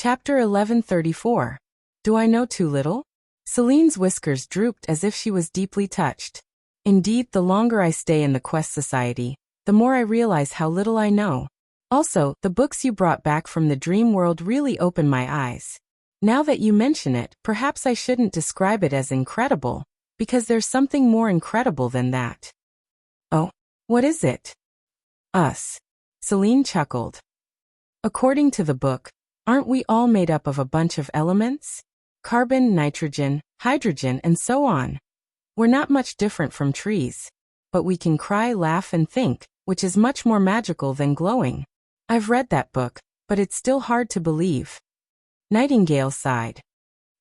Chapter 1134. Do I know too little? Celine's whiskers drooped as if she was deeply touched. Indeed, the longer I stay in the Quest Society, the more I realize how little I know. Also, the books you brought back from the dream world really open my eyes. Now that you mention it, perhaps I shouldn't describe it as incredible, because there's something more incredible than that. Oh, what is it? Us. Celine chuckled. According to the book, aren't we all made up of a bunch of elements? Carbon, nitrogen, hydrogen, and so on. We're not much different from trees. But we can cry, laugh, and think, which is much more magical than glowing. I've read that book, but it's still hard to believe. Nightingale sighed.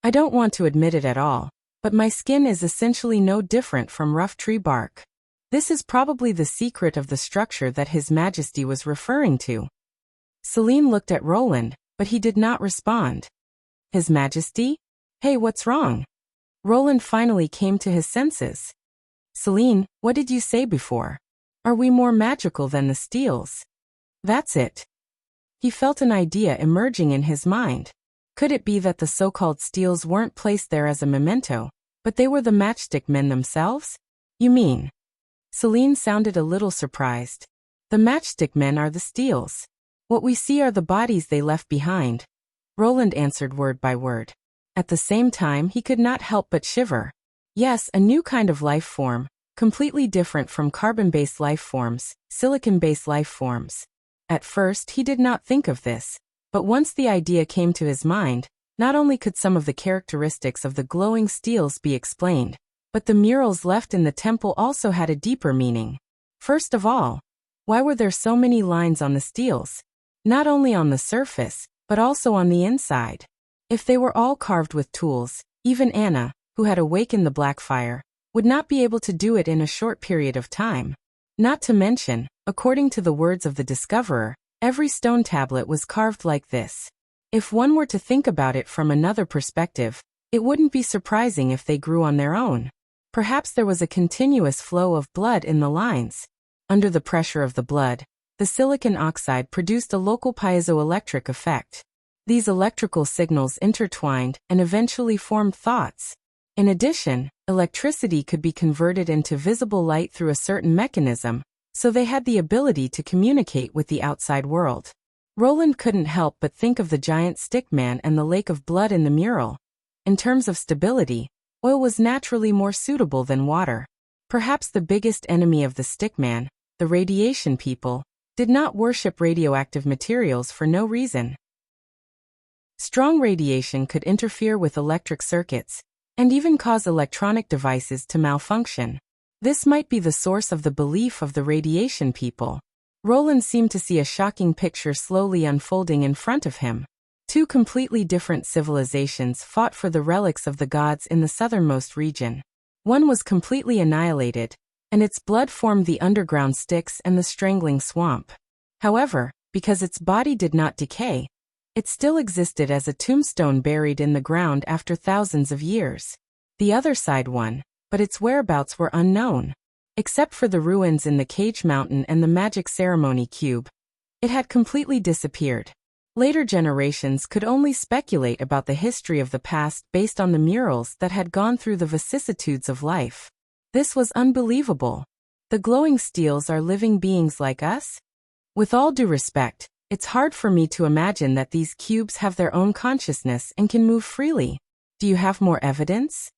I don't want to admit it at all, but my skin is essentially no different from rough tree bark. This is probably the secret of the structure that His Majesty was referring to. Celine looked at Roland, but he did not respond. His Majesty? Hey, what's wrong? Roland finally came to his senses. Celine, what did you say before? Are we more magical than the Steels? That's it. He felt an idea emerging in his mind. Could it be that the so-called Steels weren't placed there as a memento, but they were the matchstick men themselves? You mean? Celine sounded a little surprised. The matchstick men are the Steels. What we see are the bodies they left behind. Roland answered word by word. At the same time, he could not help but shiver. Yes, a new kind of life form, completely different from carbon-based life forms, silicon-based life forms. At first, he did not think of this, but once the idea came to his mind, not only could some of the characteristics of the glowing Steels be explained, but the murals left in the temple also had a deeper meaning. First of all, why were there so many lines on the Steels? Not only on the surface, but also on the inside. If they were all carved with tools, even Anna, who had awakened the black fire, would not be able to do it in a short period of time. Not to mention, according to the words of the discoverer, every stone tablet was carved like this. If one were to think about it from another perspective, it wouldn't be surprising if they grew on their own. Perhaps there was a continuous flow of blood in the lines. Under the pressure of the blood, the silicon oxide produced a local piezoelectric effect. These electrical signals intertwined and eventually formed thoughts. In addition, electricity could be converted into visible light through a certain mechanism, so they had the ability to communicate with the outside world. Roland couldn't help but think of the giant stickman and the lake of blood in the mural. In terms of stability, oil was naturally more suitable than water. Perhaps the biggest enemy of the stickman, the radiation people, did not worship radioactive materials for no reason. Strong radiation could interfere with electric circuits, and even cause electronic devices to malfunction. This might be the source of the belief of the radiation people. Roland seemed to see a shocking picture slowly unfolding in front of him. Two completely different civilizations fought for the relics of the gods in the southernmost region. One was completely annihilated, and its blood formed the underground Styx and the strangling swamp. However, because its body did not decay, it still existed as a tombstone buried in the ground after thousands of years. The other side won, but its whereabouts were unknown. Except for the ruins in the Cage Mountain and the magic ceremony cube, it had completely disappeared. Later generations could only speculate about the history of the past based on the murals that had gone through the vicissitudes of life. This was unbelievable. The glowing Steels are living beings like us? With all due respect, it's hard for me to imagine that these cubes have their own consciousness and can move freely. Do you have more evidence?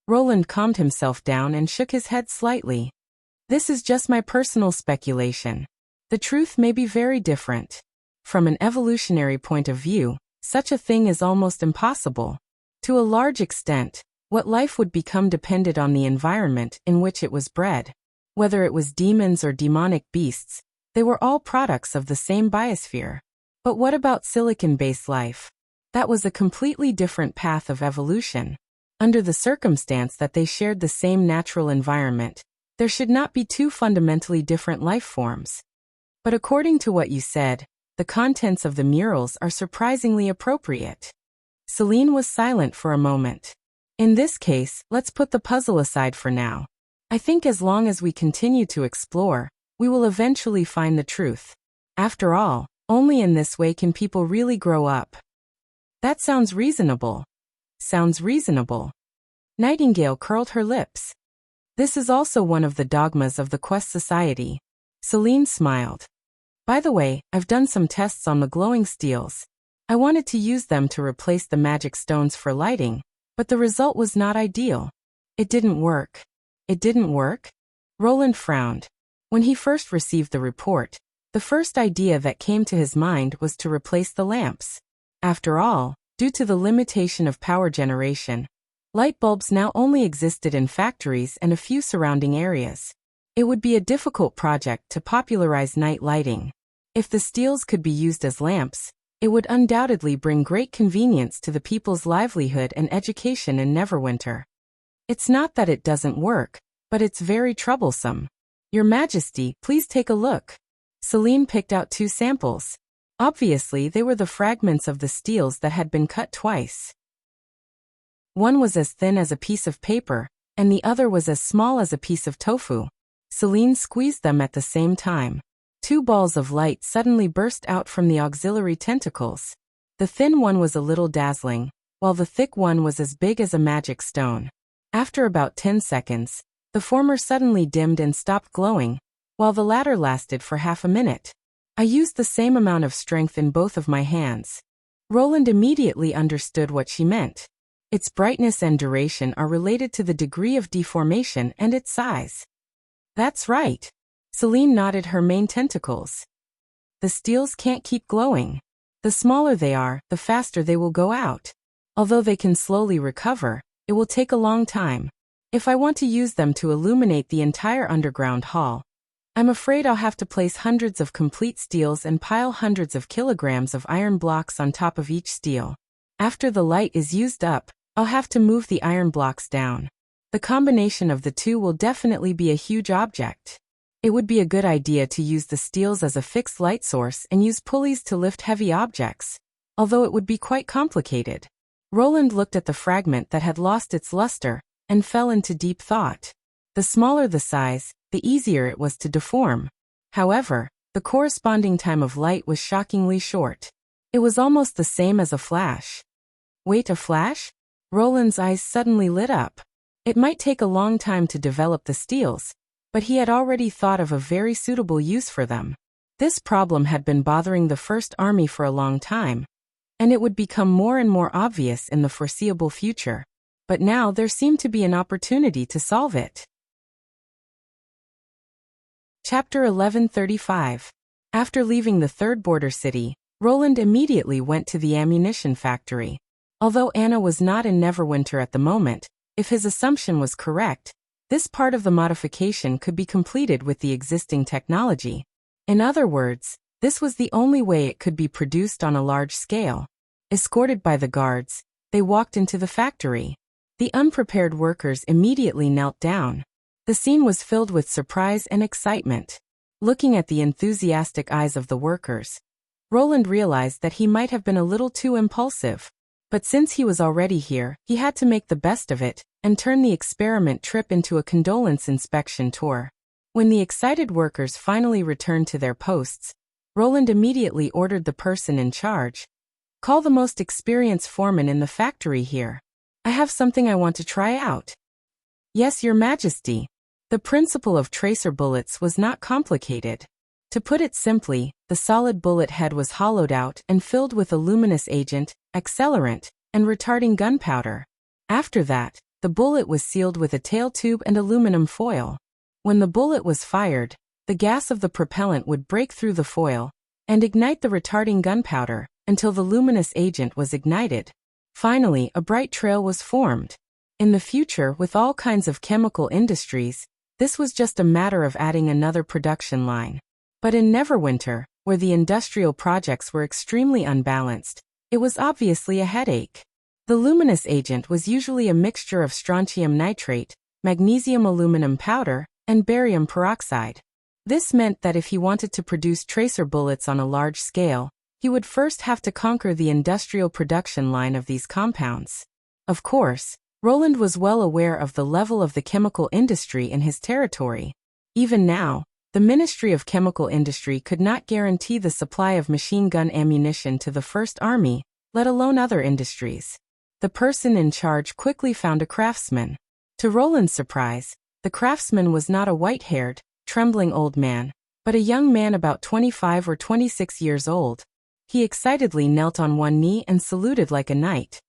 Roland calmed himself down and shook his head slightly. This is just my personal speculation. The truth may be very different. From an evolutionary point of view, such a thing is almost impossible. To a large extent, what life would become depended on the environment in which it was bred. Whether it was demons or demonic beasts, they were all products of the same biosphere. But what about silicon-based life? That was a completely different path of evolution. Under the circumstance that they shared the same natural environment, there should not be two fundamentally different life forms. But according to what you said, the contents of the murals are surprisingly appropriate. Celine was silent for a moment. In this case, let's put the puzzle aside for now. I think as long as we continue to explore, we will eventually find the truth. After all, only in this way can people really grow up. That sounds reasonable. Sounds reasonable. Nightingale curled her lips. This is also one of the dogmas of the Quest Society. Celine smiled. By the way, I've done some tests on the glowing steels. I wanted to use them to replace the magic stones for lighting, but the result was not ideal. It didn't work. It didn't work? Roland frowned. When he first received the report, the first idea that came to his mind was to replace the lamps. After all, due to the limitation of power generation, light bulbs now only existed in factories and a few surrounding areas. It would be a difficult project to popularize night lighting. If the steels could be used as lamps, it would undoubtedly bring great convenience to the people's livelihood and education in Neverwinter. It's not that it doesn't work, but it's very troublesome. Your Majesty, please take a look. Celine picked out 2 samples. Obviously, they were the fragments of the steels that had been cut twice. One was as thin as a piece of paper, and the other was as small as a piece of tofu. Celine squeezed them at the same time. 2 balls of light suddenly burst out from the auxiliary tentacles. The thin one was a little dazzling, while the thick one was as big as a magic stone. After about 10 seconds, the former suddenly dimmed and stopped glowing, while the latter lasted for half a minute. I used the same amount of strength in both of my hands. Roland immediately understood what she meant. Its brightness and duration are related to the degree of deformation and its size. That's right. Celine nodded her main tentacles. The steels can't keep glowing. The smaller they are, the faster they will go out. Although they can slowly recover, it will take a long time. If I want to use them to illuminate the entire underground hall, I'm afraid I'll have to place hundreds of complete steels and pile hundreds of kilograms of iron blocks on top of each steel. After the light is used up, I'll have to move the iron blocks down. The combination of the two will definitely be a huge object. It would be a good idea to use the steels as a fixed light source and use pulleys to lift heavy objects, although it would be quite complicated. Roland looked at the fragment that had lost its luster and fell into deep thought. The smaller the size, the easier it was to deform. However, the corresponding time of light was shockingly short. It was almost the same as a flash. Wait, a flash? Roland's eyes suddenly lit up. It might take a long time to develop the steels, but he had already thought of a very suitable use for them. This problem had been bothering the First Army for a long time, and it would become more and more obvious in the foreseeable future. But now there seemed to be an opportunity to solve it. Chapter 1135. After leaving the third border city, Roland immediately went to the ammunition factory. Although Anna was not in Neverwinter at the moment, if his assumption was correct, this part of the modification could be completed with the existing technology. In other words, this was the only way it could be produced on a large scale. Escorted by the guards, they walked into the factory. The unprepared workers immediately knelt down. The scene was filled with surprise and excitement. Looking at the enthusiastic eyes of the workers, Roland realized that he might have been a little too impulsive. But since he was already here, he had to make the best of it and turn the experiment trip into a condolence inspection tour. When the excited workers finally returned to their posts, Roland immediately ordered the person in charge. Call the most experienced foreman in the factory here. I have something I want to try out. Yes, Your Majesty. The principle of tracer bullets was not complicated. To put it simply, the solid bullet head was hollowed out and filled with a luminous agent, accelerant, and retarding gunpowder. After that, the bullet was sealed with a tail tube and aluminum foil. When the bullet was fired, the gas of the propellant would break through the foil and ignite the retarding gunpowder until the luminous agent was ignited. Finally, a bright trail was formed. In the future, with all kinds of chemical industries, this was just a matter of adding another production line. But in Neverwinter, where the industrial projects were extremely unbalanced, it was obviously a headache. The luminous agent was usually a mixture of strontium nitrate, magnesium aluminum powder, and barium peroxide. This meant that if he wanted to produce tracer bullets on a large scale, he would first have to conquer the industrial production line of these compounds. Of course, Roland was well aware of the level of the chemical industry in his territory. Even now, the Ministry of Chemical Industry could not guarantee the supply of machine gun ammunition to the First Army, let alone other industries. The person in charge quickly found a craftsman. To Roland's surprise, the craftsman was not a white-haired, trembling old man, but a young man about 25 or 26 years old. He excitedly knelt on one knee and saluted like a knight.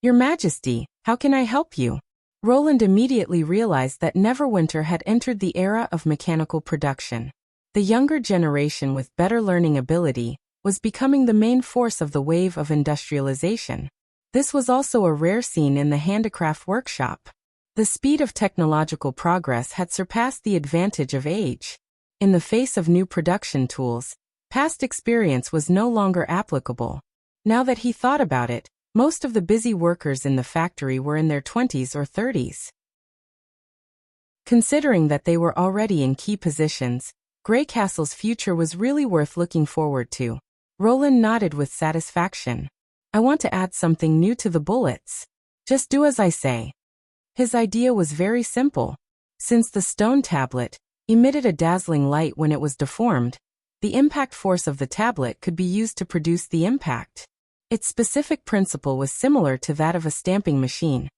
"Your Majesty, how can I help you?" Roland immediately realized that Neverwinter had entered the era of mechanical production. The younger generation with better learning ability was becoming the main force of the wave of industrialization. This was also a rare scene in the handicraft workshop. The speed of technological progress had surpassed the advantage of age. In the face of new production tools, past experience was no longer applicable. Now that he thought about it, most of the busy workers in the factory were in their 20s or 30s. Considering that they were already in key positions, Greycastle's future was really worth looking forward to. Roland nodded with satisfaction. "I want to add something new to the bullets. Just do as I say." His idea was very simple. Since the stone tablet emitted a dazzling light when it was deformed, the impact force of the tablet could be used to produce the impact. Its specific principle was similar to that of a stamping machine.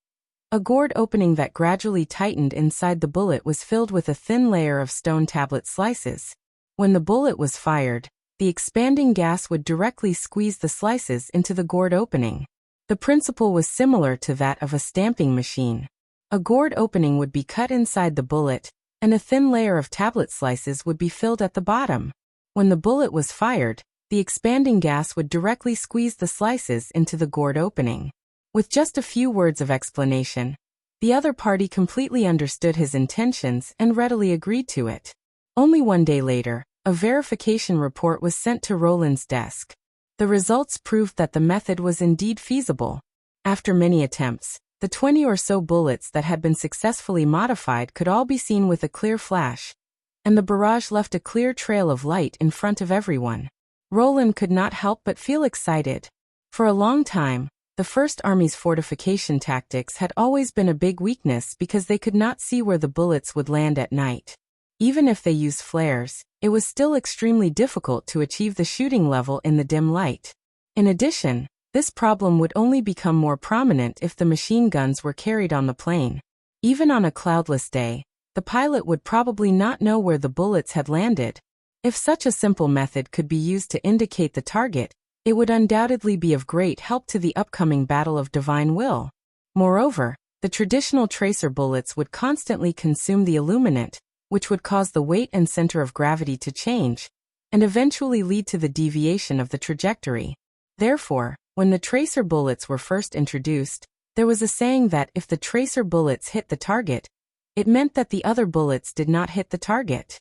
A gourd opening that gradually tightened inside the bullet was filled with a thin layer of stone tablet slices. When the bullet was fired, the expanding gas would directly squeeze the slices into the gourd opening. The principle was similar to that of a stamping machine. A gourd opening would be cut inside the bullet, and a thin layer of tablet slices would be filled at the bottom. When the bullet was fired, the expanding gas would directly squeeze the slices into the gourd opening. With just a few words of explanation, the other party completely understood his intentions and readily agreed to it. Only one day later, a verification report was sent to Roland's desk. The results proved that the method was indeed feasible. After many attempts, the 20 or so bullets that had been successfully modified could all be seen with a clear flash, and the barrage left a clear trail of light in front of everyone. Roland could not help but feel excited. For a long time, the First Army's fortification tactics had always been a big weakness because they could not see where the bullets would land at night. Even if they used flares, it was still extremely difficult to achieve the shooting level in the dim light. In addition, this problem would only become more prominent if the machine guns were carried on the plane. Even on a cloudless day, the pilot would probably not know where the bullets had landed. If such a simple method could be used to indicate the target, it would undoubtedly be of great help to the upcoming Battle of Divine Will. Moreover, the traditional tracer bullets would constantly consume the illuminant, which would cause the weight and center of gravity to change, and eventually lead to the deviation of the trajectory. Therefore, when the tracer bullets were first introduced, there was a saying that if the tracer bullets hit the target, it meant that the other bullets did not hit the target.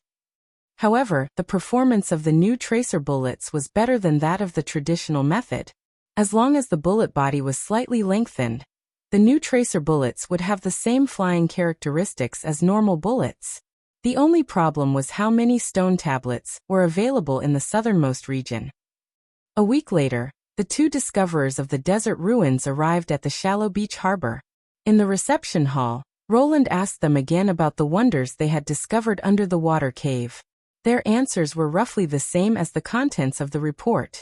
However, the performance of the new tracer bullets was better than that of the traditional method. As long as the bullet body was slightly lengthened, the new tracer bullets would have the same flying characteristics as normal bullets. The only problem was how many stone tablets were available in the southernmost region. A week later, the two discoverers of the desert ruins arrived at the shallow beach harbor. In the reception hall, Roland asked them again about the wonders they had discovered under the water cave. Their answers were roughly the same as the contents of the report.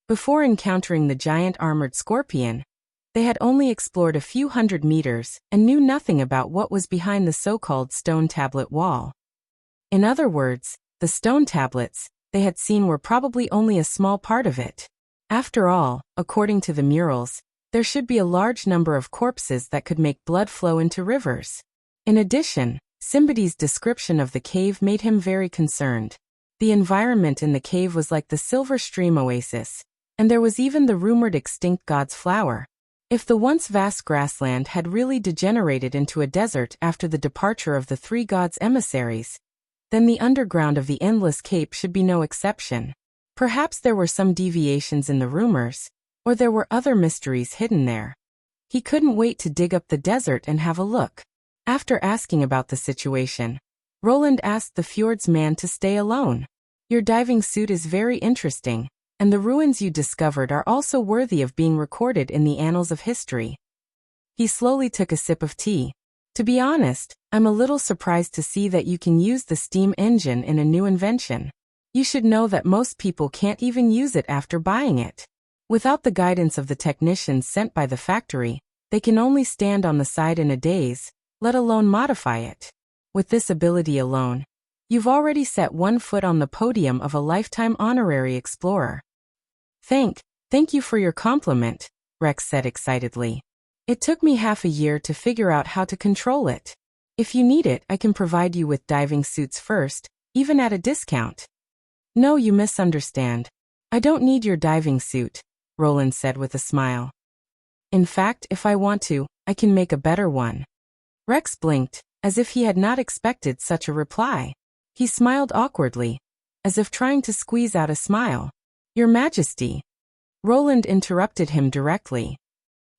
Before encountering the giant armored scorpion, they had only explored a few hundred meters and knew nothing about what was behind the so-called stone tablet wall. In other words, the stone tablets they had seen were probably only a small part of it. After all, according to the murals, there should be a large number of corpses that could make blood flow into rivers. In addition, Simbady's description of the cave made him very concerned. The environment in the cave was like the Silver Stream oasis, and there was even the rumored extinct god's flower. If the once vast grassland had really degenerated into a desert after the departure of the three gods' emissaries, then the underground of the Endless Cape should be no exception. Perhaps there were some deviations in the rumors, or there were other mysteries hidden there. He couldn't wait to dig up the desert and have a look. After asking about the situation, Roland asked the fjord's man to stay alone. "Your diving suit is very interesting, and the ruins you discovered are also worthy of being recorded in the annals of history." He slowly took a sip of tea. "To be honest, I'm a little surprised to see that you can use the steam engine in a new invention. You should know that most people can't even use it after buying it. Without the guidance of the technicians sent by the factory, they can only stand on the side in a daze, let alone modify it. With this ability alone, you've already set one foot on the podium of a lifetime honorary explorer. Thank you for your compliment, Rex said excitedly. It took me half a year to figure out how to control it. If you need it, I can provide you with diving suits first, even at a discount. No, you misunderstand. I don't need your diving suit, Roland said with a smile. In fact, if I want to, I can make a better one. Rex blinked, as if he had not expected such a reply. He smiled awkwardly, as if trying to squeeze out a smile. Your Majesty. Roland interrupted him directly.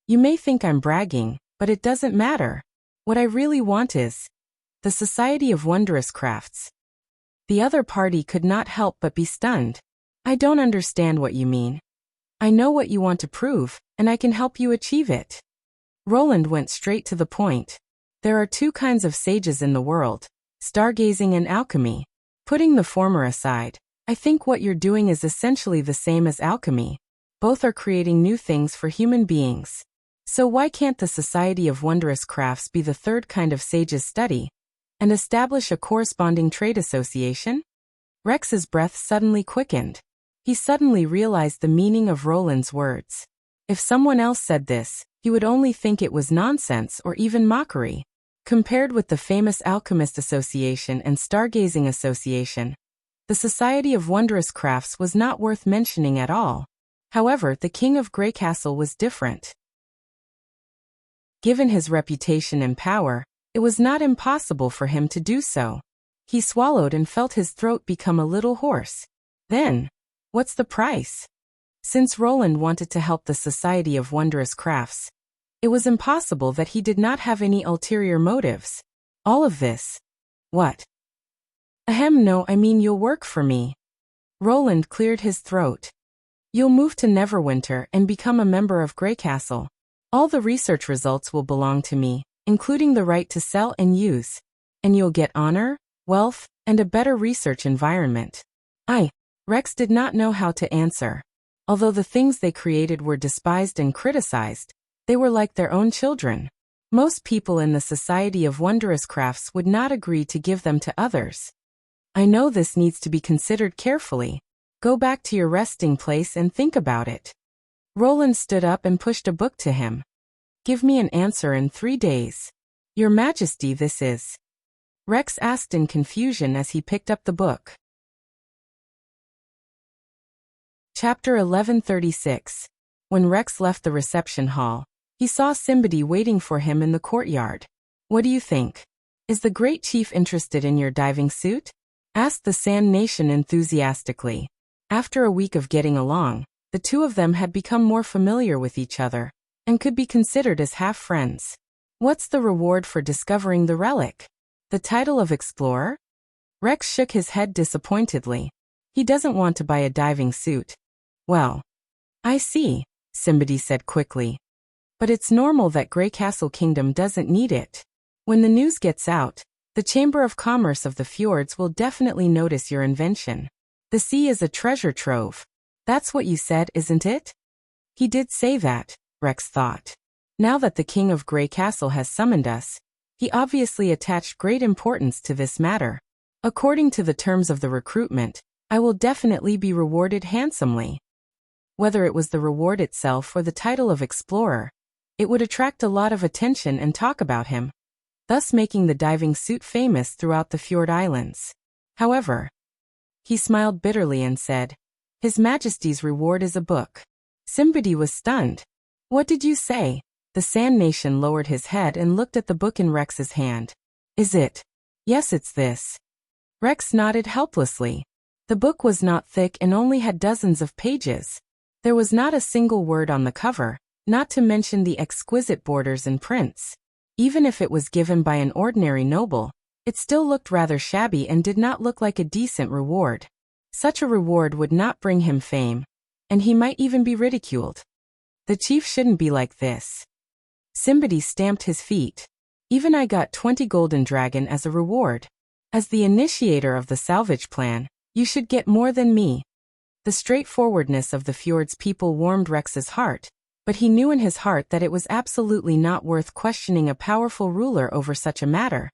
You may think I'm bragging, but it doesn't matter. What I really want is the Society of Wondrous Crafts. The other party could not help but be stunned. I don't understand what you mean. I know what you want to prove, and I can help you achieve it. Roland went straight to the point. There are two kinds of sages in the world, stargazing and alchemy. Putting the former aside, I think what you're doing is essentially the same as alchemy. Both are creating new things for human beings. So why can't the Society of Wondrous Crafts be the third kind of sage's study, and establish a corresponding trade association? Rex's breath suddenly quickened. He suddenly realized the meaning of Roland's words. If someone else said this, he would only think it was nonsense or even mockery. Compared with the famous Alchemist Association and Stargazing Association, the Society of Wondrous Crafts was not worth mentioning at all. However, the King of Greycastle was different. Given his reputation and power, it was not impossible for him to do so. He swallowed and felt his throat become a little hoarse. Then, what's the price? Since Roland wanted to help the Society of Wondrous Crafts, it was impossible that he did not have any ulterior motives. All of this. What? Ahem, no, I mean you'll work for me. Roland cleared his throat. You'll move to Neverwinter and become a member of Greycastle. All the research results will belong to me, including the right to sell and use. And you'll get honor, wealth, and a better research environment. Rex did not know how to answer. Although the things they created were despised and criticized, they were like their own children. Most people in the Society of Wondrous Crafts would not agree to give them to others. I know this needs to be considered carefully. Go back to your resting place and think about it. Roland stood up and pushed a book to him. Give me an answer in 3 days. Your Majesty, this is. Rex asked in confusion as he picked up the book. Chapter 1136. When Rex left the reception hall, he saw Simbadi waiting for him in the courtyard. What do you think? Is the Great Chief interested in your diving suit? Asked the Sand Nation enthusiastically. After a week of getting along, the two of them had become more familiar with each other, and could be considered as half-friends. What's the reward for discovering the relic? The title of explorer? Rex shook his head disappointedly. He doesn't want to buy a diving suit. Well, I see, Simbadi said quickly. But it's normal that Greycastle Kingdom doesn't need it. When the news gets out, the Chamber of Commerce of the Fjords will definitely notice your invention. The sea is a treasure trove. That's what you said, isn't it? He did say that, Rex thought. Now that the King of Greycastle has summoned us, he obviously attached great importance to this matter. According to the terms of the recruitment, I will definitely be rewarded handsomely. Whether it was the reward itself or the title of explorer, it would attract a lot of attention and talk about him, thus making the diving suit famous throughout the Fjord Islands. However, he smiled bitterly and said, His Majesty's reward is a book. Simbadi was stunned. What did you say? The Sand Nation lowered his head and looked at the book in Rex's hand. Is it? Yes, it's this. Rex nodded helplessly. The book was not thick and only had dozens of pages. There was not a single word on the cover, not to mention the exquisite borders and prints. Even if it was given by an ordinary noble, it still looked rather shabby and did not look like a decent reward. Such a reward would not bring him fame, and he might even be ridiculed. The chief shouldn't be like this. Simbadi stamped his feet. Even I got 20 golden dragon as a reward. As the initiator of the salvage plan, you should get more than me. The straightforwardness of the fjord's people warmed Rex's heart, but he knew in his heart that it was absolutely not worth questioning a powerful ruler over such a matter,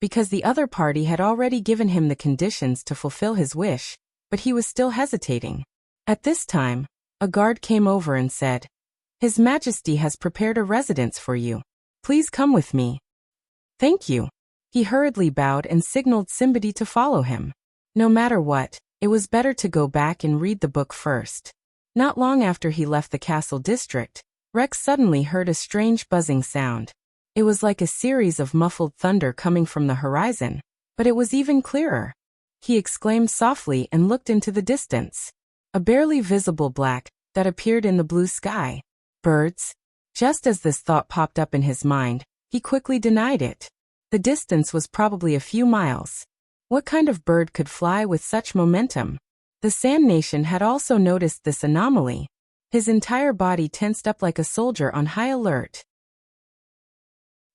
because the other party had already given him the conditions to fulfill his wish, but he was still hesitating. At this time, a guard came over and said, "His Majesty has prepared a residence for you. Please come with me." "Thank you." He hurriedly bowed and signaled somebody to follow him. No matter what, it was better to go back and read the book first. Not long after he left the castle district, Rex suddenly heard a strange buzzing sound. It was like a series of muffled thunder coming from the horizon, but it was even clearer. He exclaimed softly and looked into the distance. A barely visible black that appeared in the blue sky. Birds? Just as this thought popped up in his mind, he quickly denied it. The distance was probably a few miles. What kind of bird could fly with such momentum? The Sand Nation had also noticed this anomaly. His entire body tensed up like a soldier on high alert.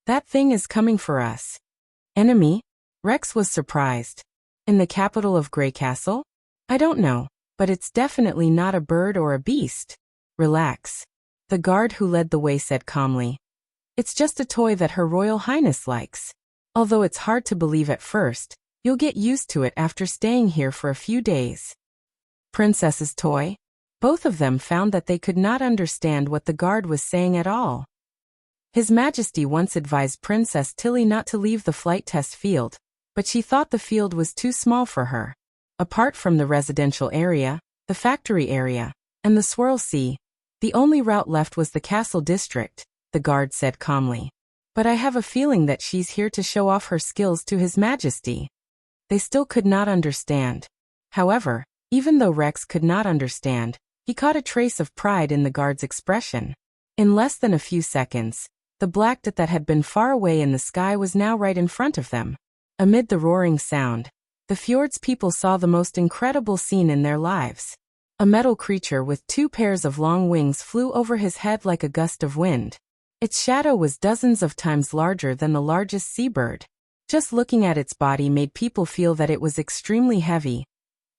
"That thing is coming for us." "Enemy?" Rex was surprised. "In the capital of Grey Castle?" "I don't know, but it's definitely not a bird or a beast." "Relax." The guard who led the way said calmly. "It's just a toy that Her Royal Highness likes. Although it's hard to believe at first, you'll get used to it after staying here for a few days." Princess's toy? Both of them found that they could not understand what the guard was saying at all. His Majesty once advised Princess Tilly not to leave the flight test field, but she thought the field was too small for her. Apart from the residential area, the factory area, and the Swirl Sea, the only route left was the castle district, the guard said calmly. "But I have a feeling that she's here to show off her skills to His Majesty." They still could not understand. However, even though Rex could not understand, he caught a trace of pride in the guard's expression. In less than a few seconds, the black dot that had been far away in the sky was now right in front of them. Amid the roaring sound, the fjord's people saw the most incredible scene in their lives. A metal creature with 2 pairs of long wings flew over his head like a gust of wind. Its shadow was dozens of times larger than the largest seabird. Just looking at its body made people feel that it was extremely heavy.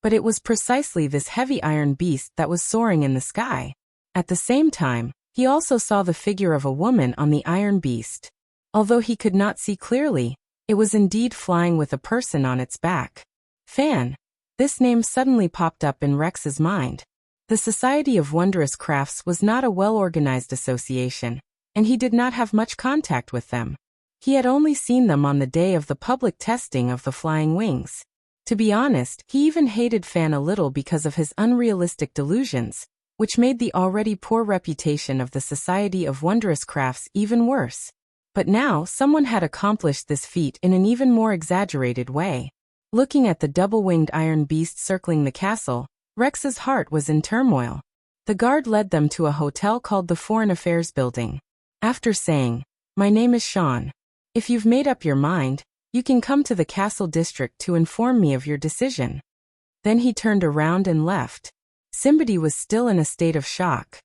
But it was precisely this heavy iron beast that was soaring in the sky. At the same time, he also saw the figure of a woman on the iron beast. Although he could not see clearly, it was indeed flying with a person on its back. Fan. This name suddenly popped up in Rex's mind. The Society of Wondrous Crafts was not a well-organized association, and he did not have much contact with them. He had only seen them on the day of the public testing of the flying wings. To be honest, he even hated Fan a little because of his unrealistic delusions, which made the already poor reputation of the Society of Wondrous Crafts even worse. But now someone had accomplished this feat in an even more exaggerated way. Looking at the double-winged iron beast circling the castle, Rex's heart was in turmoil. The guard led them to a hotel called the Foreign Affairs Building. After saying, "My name is Sean. If you've made up your mind, you can come to the castle district to inform me of your decision." Then he turned around and left. Simbadi was still in a state of shock.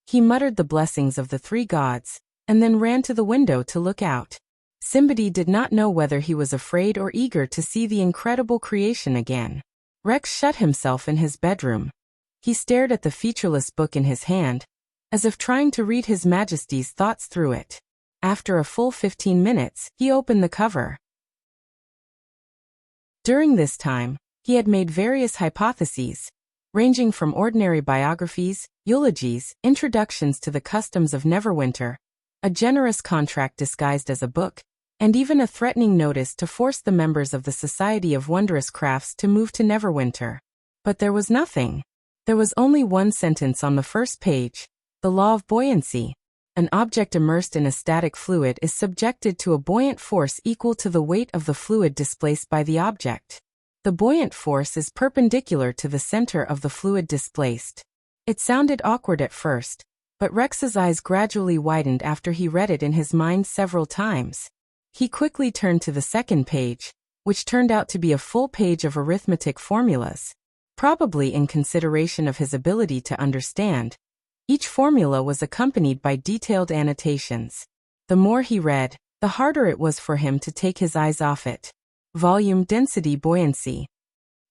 He muttered the blessings of the 3 gods, and then ran to the window to look out. Simbadi did not know whether he was afraid or eager to see the incredible creation again. Rex shut himself in his bedroom. He stared at the featureless book in his hand, as if trying to read His Majesty's thoughts through it. After a full 15 minutes, he opened the cover. During this time, he had made various hypotheses, ranging from ordinary biographies, eulogies, introductions to the customs of Neverwinter, a generous contract disguised as a book, and even a threatening notice to force the members of the Society of Wondrous Crafts to move to Neverwinter. But there was nothing. There was only one sentence on the first page: the law of buoyancy. An object immersed in a static fluid is subjected to a buoyant force equal to the weight of the fluid displaced by the object. The buoyant force is perpendicular to the center of the fluid displaced. It sounded awkward at first, but Rex's eyes gradually widened after he read it in his mind several times. He quickly turned to the second page, which turned out to be a full page of arithmetic formulas. Probably in consideration of his ability to understand, each formula was accompanied by detailed annotations. The more he read, the harder it was for him to take his eyes off it. Volume, density, buoyancy.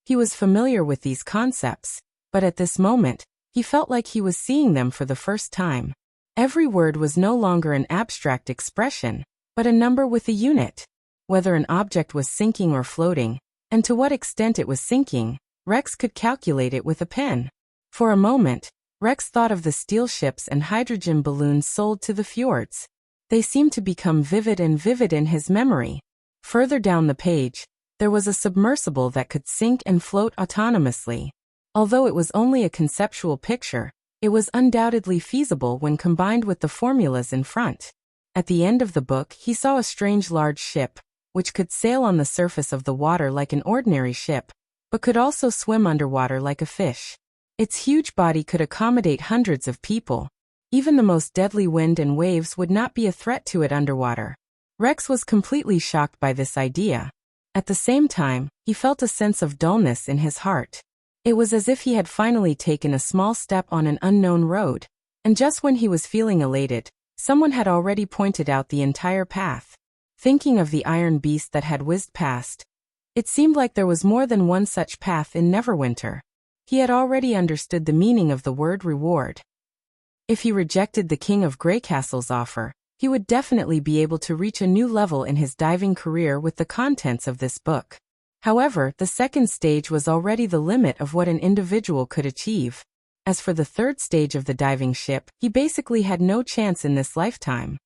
He was familiar with these concepts, but at this moment, he felt like he was seeing them for the first time. Every word was no longer an abstract expression, but a number with a unit. Whether an object was sinking or floating, and to what extent it was sinking, Rex could calculate it with a pen. For a moment, Rex thought of the steel ships and hydrogen balloons sold to the fjords. They seemed to become vivid in his memory. Further down the page, there was a submersible that could sink and float autonomously. Although it was only a conceptual picture, it was undoubtedly feasible when combined with the formulas in front. At the end of the book, he saw a strange large ship, which could sail on the surface of the water like an ordinary ship, but could also swim underwater like a fish. Its huge body could accommodate hundreds of people. Even the most deadly wind and waves would not be a threat to it underwater. Rex was completely shocked by this idea. At the same time, he felt a sense of dullness in his heart. It was as if he had finally taken a small step on an unknown road, and just when he was feeling elated, someone had already pointed out the entire path. Thinking of the iron beast that had whizzed past, it seemed like there was more than one such path in Neverwinter. He had already understood the meaning of the word reward. If he rejected the King of Greycastle's offer, he would definitely be able to reach a new level in his diving career with the contents of this book. However, the second stage was already the limit of what an individual could achieve. As for the third stage of the diving ship, he basically had no chance in this lifetime.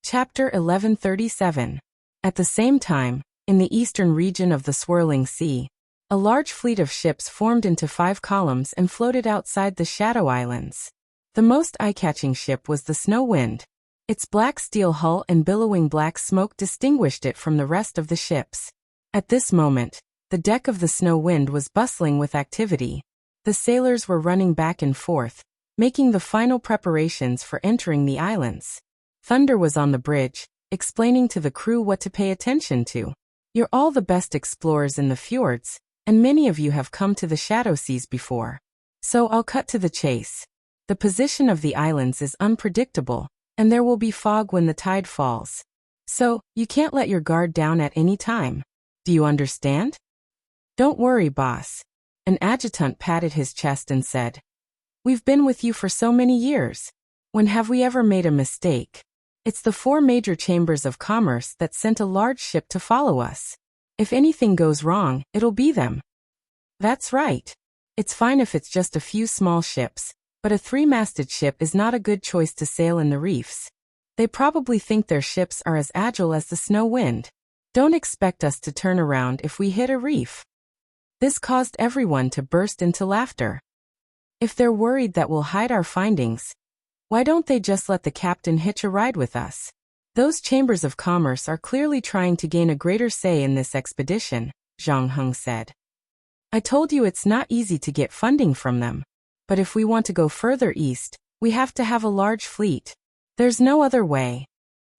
Chapter 1137. At the same time, in the eastern region of the swirling sea, a large fleet of ships formed into 5 columns and floated outside the Shadow Islands. The most eye-catching ship was the Snow Wind. Its black steel hull and billowing black smoke distinguished it from the rest of the ships. At this moment, the deck of the Snow Wind was bustling with activity. The sailors were running back and forth, making the final preparations for entering the islands. Thunder was on the bridge, explaining to the crew what to pay attention to. You're all the best explorers in the fjords, and many of you have come to the Shadow Seas before. So I'll cut to the chase. The position of the islands is unpredictable, and there will be fog when the tide falls. So, you can't let your guard down at any time. Do you understand? Don't worry, boss. An adjutant patted his chest and said, "We've been with you for so many years. When have we ever made a mistake? It's the 4 major chambers of commerce that sent a large ship to follow us. If anything goes wrong, it'll be them." That's right. It's fine if it's just a few small ships, but a 3-masted ship is not a good choice to sail in the reefs. They probably think their ships are as agile as the Snow Wind. Don't expect us to turn around if we hit a reef. This caused everyone to burst into laughter. If they're worried that we'll hide our findings, why don't they just let the captain hitch a ride with us? Those chambers of commerce are clearly trying to gain a greater say in this expedition, Zhang Heng said. I told you it's not easy to get funding from them. But if we want to go further east, we have to have a large fleet. There's no other way.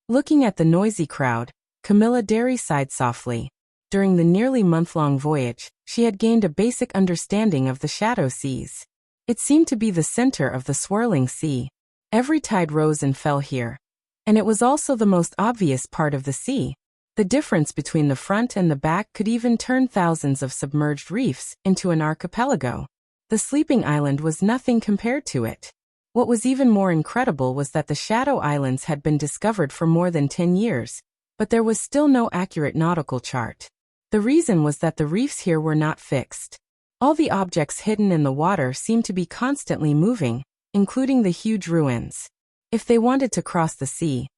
Looking at the noisy crowd, Camilla Derry sighed softly. During the nearly month-long voyage, she had gained a basic understanding of the Shadow Seas. It seemed to be the center of the swirling sea. Every tide rose and fell here. And it was also the most obvious part of the sea. The difference between the front and the back could even turn thousands of submerged reefs into an archipelago. The sleeping island was nothing compared to it. What was even more incredible was that the Shadow Islands had been discovered for more than 10 years, but there was still no accurate nautical chart. The reason was that the reefs here were not fixed. All the objects hidden in the water seemed to be constantly moving, including the huge ruins. If they wanted to cross the sea,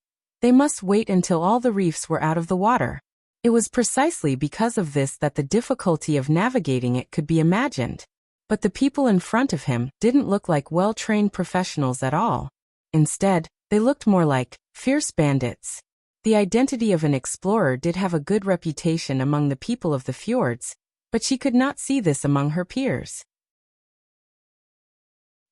they must wait until all the reefs were out of the water. It was precisely because of this that the difficulty of navigating it could be imagined. But the people in front of him didn't look like well-trained professionals at all. Instead, they looked more like fierce bandits. The identity of an explorer did have a good reputation among the people of the fjords, but she could not see this among her peers.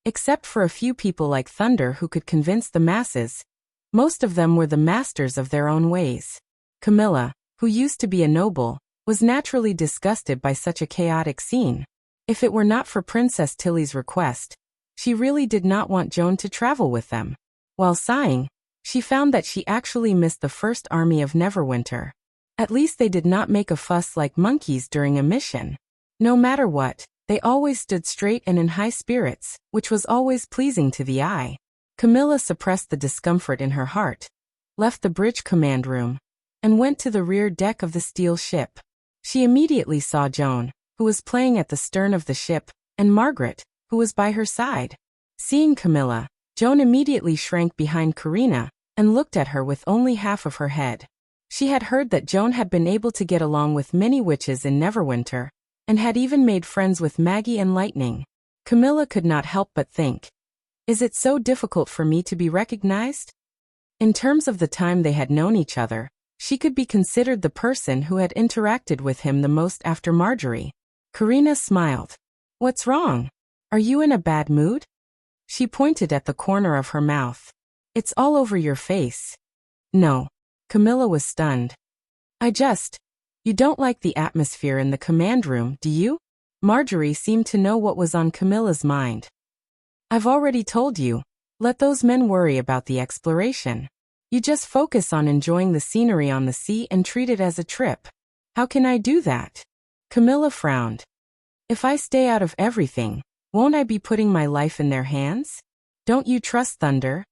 Except for a few people like Thunder who could convince the masses, most of them were the masters of their own ways. Camilla, who used to be a noble, was naturally disgusted by such a chaotic scene. If it were not for Princess Tilly's request, she really did not want Joan to travel with them. While sighing, she found that she actually missed the first army of Neverwinter. At least they did not make a fuss like monkeys during a mission. No matter what, they always stood straight and in high spirits, which was always pleasing to the eye. Camilla suppressed the discomfort in her heart, left the bridge command room, and went to the rear deck of the steel ship. She immediately saw Joan, who was playing at the stern of the ship, and Margaret, who was by her side. Seeing Camilla, Joan immediately shrank behind Karina and looked at her with only half of her head. She had heard that Joan had been able to get along with many witches in Neverwinter, and had even made friends with Maggie and Lightning. Camilla could not help but think, is it so difficult for me to be recognized? In terms of the time they had known each other, she could be considered the person who had interacted with him the most after Marjorie. Karina smiled. What's wrong? Are you in a bad mood? She pointed at the corner of her mouth. It's all over your face. No. Camilla was stunned. You don't like the atmosphere in the command room, do you? Marjorie seemed to know what was on Camilla's mind. I've already told you. Let those men worry about the exploration. You just focus on enjoying the scenery on the sea and treat it as a trip. How can I do that? Camilla frowned. If I stay out of everything, won't I be putting my life in their hands? Don't you trust Thunder?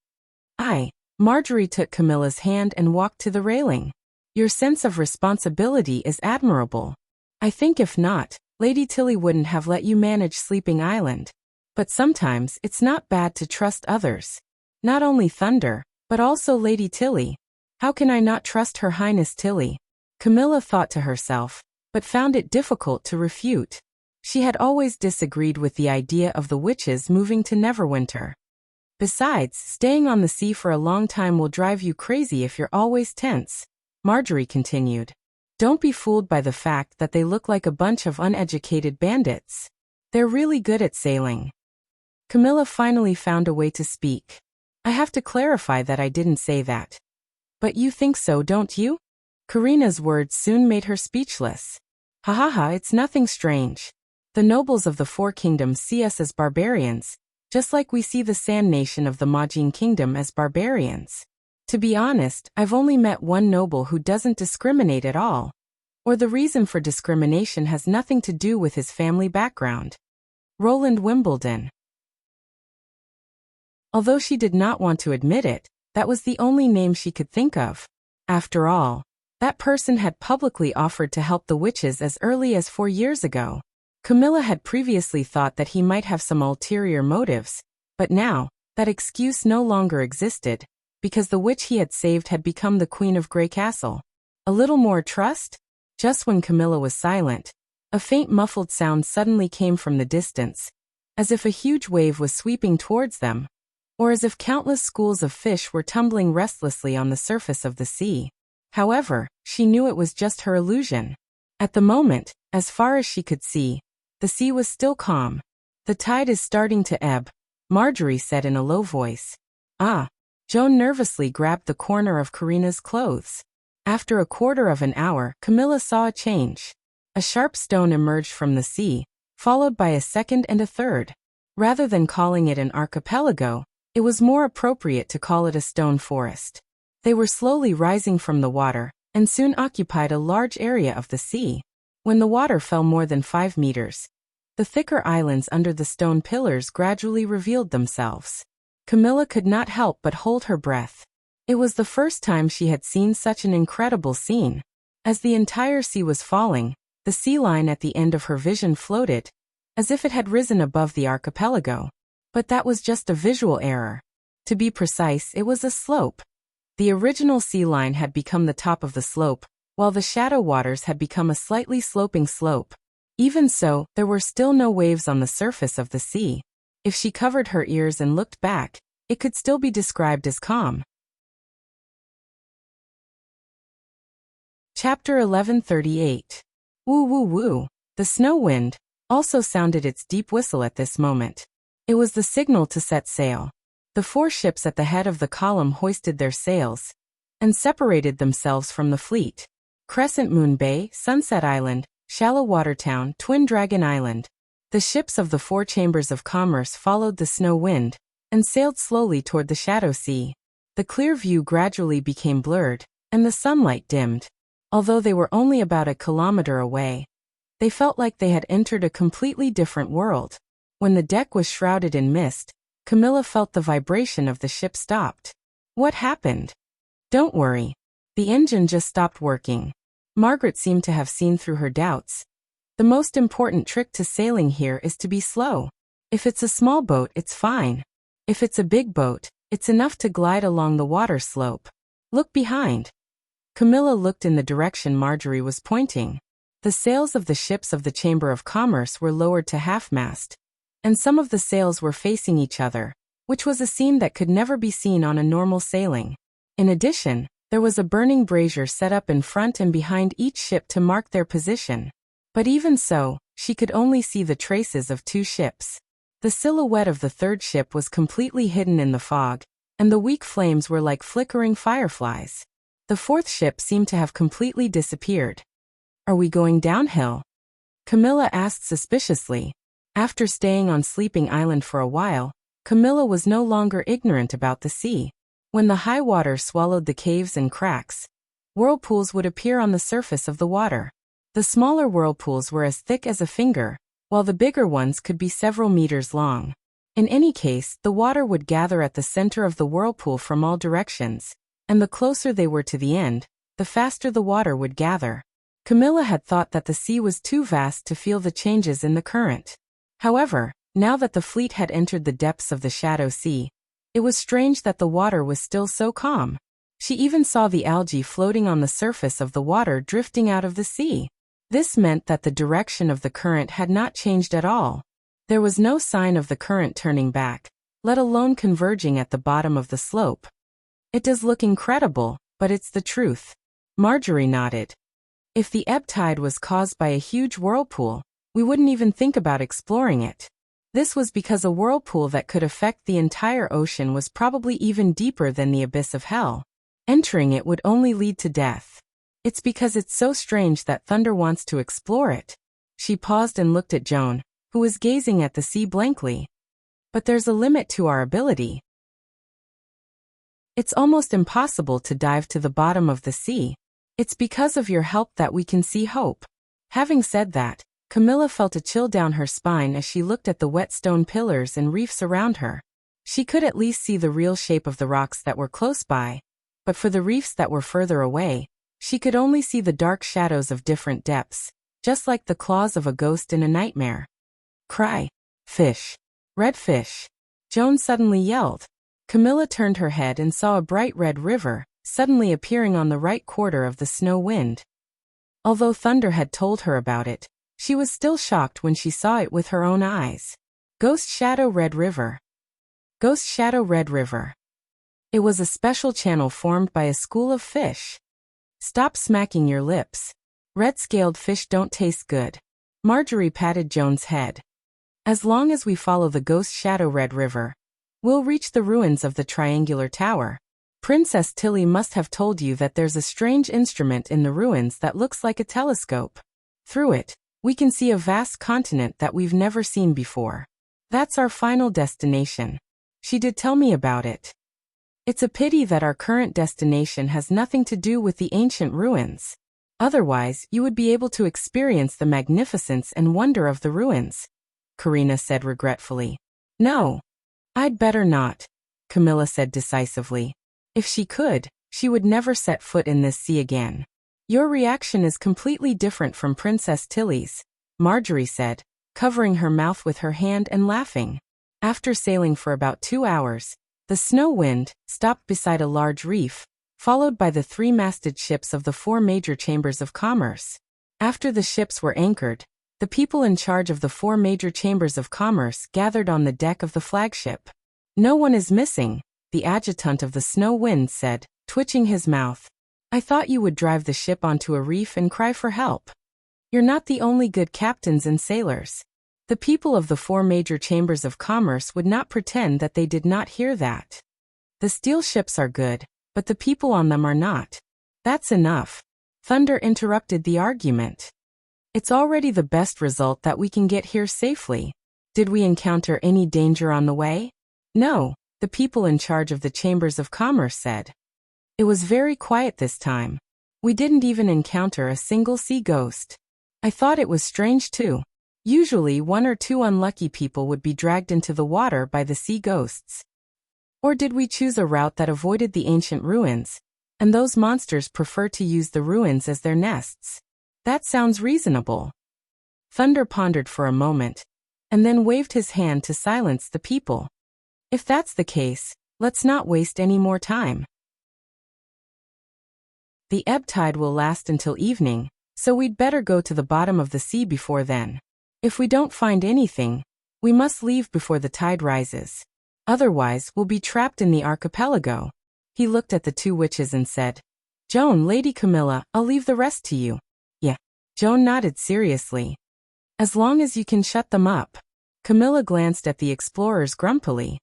Marjorie took Camilla's hand and walked to the railing. Your sense of responsibility is admirable. I think if not, Lady Tilly wouldn't have let you manage Sleeping Island. But sometimes it's not bad to trust others. Not only Thunder, but also Lady Tilly. How can I not trust Her Highness Tilly? Camilla thought to herself, but found it difficult to refute. She had always disagreed with the idea of the witches moving to Neverwinter. Besides, staying on the sea for a long time will drive you crazy if you're always tense. Marjorie continued. Don't be fooled by the fact that they look like a bunch of uneducated bandits. They're really good at sailing. Camilla finally found a way to speak. I have to clarify that I didn't say that. But you think so, don't you? Karina's words soon made her speechless. Ha ha ha, it's nothing strange. The nobles of the Four Kingdoms see us as barbarians, just like we see the Sand Nation of the Majin Kingdom as barbarians. To be honest, I've only met one noble who doesn't discriminate at all. Or the reason for discrimination has nothing to do with his family background. Roland Wimbledon. Although she did not want to admit it, that was the only name she could think of. After all, that person had publicly offered to help the witches as early as 4 years ago. Camilla had previously thought that he might have some ulterior motives, but now, that excuse no longer existed, because the witch he had saved had become the Queen of Grey Castle. A little more trust? Just when Camilla was silent, a faint muffled sound suddenly came from the distance, as if a huge wave was sweeping towards them, or as if countless schools of fish were tumbling restlessly on the surface of the sea. However, she knew it was just her illusion. At the moment, as far as she could see, the sea was still calm. The tide is starting to ebb, Marjorie said in a low voice. Ah. Joan nervously grabbed the corner of Karina's clothes. After a quarter of an hour, Camilla saw a change. A sharp stone emerged from the sea, followed by a second and a third. Rather than calling it an archipelago, it was more appropriate to call it a stone forest. They were slowly rising from the water, and soon occupied a large area of the sea. When the water fell more than 5 meters, the thicker islands under the stone pillars gradually revealed themselves. Camilla could not help but hold her breath. It was the first time she had seen such an incredible scene. As the entire sea was falling, the sea line at the end of her vision floated, as if it had risen above the archipelago. But that was just a visual error. To be precise, it was a slope. The original sea line had become the top of the slope, while the shadow waters had become a slightly sloping slope. Even so, there were still no waves on the surface of the sea. If she covered her ears and looked back, it could still be described as calm. Chapter 1138. Woo woo woo. The snow wind also sounded its deep whistle at this moment. It was the signal to set sail. The 4 ships at the head of the column hoisted their sails and separated themselves from the fleet. Crescent Moon Bay, Sunset Island, Shallow Water Town, Twin Dragon Island. The ships of the 4 chambers of commerce followed the snow wind and sailed slowly toward the Shadow Sea. The clear view gradually became blurred, and the sunlight dimmed. Although they were only about a kilometer away, they felt like they had entered a completely different world. When the deck was shrouded in mist, Camilla felt the vibration of the ship stopped. What happened? Don't worry. The engine just stopped working. Margaret seemed to have seen through her doubts. The most important trick to sailing here is to be slow. If it's a small boat, it's fine. If it's a big boat, it's enough to glide along the water slope. Look behind. Camilla looked in the direction Marjorie was pointing. The sails of the ships of the Chamber of Commerce were lowered to half-mast, and some of the sails were facing each other, which was a scene that could never be seen on a normal sailing. In addition, there was a burning brazier set up in front and behind each ship to mark their position. But even so, she could only see the traces of 2 ships. The silhouette of the 3rd ship was completely hidden in the fog, and the weak flames were like flickering fireflies. The 4th ship seemed to have completely disappeared. Are we going downhill? Camilla asked suspiciously. After staying on Sleeping Island for a while, Camilla was no longer ignorant about the sea. When the high water swallowed the caves and cracks, whirlpools would appear on the surface of the water. The smaller whirlpools were as thick as a finger, while the bigger ones could be several meters long. In any case, the water would gather at the center of the whirlpool from all directions, and the closer they were to the end, the faster the water would gather. Camilla had thought that the sea was too vast to feel the changes in the current. However, now that the fleet had entered the depths of the Shadow Sea, it was strange that the water was still so calm. She even saw the algae floating on the surface of the water drifting out of the sea. This meant that the direction of the current had not changed at all. There was no sign of the current turning back, let alone converging at the bottom of the slope. It does look incredible, but it's the truth. Marjorie nodded. If the ebb tide was caused by a huge whirlpool, we wouldn't even think about exploring it. This was because a whirlpool that could affect the entire ocean was probably even deeper than the abyss of hell. Entering it would only lead to death. It's because it's so strange that Thunder wants to explore it. She paused and looked at Joan, who was gazing at the sea blankly. But there's a limit to our ability. It's almost impossible to dive to the bottom of the sea. It's because of your help that we can see hope. Having said that, Camilla felt a chill down her spine as she looked at the wet stone pillars and reefs around her. She could at least see the real shape of the rocks that were close by, but for the reefs that were further away, she could only see the dark shadows of different depths, just like the claws of a ghost in a nightmare. Cry. Fish. Red fish. Joan suddenly yelled. Camilla turned her head and saw a bright red river, suddenly appearing on the right quarter of the snow wind. Although Thunder had told her about it, she was still shocked when she saw it with her own eyes. Ghost Shadow Red River. Ghost Shadow Red River. It was a special channel formed by a school of fish. Stop smacking your lips. Red-scaled fish don't taste good. Marjorie patted Joan's head. As long as we follow the Ghost Shadow Red River, we'll reach the ruins of the triangular tower. Princess Tilly must have told you that there's a strange instrument in the ruins that looks like a telescope. Through it, we can see a vast continent that we've never seen before. That's our final destination. She did tell me about it. It's a pity that our current destination has nothing to do with the ancient ruins. Otherwise, you would be able to experience the magnificence and wonder of the ruins, Karina said regretfully. No. I'd better not, Camilla said decisively. If she could, she would never set foot in this sea again. Your reaction is completely different from Princess Tilly's, Marjorie said, covering her mouth with her hand and laughing. After sailing for about 2 hours, the snow wind stopped beside a large reef, followed by the 3-masted ships of the 4 major chambers of commerce. After the ships were anchored, the people in charge of the 4 major chambers of commerce gathered on the deck of the flagship. No one is missing, the adjutant of the Snow Wind said, twitching his mouth. I thought you would drive the ship onto a reef and cry for help. You're not the only good captains and sailors. The people of the 4 major chambers of commerce would not pretend that they did not hear that. The steel ships are good, but the people on them are not. That's enough. Thunder interrupted the argument. It's already the best result that we can get here safely. Did we encounter any danger on the way? No, the people in charge of the chambers of commerce said. It was very quiet this time. We didn't even encounter a single sea ghost. I thought it was strange too. Usually 1 or 2 unlucky people would be dragged into the water by the sea ghosts. Or did we choose a route that avoided the ancient ruins, and those monsters prefer to use the ruins as their nests? That sounds reasonable. Thunder pondered for a moment, and then waved his hand to silence the people. If that's the case, let's not waste any more time. The ebb tide will last until evening, so we'd better go to the bottom of the sea before then. If we don't find anything, we must leave before the tide rises. Otherwise, we'll be trapped in the archipelago. He looked at the 2 witches and said, Joan, Lady Camilla, I'll leave the rest to you. Yeah. Joan nodded seriously. As long as you can shut them up. Camilla glanced at the explorers grumpily.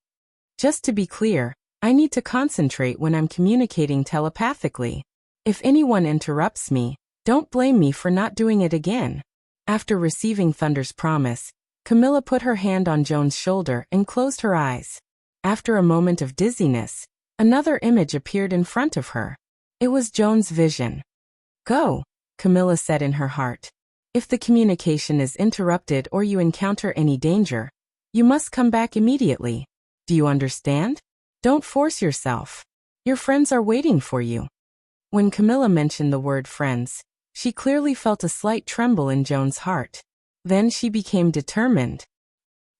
Just to be clear, I need to concentrate when I'm communicating telepathically. If anyone interrupts me, don't blame me for not doing it again. After receiving Thunder's promise, Camilla put her hand on Joan's shoulder and closed her eyes. After a moment of dizziness, another image appeared in front of her. It was Joan's vision. Go, Camilla said in her heart. If the communication is interrupted or you encounter any danger, you must come back immediately. Do you understand? Don't force yourself. Your friends are waiting for you. When Camilla mentioned the word friends, she clearly felt a slight tremble in Joan's heart. Then she became determined.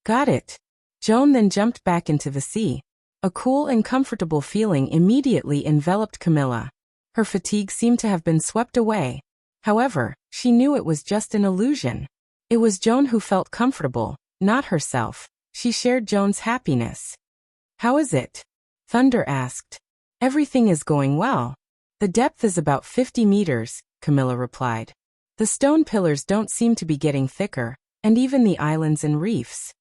Got it. Joan then jumped back into the sea. A cool and comfortable feeling immediately enveloped Camilla. Her fatigue seemed to have been swept away. However, she knew it was just an illusion. It was Joan who felt comfortable, not herself. She shared Joan's happiness. How is it? Thunder asked. Everything is going well. The depth is about 50 meters, Camilla replied. The stone pillars don't seem to be getting thicker, and even the islands and reefs.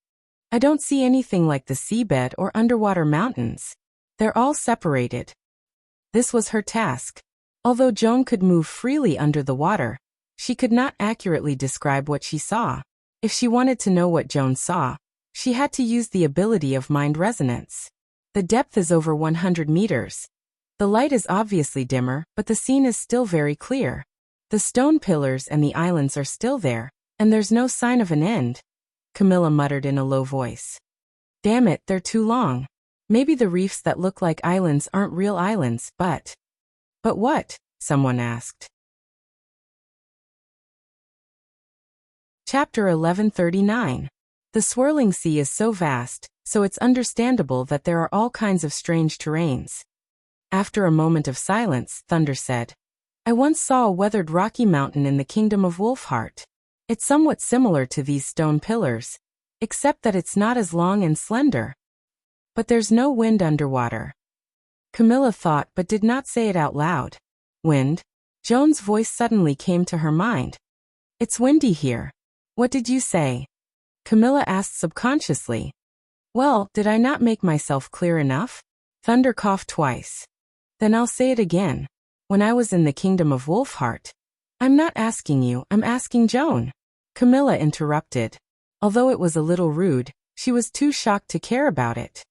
I don't see anything like the seabed or underwater mountains. They're all separated. This was her task. Although Joan could move freely under the water, she could not accurately describe what she saw. If she wanted to know what Joan saw, she had to use the ability of mind resonance. The depth is over 100 meters. The light is obviously dimmer, but the scene is still very clear. The stone pillars and the islands are still there, and there's no sign of an end. Camilla muttered in a low voice. Damn it, they're too long. Maybe the reefs that look like islands aren't real islands, but... But what? Someone asked. Chapter 1139. The swirling sea is so vast, so it's understandable that there are all kinds of strange terrains. After a moment of silence, Thunder said, I once saw a weathered rocky mountain in the kingdom of Wolfheart. It's somewhat similar to these stone pillars, except that it's not as long and slender. But there's no wind underwater. Camilla thought but did not say it out loud. Wind? Joan's voice suddenly came to her mind. It's windy here. What did you say? Camilla asked subconsciously. Well, did I not make myself clear enough? Thunder coughed twice. Then I'll say it again. When I was in the kingdom of Wolfheart. I'm not asking you, I'm asking Joan. Camilla interrupted. Although it was a little rude, she was too shocked to care about it.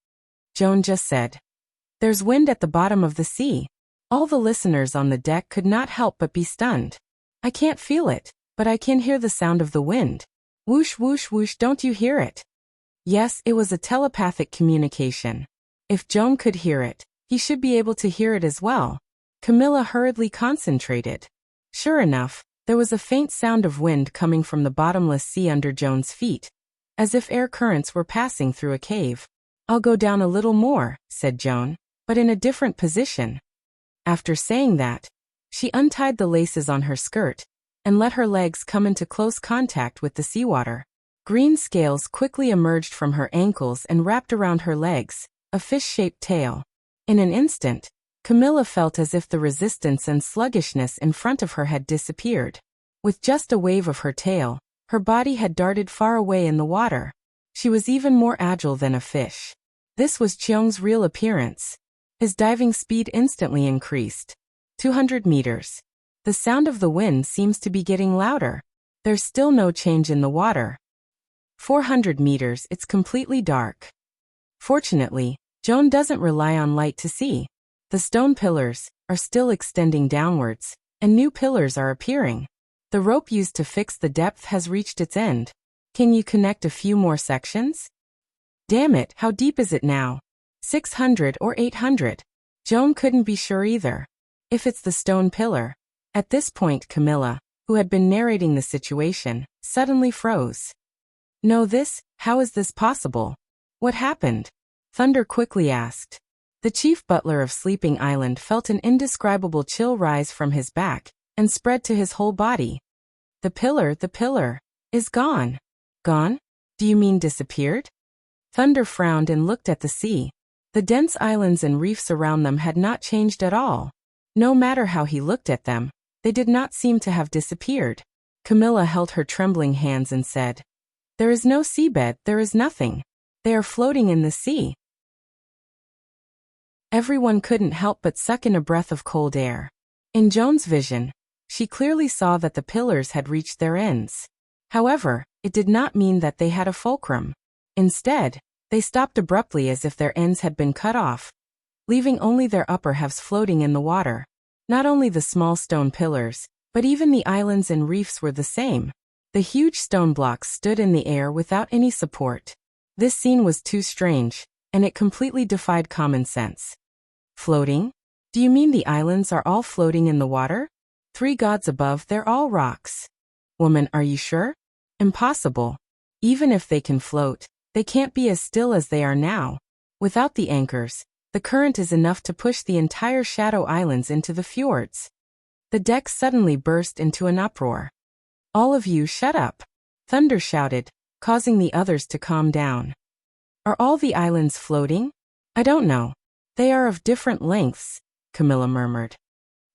Joan just said, There's wind at the bottom of the sea. All the listeners on the deck could not help but be stunned. I can't feel it, but I can hear the sound of the wind. Whoosh whoosh whoosh, don't you hear it? Yes, it was a telepathic communication. If Joan could hear it, he should be able to hear it as well. Camilla hurriedly concentrated. Sure enough, there was a faint sound of wind coming from the bottomless sea under Joan's feet, as if air currents were passing through a cave. I'll go down a little more, said Joan, but in a different position. After saying that, she untied the laces on her skirt and let her legs come into close contact with the seawater. Green scales quickly emerged from her ankles and wrapped around her legs, a fish-shaped tail. In an instant, Camilla felt as if the resistance and sluggishness in front of her had disappeared. With just a wave of her tail, her body had darted far away in the water. She was even more agile than a fish. This was Cheong's real appearance. His diving speed instantly increased. 200 meters. The sound of the wind seems to be getting louder. There's still no change in the water. 400 meters, it's completely dark. Fortunately, Joan doesn't rely on light to see. The stone pillars are still extending downwards, and new pillars are appearing. The rope used to fix the depth has reached its end. Can you connect a few more sections? Damn it, how deep is it now? 600 or 800? Joan couldn't be sure either. If it's the stone pillar. At this point Camilla, who had been narrating the situation, suddenly froze. No, how is this possible? What happened? Thunder quickly asked. The chief butler of Sleeping Island felt an indescribable chill rise from his back and spread to his whole body. The pillar, is gone. Gone? Do you mean disappeared? Thunder frowned and looked at the sea. The dense islands and reefs around them had not changed at all. No matter how he looked at them, they did not seem to have disappeared. Camilla held her trembling hands and said, "There is no seabed, there is nothing. They are floating in the sea." Everyone couldn't help but suck in a breath of cold air. In Joan's vision, she clearly saw that the pillars had reached their ends. However, it did not mean that they had a fulcrum. Instead, they stopped abruptly as if their ends had been cut off, leaving only their upper halves floating in the water. Not only the small stone pillars, but even the islands and reefs were the same. The huge stone blocks stood in the air without any support. This scene was too strange, and it completely defied common sense. Floating? Do you mean the islands are all floating in the water? 3 gods above, they're all rocks. Woman, are you sure? Impossible. Even if they can float, they can't be as still as they are now. Without the anchors, the current is enough to push the entire Shadow Islands into the fjords. The deck suddenly burst into an uproar. All of you shut up! Thunder shouted, causing the others to calm down. Are all the islands floating? I don't know. They are of different lengths, Camilla murmured.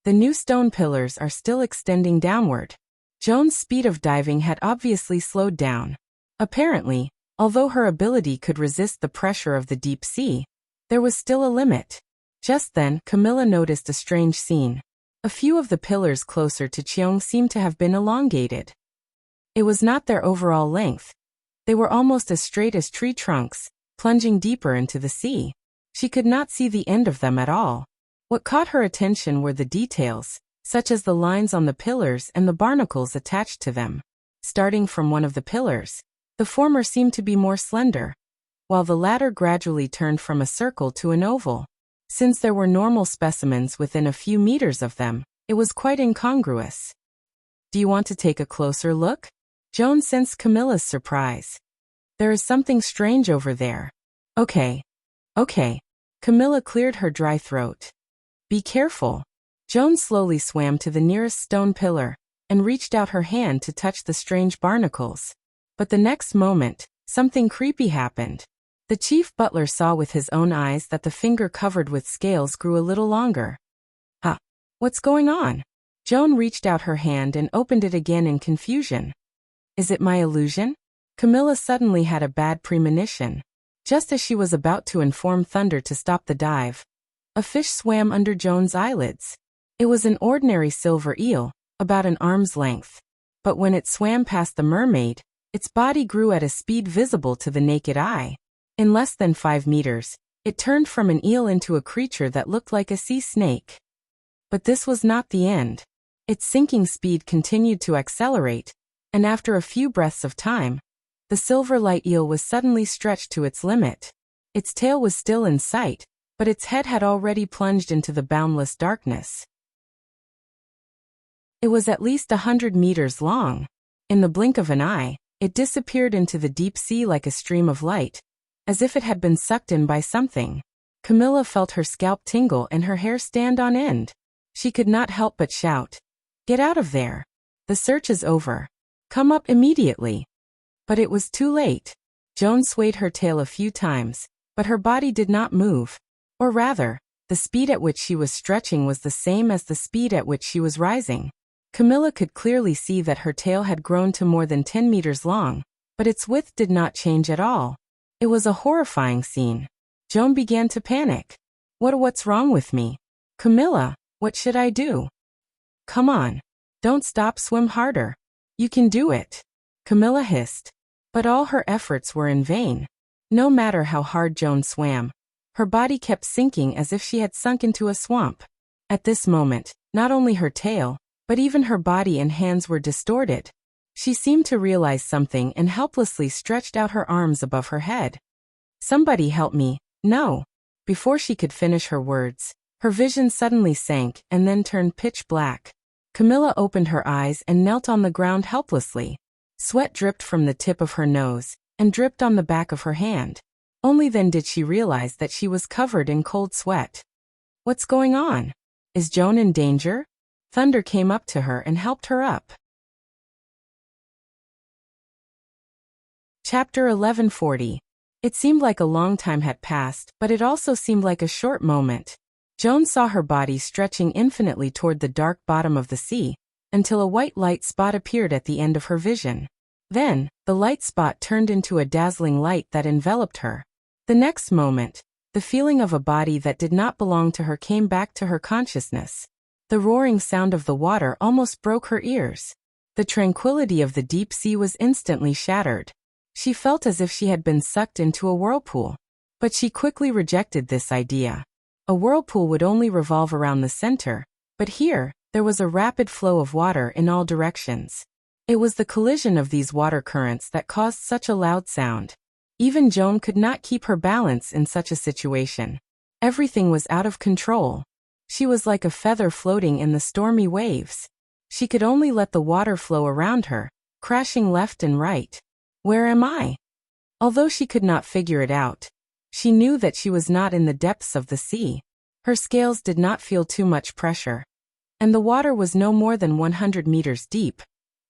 The new stone pillars are still extending downward. Joan's speed of diving had obviously slowed down. Apparently, although her ability could resist the pressure of the deep sea, there was still a limit. Just then, Camilla noticed a strange scene. A few of the pillars closer to Cheong seemed to have been elongated. It was not their overall length. They were almost as straight as tree trunks, plunging deeper into the sea. She could not see the end of them at all. What caught her attention were the details, such as the lines on the pillars and the barnacles attached to them. Starting from one of the pillars, the former seemed to be more slender, while the latter gradually turned from a circle to an oval. Since there were normal specimens within a few meters of them, it was quite incongruous. Do you want to take a closer look? Joan sensed Camilla's surprise. There is something strange over there. Okay. Camilla cleared her dry throat. Be careful. Joan slowly swam to the nearest stone pillar and reached out her hand to touch the strange barnacles. But the next moment, something creepy happened. The chief butler saw with his own eyes that the finger covered with scales grew a little longer. What's going on? Joan reached out her hand and opened it again in confusion. Is it my illusion? Camilla suddenly had a bad premonition. Just as she was about to inform Thunder to stop the dive, a fish swam under Joan's eyelids. It was an ordinary silver eel, about an arm's length. But when it swam past the mermaid, its body grew at a speed visible to the naked eye. In less than 5 meters, it turned from an eel into a creature that looked like a sea snake. But this was not the end. Its sinking speed continued to accelerate, and after a few breaths of time, the silver light eel was suddenly stretched to its limit. Its tail was still in sight, but its head had already plunged into the boundless darkness. It was at least 100 meters long. In the blink of an eye, it disappeared into the deep sea like a stream of light, as if it had been sucked in by something. Camilla felt her scalp tingle and her hair stand on end. She could not help but shout, "Get out of there! The search is over. Come up immediately." But it was too late. Joan swayed her tail a few times, but her body did not move. Or rather, the speed at which she was stretching was the same as the speed at which she was rising. Camilla could clearly see that her tail had grown to more than 10 meters long, but its width did not change at all. It was a horrifying scene. Joan began to panic. What's wrong with me? Camilla, what should I do? Come on. Don't stop, swim harder. You can do it. Camilla hissed. But all her efforts were in vain. No matter how hard Joan swam, her body kept sinking as if she had sunk into a swamp. At this moment, not only her tail, but even her body and hands were distorted. She seemed to realize something and helplessly stretched out her arms above her head. "Somebody help me, no." Before she could finish her words, her vision suddenly sank and then turned pitch black. Camilla opened her eyes and knelt on the ground helplessly. Sweat dripped from the tip of her nose and dripped on the back of her hand. Only then did she realize that she was covered in cold sweat. "What's going on? Is Joan in danger?" Thunder came up to her and helped her up. Chapter 1140. It seemed like a long time had passed, but it also seemed like a short moment. Joan saw her body stretching infinitely toward the dark bottom of the sea, until a white light spot appeared at the end of her vision. Then, the light spot turned into a dazzling light that enveloped her. The next moment, the feeling of a body that did not belong to her came back to her consciousness. The roaring sound of the water almost broke her ears. The tranquility of the deep sea was instantly shattered. She felt as if she had been sucked into a whirlpool. But she quickly rejected this idea. A whirlpool would only revolve around the center, but here, there was a rapid flow of water in all directions. It was the collision of these water currents that caused such a loud sound. Even Joan could not keep her balance in such a situation. Everything was out of control. She was like a feather floating in the stormy waves. She could only let the water flow around her, crashing left and right. Where am I? Although she could not figure it out, she knew that she was not in the depths of the sea. Her scales did not feel too much pressure. And the water was no more than 100 meters deep,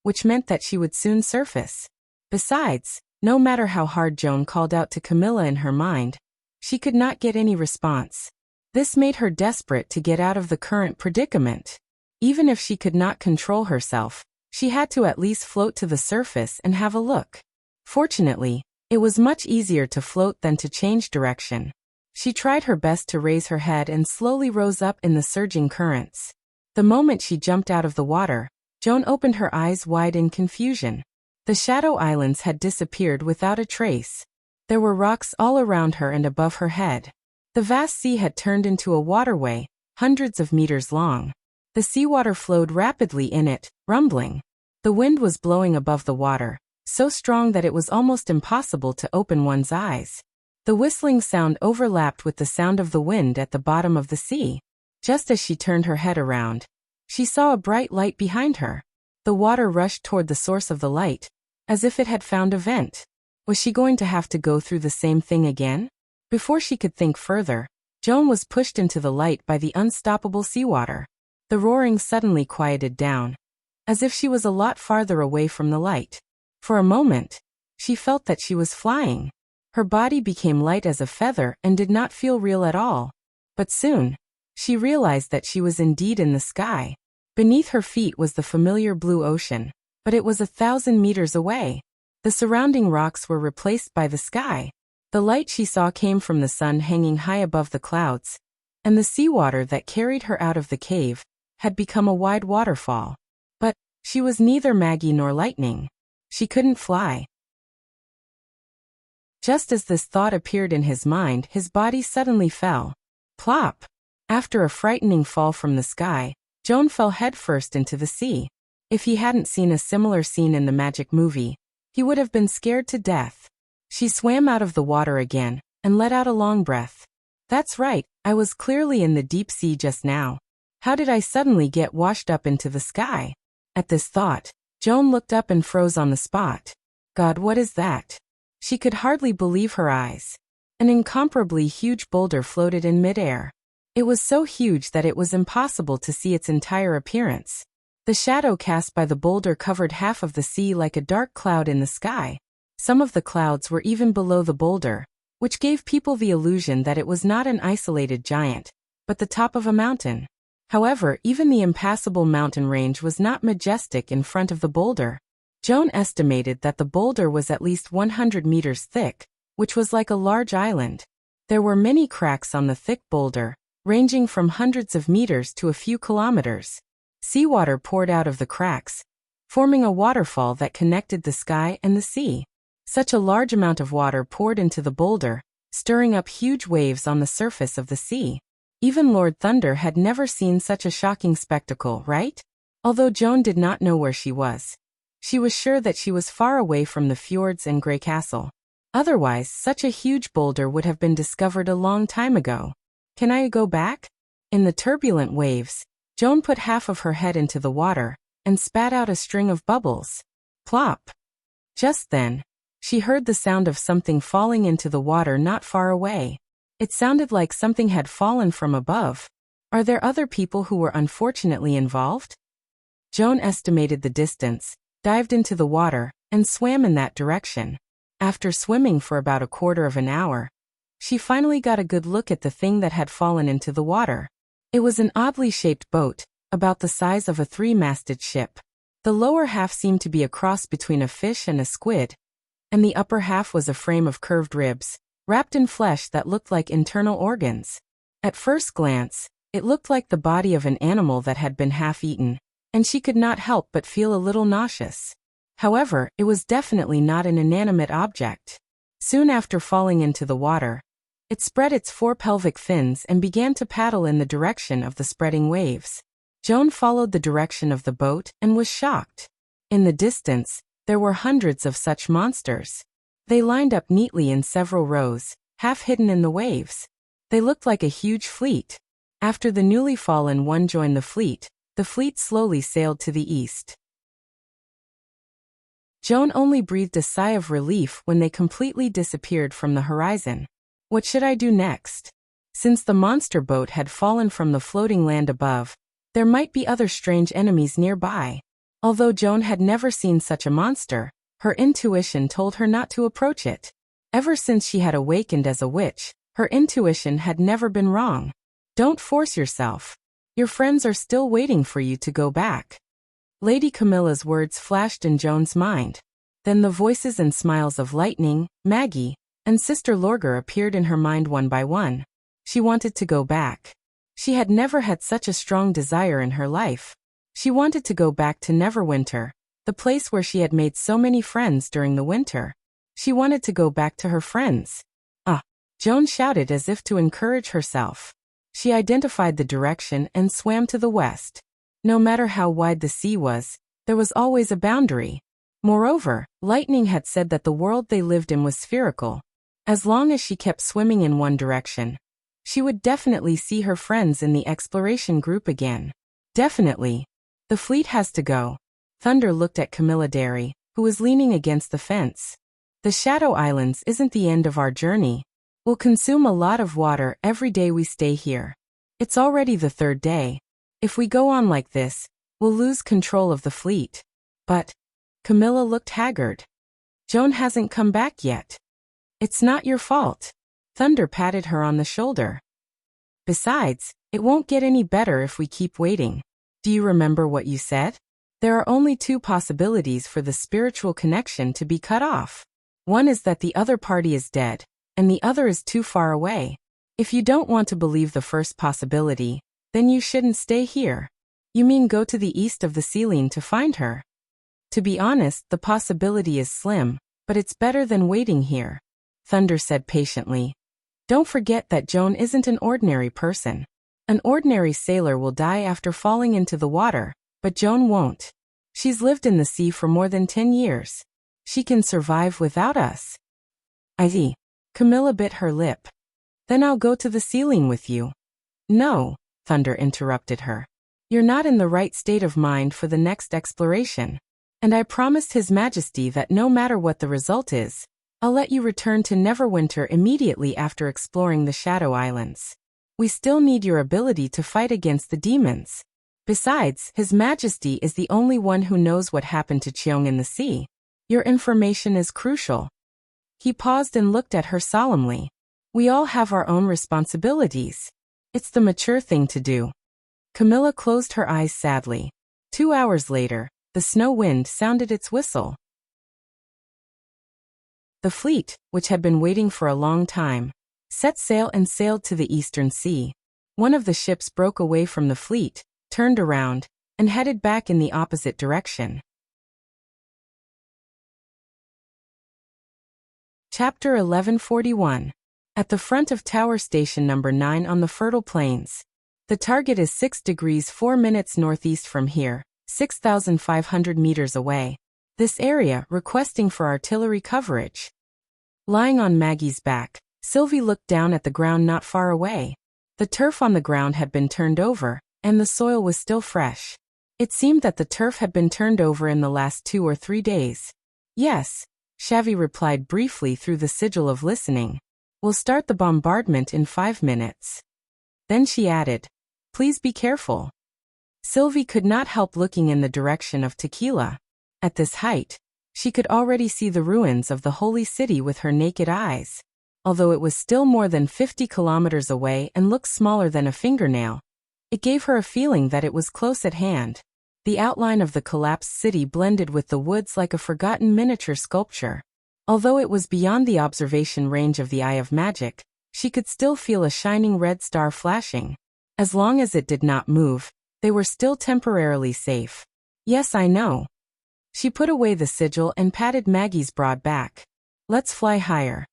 which meant that she would soon surface. Besides, no matter how hard Joan called out to Camilla in her mind, she could not get any response. This made her desperate to get out of the current predicament. Even if she could not control herself, she had to at least float to the surface and have a look. Fortunately, it was much easier to float than to change direction. She tried her best to raise her head and slowly rose up in the surging currents. The moment she jumped out of the water, Joan opened her eyes wide in confusion. The shadow islands had disappeared without a trace. There were rocks all around her and above her head. The vast sea had turned into a waterway, hundreds of meters long. The seawater flowed rapidly in it, rumbling. The wind was blowing above the water, so strong that it was almost impossible to open one's eyes. The whistling sound overlapped with the sound of the wind at the bottom of the sea. Just as she turned her head around, she saw a bright light behind her. The water rushed toward the source of the light, as if it had found a vent. Was she going to have to go through the same thing again? Before she could think further, Joan was pushed into the light by the unstoppable seawater. The roaring suddenly quieted down, as if she was a lot farther away from the light. For a moment, she felt that she was flying. Her body became light as a feather and did not feel real at all. But soon, she realized that she was indeed in the sky. Beneath her feet was the familiar blue ocean, but it was 1,000 meters away. The surrounding rocks were replaced by the sky. The light she saw came from the sun hanging high above the clouds, and the seawater that carried her out of the cave had become a wide waterfall. But she was neither Maggie nor lightning. She couldn't fly. Just as this thought appeared in his mind, his body suddenly fell. Plop! After a frightening fall from the sky, Joan fell headfirst into the sea. If he hadn't seen a similar scene in the magic movie, he would have been scared to death. She swam out of the water again, and let out a long breath. That's right, I was clearly in the deep sea just now. How did I suddenly get washed up into the sky? At this thought, Joan looked up and froze on the spot. God, what is that? She could hardly believe her eyes. An incomparably huge boulder floated in midair. It was so huge that it was impossible to see its entire appearance. The shadow cast by the boulder covered half of the sea like a dark cloud in the sky. Some of the clouds were even below the boulder, which gave people the illusion that it was not an isolated giant, but the top of a mountain. However, even the impassable mountain range was not majestic in front of the boulder. Joan estimated that the boulder was at least 100 meters thick, which was like a large island. There were many cracks on the thick boulder, ranging from hundreds of meters to a few kilometers. Seawater poured out of the cracks, forming a waterfall that connected the sky and the sea. Such a large amount of water poured into the boulder, stirring up huge waves on the surface of the sea. Even Lord Thunder had never seen such a shocking spectacle, right? Although Joan did not know where she was, she was sure that she was far away from the fjords and Grey Castle. Otherwise, such a huge boulder would have been discovered a long time ago. Can I go back? In the turbulent waves, Joan put half of her head into the water and spat out a string of bubbles. Plop! Just then, she heard the sound of something falling into the water not far away. It sounded like something had fallen from above. Are there other people who were unfortunately involved? Joan estimated the distance, dived into the water, and swam in that direction. After swimming for about a quarter of an hour, she finally got a good look at the thing that had fallen into the water. It was an oddly shaped boat, about the size of a three-masted ship. The lower half seemed to be a cross between a fish and a squid, and the upper half was a frame of curved ribs, wrapped in flesh that looked like internal organs. At first glance, it looked like the body of an animal that had been half-eaten, and she could not help but feel a little nauseous. However, it was definitely not an inanimate object. Soon after falling into the water, it spread its 4 pelvic fins and began to paddle in the direction of the spreading waves. Joan followed the direction of the boat and was shocked. In the distance, there were hundreds of such monsters. They lined up neatly in several rows, half hidden in the waves. They looked like a huge fleet. After the newly fallen one joined the fleet slowly sailed to the east. Joan only breathed a sigh of relief when they completely disappeared from the horizon. What should I do next? Since the monster boat had fallen from the floating land above, there might be other strange enemies nearby. Although Joan had never seen such a monster, her intuition told her not to approach it. Ever since she had awakened as a witch, her intuition had never been wrong. Don't force yourself. Your friends are still waiting for you to go back. Lady Camilla's words flashed in Joan's mind. Then the voices and smiles of Lightning, Maggie, and Sister Lorger appeared in her mind one by one. She wanted to go back. She had never had such a strong desire in her life. She wanted to go back to Neverwinter, the place where she had made so many friends during the winter. She wanted to go back to her friends. Ah! Joan shouted as if to encourage herself. She identified the direction and swam to the west. No matter how wide the sea was, there was always a boundary. Moreover, Lightning had said that the world they lived in was spherical. As long as she kept swimming in one direction, she would definitely see her friends in the exploration group again. Definitely. The fleet has to go. Thunder looked at Camilla Derry, who was leaning against the fence. The Shadow Islands isn't the end of our journey. We'll consume a lot of water every day we stay here. It's already the 3rd day. If we go on like this, we'll lose control of the fleet. But Camilla looked haggard. Joan hasn't come back yet. It's not your fault. Thunder patted her on the shoulder. Besides, it won't get any better if we keep waiting. Do you remember what you said? There are only 2 possibilities for the spiritual connection to be cut off. One is that the other party is dead, and the other is too far away. If you don't want to believe the first possibility, then you shouldn't stay here. You mean go to the east of the ceiling to find her? To be honest, the possibility is slim, but it's better than waiting here. Thunder said patiently. Don't forget that Joan isn't an ordinary person. An ordinary sailor will die after falling into the water, but Joan won't. She's lived in the sea for more than 10 years. She can survive without us. I see. Camilla bit her lip. Then I'll go to the ceiling with you. No, Thunder interrupted her. You're not in the right state of mind for the next exploration. And I promised His Majesty that no matter what the result is, I'll let you return to Neverwinter immediately after exploring the Shadow Islands. We still need your ability to fight against the demons. Besides, His Majesty is the only one who knows what happened to Cheong in the sea. Your information is crucial. He paused and looked at her solemnly. We all have our own responsibilities. It's the mature thing to do. Camilla closed her eyes sadly. 2 hours later, the snow wind sounded its whistle. The fleet, which had been waiting for a long time, set sail and sailed to the eastern sea. One of the ships broke away from the fleet, turned around, and headed back in the opposite direction. Chapter 1141. At the front of Tower Station number 9 on the Fertile Plains. The target is 6 degrees 4 minutes northeast from here, 6,500 meters away. This area requesting for artillery coverage. Lying on Maggie's back, Sylvie looked down at the ground not far away. The turf on the ground had been turned over, and the soil was still fresh. It seemed that the turf had been turned over in the last 2 or 3 days. Yes, Xavi replied briefly through the sigil of listening. We'll start the bombardment in 5 minutes. Then she added, please be careful. Sylvie could not help looking in the direction of Tequila. At this height, she could already see the ruins of the holy city with her naked eyes. Although it was still more than 50 kilometers away and looked smaller than a fingernail, it gave her a feeling that it was close at hand. The outline of the collapsed city blended with the woods like a forgotten miniature sculpture. Although it was beyond the observation range of the eye of magic, she could still feel a shining red star flashing. As long as it did not move, they were still temporarily safe. Yes, I know. She put away the sigil and patted Maggie's broad back. Let's fly higher.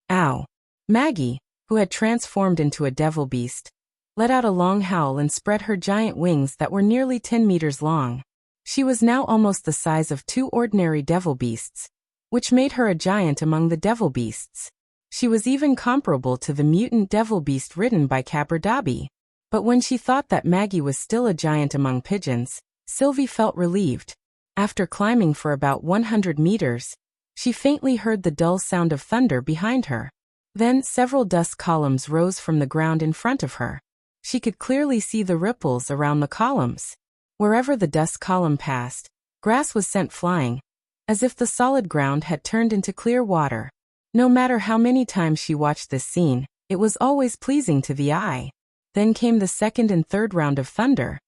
Ow. Maggie, who had transformed into a devil beast, let out a long howl and spread her giant wings that were nearly 10 meters long. She was now almost the size of 2 ordinary devil beasts, which made her a giant among the devil beasts. She was even comparable to the mutant devil beast ridden by Caberdabi. But when she thought that Maggie was still a giant among pigeons, Sylvie felt relieved. After climbing for about 100 meters, she faintly heard the dull sound of thunder behind her. Then several dust columns rose from the ground in front of her. She could clearly see the ripples around the columns. Wherever the dust column passed, grass was sent flying, as if the solid ground had turned into clear water. No matter how many times she watched this scene, it was always pleasing to the eye. Then came the second and third round of thunder.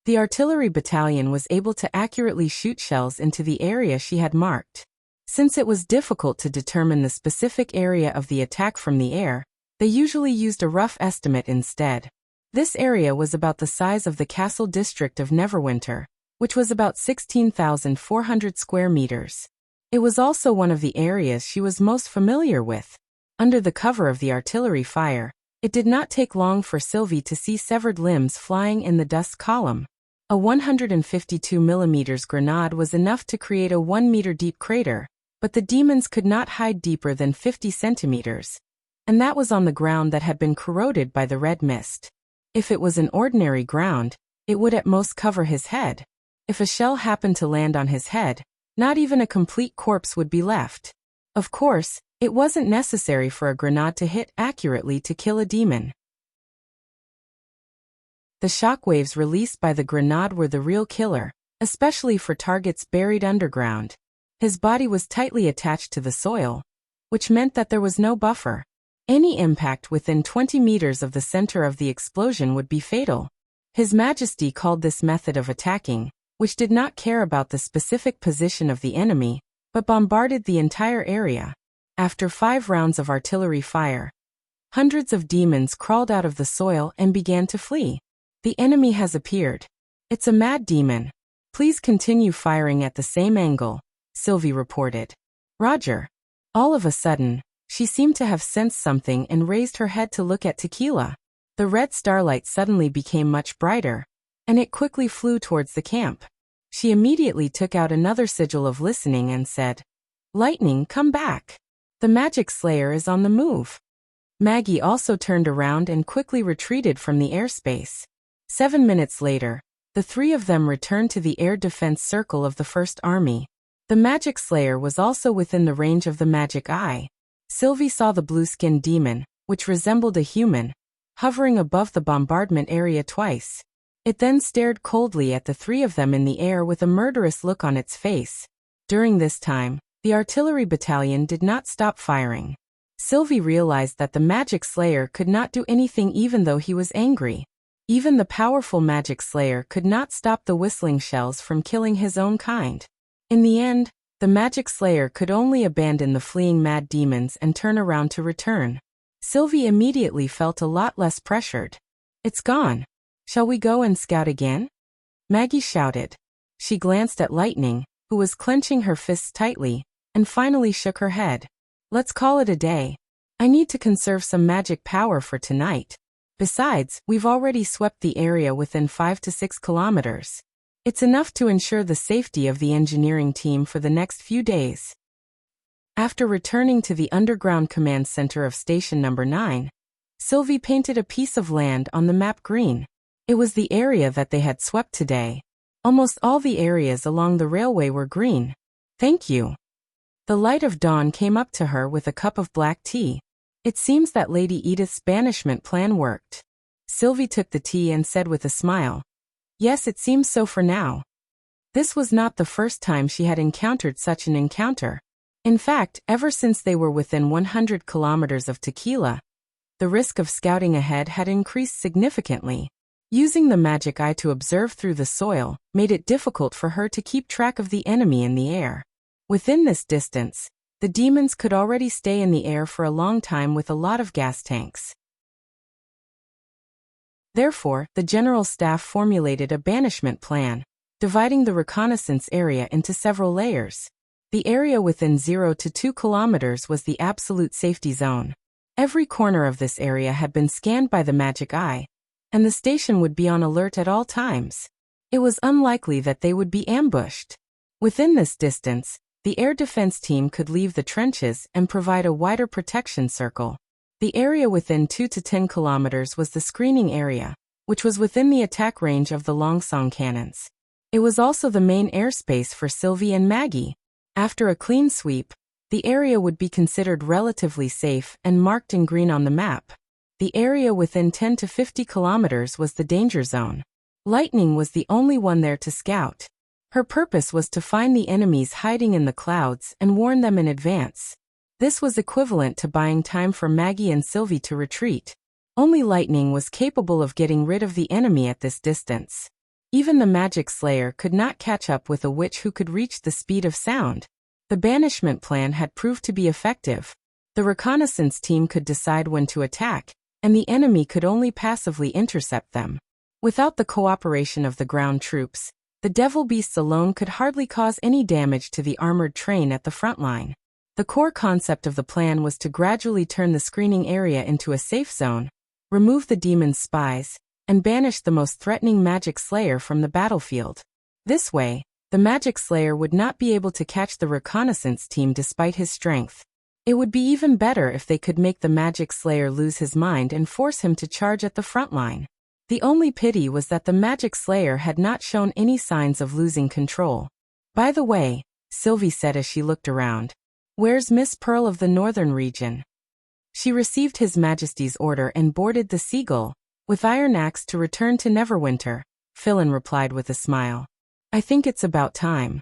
The artillery battalion was able to accurately shoot shells into the area she had marked. Since it was difficult to determine the specific area of the attack from the air, they usually used a rough estimate instead. This area was about the size of the castle district of Neverwinter, which was about 16,400 square meters. It was also one of the areas she was most familiar with. Under the cover of the artillery fire, it did not take long for Sylvie to see severed limbs flying in the dust column. A 152 mm grenade was enough to create a 1-meter deep crater, but the demons could not hide deeper than 50 centimeters. And that was on the ground that had been corroded by the red mist. If it was an ordinary ground, it would at most cover his head. If a shell happened to land on his head, not even a complete corpse would be left. Of course, it wasn't necessary for a grenade to hit accurately to kill a demon. The shockwaves released by the grenade were the real killer, especially for targets buried underground. His body was tightly attached to the soil, which meant that there was no buffer. Any impact within 20 meters of the center of the explosion would be fatal. His Majesty called this method of attacking, which did not care about the specific position of the enemy, but bombarded the entire area. After 5 rounds of artillery fire, hundreds of demons crawled out of the soil and began to flee. The enemy has appeared. It's a mad demon. Please continue firing at the same angle, Sylvie reported. Roger. All of a sudden, she seemed to have sensed something and raised her head to look at Tequila. The red starlight suddenly became much brighter, and it quickly flew towards the camp. She immediately took out another sigil of listening and said, Lightning, come back. The magic slayer is on the move. Maggie also turned around and quickly retreated from the airspace. 7 minutes later, the 3 of them returned to the air defense circle of the First Army. The magic slayer was also within the range of the magic eye. Sylvie saw the blue-skinned demon, which resembled a human, hovering above the bombardment area twice. It then stared coldly at the 3 of them in the air with a murderous look on its face. During this time, the artillery battalion did not stop firing. Sylvie realized that the magic slayer could not do anything even though he was angry. Even the powerful magic slayer could not stop the whistling shells from killing his own kind. In the end, the magic slayer could only abandon the fleeing mad demons and turn around to return. Sylvie immediately felt a lot less pressured. It's gone. Shall we go and scout again? Maggie shouted. She glanced at Lightning, who was clenching her fists tightly, and finally shook her head. Let's call it a day. I need to conserve some magic power for tonight. Besides, we've already swept the area within 5 to 6 kilometers. It's enough to ensure the safety of the engineering team for the next few days. After returning to the underground command center of station number 9, Sylvie painted a piece of land on the map green. It was the area that they had swept today. Almost all the areas along the railway were green. Thank you. The light of dawn came up to her with a cup of black tea. It seems that Lady Edith's banishment plan worked. Sylvie took the tea and said with a smile, "Yes, it seems so for now." This was not the first time she had encountered such an encounter. In fact, ever since they were within 100 kilometers of Tequila, the risk of scouting ahead had increased significantly. Using the magic eye to observe through the soil made it difficult for her to keep track of the enemy in the air. Within this distance, the demons could already stay in the air for a long time with a lot of gas tanks. Therefore, the General Staff formulated a banishment plan, dividing the reconnaissance area into several layers. The area within 0 to 2 kilometers was the absolute safety zone. Every corner of this area had been scanned by the magic eye, and the station would be on alert at all times. It was unlikely that they would be ambushed. Within this distance, the air defense team could leave the trenches and provide a wider protection circle. The area within 2 to 10 kilometers was the screening area, which was within the attack range of the Longsong cannons. It was also the main airspace for Sylvie and Maggie. After a clean sweep, the area would be considered relatively safe and marked in green on the map. The area within 10 to 50 kilometers was the danger zone. Lightning was the only one there to scout. Her purpose was to find the enemies hiding in the clouds and warn them in advance. This was equivalent to buying time for Maggie and Sylvie to retreat. Only Lightning was capable of getting rid of the enemy at this distance. Even the Magic Slayer could not catch up with a witch who could reach the speed of sound. The banishment plan had proved to be effective. The reconnaissance team could decide when to attack, and the enemy could only passively intercept them. Without the cooperation of the ground troops, the Devil Beasts alone could hardly cause any damage to the armored train at the front line. The core concept of the plan was to gradually turn the screening area into a safe zone, remove the demon's spies, and banish the most threatening Magic Slayer from the battlefield. This way, the Magic Slayer would not be able to catch the reconnaissance team despite his strength. It would be even better if they could make the Magic Slayer lose his mind and force him to charge at the front line. The only pity was that the Magic Slayer had not shown any signs of losing control. "By the way," Sylvie said as she looked around, "where's Miss Pearl of the Northern region?" She received His Majesty's order and boarded the Seagull, with Iron Axe to return to Neverwinter, Philin replied with a smile. "I think it's about time."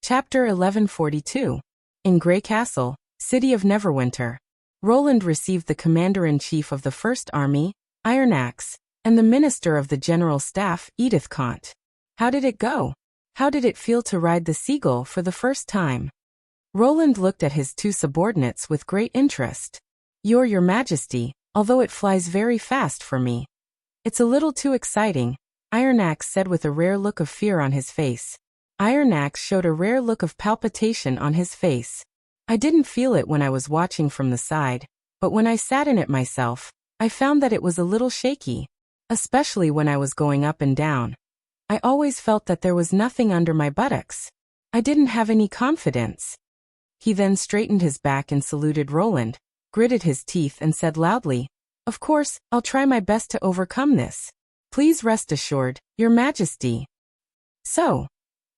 Chapter 1142. In Grey Castle, City of Neverwinter. Roland received the Commander-in-Chief of the First Army, Iron Axe, and the Minister of the General Staff, Edith Kant. How did it go? How did it feel to ride the Seagull for the first time? Roland looked at his two subordinates with great interest. Your Majesty, although it flies very fast for me. It's a little too exciting," Iron Axe said with a rare look of fear on his face. Iron Axe showed a rare look of palpitation on his face. "I didn't feel it when I was watching from the side, but when I sat in it myself, I found that it was a little shaky, especially when I was going up and down. I always felt that there was nothing under my buttocks. I didn't have any confidence." He then straightened his back and saluted Roland, gritted his teeth and said loudly, "Of course, I'll try my best to overcome this. Please rest assured, Your Majesty." "So,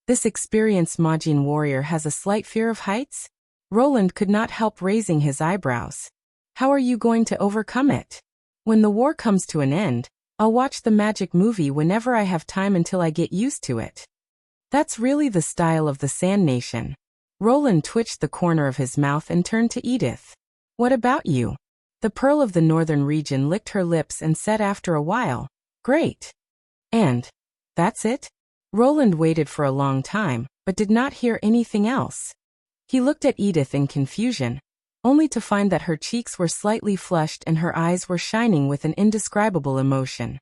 this experienced Majin warrior has a slight fear of heights?" Roland could not help raising his eyebrows. "How are you going to overcome it?" "When the war comes to an end, I'll watch the magic movie whenever I have time until I get used to it." "That's really the style of the Sand Nation." Roland twitched the corner of his mouth and turned to Edith. "What about you?" The Pearl of the Northern region licked her lips and said after a while, "Great." "And that's it?" Roland waited for a long time, but did not hear anything else. He looked at Edith in confusion, only to find that her cheeks were slightly flushed and her eyes were shining with an indescribable emotion.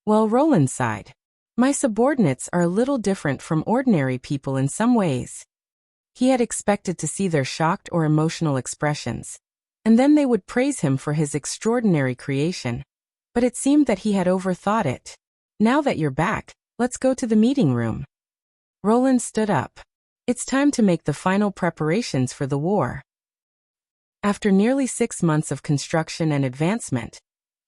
"Well," Roland sighed, "my subordinates are a little different from ordinary people in some ways." He had expected to see their shocked or emotional expressions, and then they would praise him for his extraordinary creation. But it seemed that he had overthought it. Now that you're back, let's go to the meeting room. Roland stood up. It's time to make the final preparations for the war. After nearly 6 months of construction and advancement,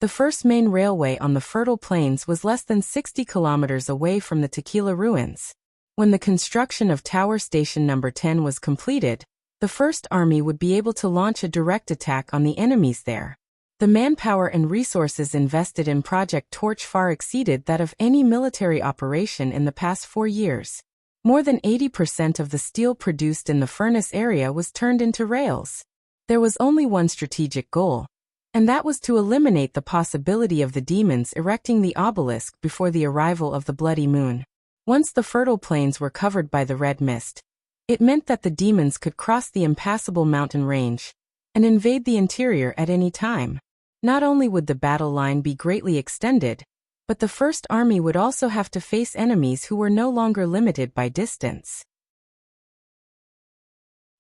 the first main railway on the fertile plains was less than 60 kilometers away from the Tequila ruins. When the construction of Tower Station No. 10 was completed, the First Army would be able to launch a direct attack on the enemies there. The manpower and resources invested in Project Torch far exceeded that of any military operation in the past 4 years. More than 80% of the steel produced in the furnace area was turned into rails. There was only one strategic goal, and that was to eliminate the possibility of the demons erecting the obelisk before the arrival of the Bloody Moon. Once the fertile plains were covered by the red mist, it meant that the demons could cross the impassable mountain range and invade the interior at any time. Not only would the battle line be greatly extended, but the First Army would also have to face enemies who were no longer limited by distance.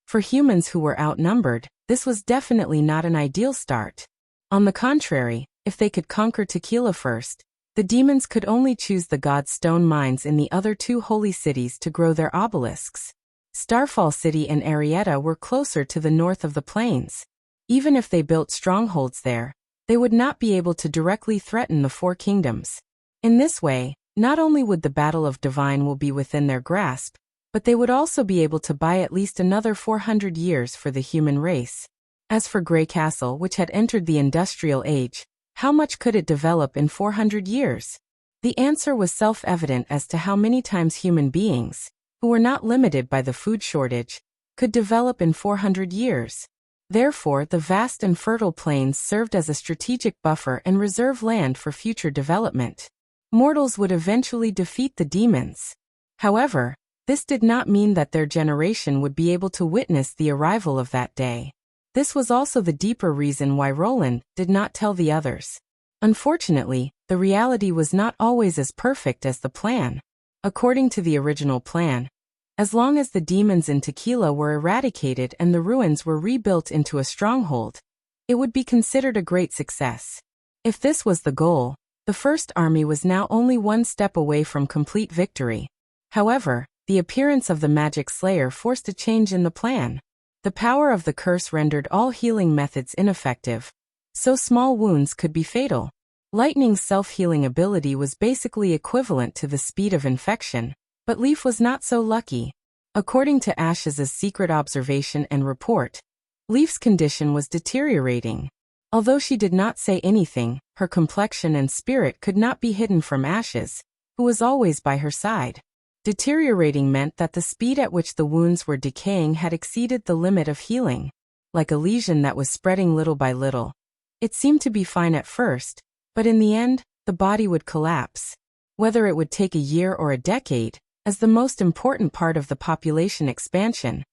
For humans who were outnumbered, this was definitely not an ideal start. On the contrary, if they could conquer Tequila first, the demons could only choose the god's stone mines in the other 2 holy cities to grow their obelisks. Starfall City and Arietta were closer to the north of the plains. Even if they built strongholds there, they would not be able to directly threaten the 4 kingdoms. In this way, not only would the Battle of Divine will be within their grasp, but they would also be able to buy at least another 400 years for the human race. As for Grey Castle, which had entered the industrial age, how much could it develop in 400 years? The answer was self-evident as to how many times human beings, who were not limited by the food shortage, could develop in 400 years. Therefore, the vast and fertile plains served as a strategic buffer and reserve land for future development. Mortals would eventually defeat the demons. However, this did not mean that their generation would be able to witness the arrival of that day. This was also the deeper reason why Roland did not tell the others. Unfortunately, the reality was not always as perfect as the plan. According to the original plan, as long as the demons in Tequila were eradicated and the ruins were rebuilt into a stronghold, it would be considered a great success. If this was the goal, the First Army was now only one step away from complete victory. However, the appearance of the Magic Slayer forced a change in the plan. The power of the curse rendered all healing methods ineffective, so small wounds could be fatal. Lightning's self-healing ability was basically equivalent to the speed of infection, but Leaf was not so lucky. According to Ash's secret observation and report, Leaf's condition was deteriorating. Although she did not say anything, her complexion and spirit could not be hidden from Ash's, who was always by her side. Deteriorating meant that the speed at which the wounds were decaying had exceeded the limit of healing. Like a lesion that was spreading little by little. It seemed to be fine at first, but in the end, the body would collapse. Whether it would take a year or a decade, as the most important part of the population expansion,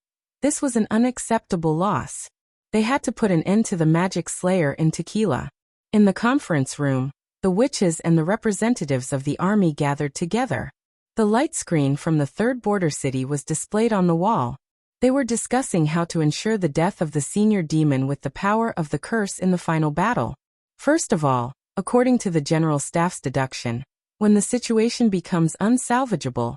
this was an unacceptable loss. They had to put an end to the Magic Slayer in Tequila. In the conference room, the witches and the representatives of the army gathered together. The light screen from the third border city was displayed on the wall. They were discussing how to ensure the death of the senior demon with the power of the curse in the final battle. First of all, according to the General Staff's deduction, when the situation becomes unsalvageable,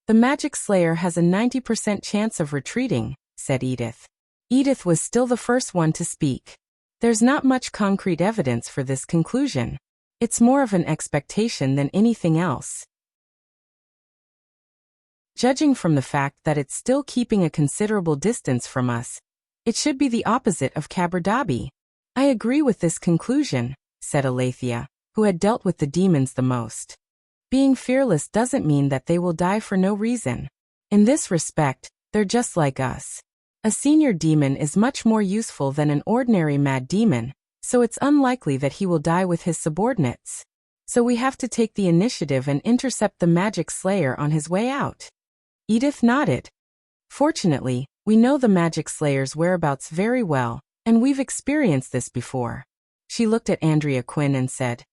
the Magic Slayer has a 90% chance of retreating, said Edith. Edith was still the first one to speak. There's not much concrete evidence for this conclusion. It's more of an expectation than anything else. Judging from the fact that it's still keeping a considerable distance from us, it should be the opposite of Caberdabi. I agree with this conclusion, said Alethea, who had dealt with the demons the most. Being fearless doesn't mean that they will die for no reason. In this respect, they're just like us. A senior demon is much more useful than an ordinary mad demon, so it's unlikely that he will die with his subordinates. So we have to take the initiative and intercept the Magic Slayer on his way out. Edith nodded. Fortunately, we know the Magic Slayer's whereabouts very well, and we've experienced this before. She looked at Andrea Quinn and said,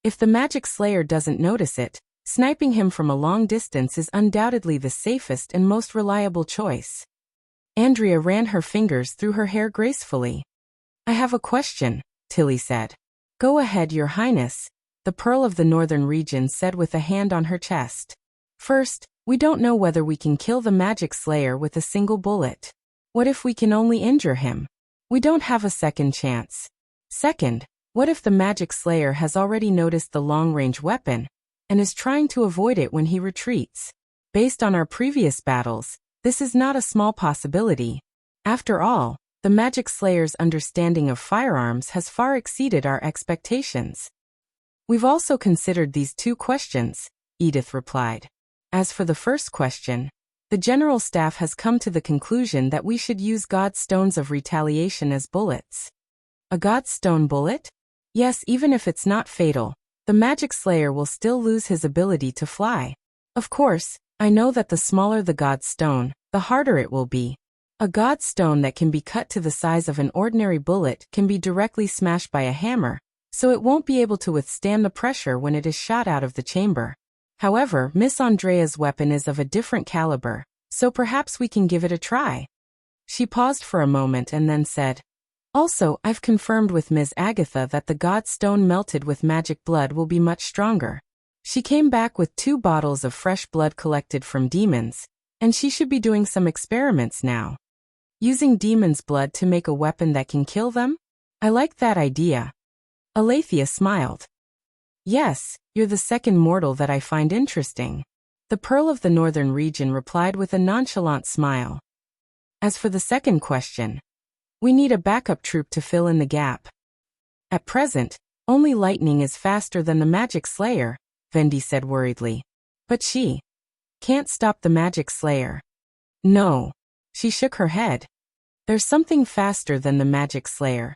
if the Magic Slayer doesn't notice it, sniping him from a long distance is undoubtedly the safest and most reliable choice. Andrea ran her fingers through her hair gracefully. I have a question, Tilly said. Go ahead, Your Highness, the Pearl of the Northern Region said with a hand on her chest. First, we don't know whether we can kill the Magic Slayer with a single bullet. What if we can only injure him? We don't have a second chance. Second, what if the Magic Slayer has already noticed the long-range weapon and is trying to avoid it when he retreats? Based on our previous battles, this is not a small possibility. After all, the Magic Slayer's understanding of firearms has far exceeded our expectations. We've also considered these two questions, Edith replied. As for the first question, the General Staff has come to the conclusion that we should use God's Stones of Retaliation as bullets. A God's Stone bullet? Yes, even if it's not fatal, the Magic Slayer will still lose his ability to fly. Of course, I know that the smaller the God's Stone, the harder it will be. A God's Stone that can be cut to the size of an ordinary bullet can be directly smashed by a hammer, so it won't be able to withstand the pressure when it is shot out of the chamber. However, Miss Andrea's weapon is of a different caliber, so perhaps we can give it a try. She paused for a moment and then said, Also, I've confirmed with Ms. Agatha that the God's Stone melted with magic blood will be much stronger. She came back with 2 bottles of fresh blood collected from demons, and she should be doing some experiments now. Using demons' blood to make a weapon that can kill them? I like that idea. Alethea smiled. Yes, you're the second mortal that I find interesting. The Pearl of the Northern Region replied with a nonchalant smile. As for the second question, we need a backup troop to fill in the gap. At present, only lightning is faster than the Magic Slayer, Vendi said worriedly. But she can't stop the Magic Slayer. No. She shook her head. There's something faster than the Magic Slayer.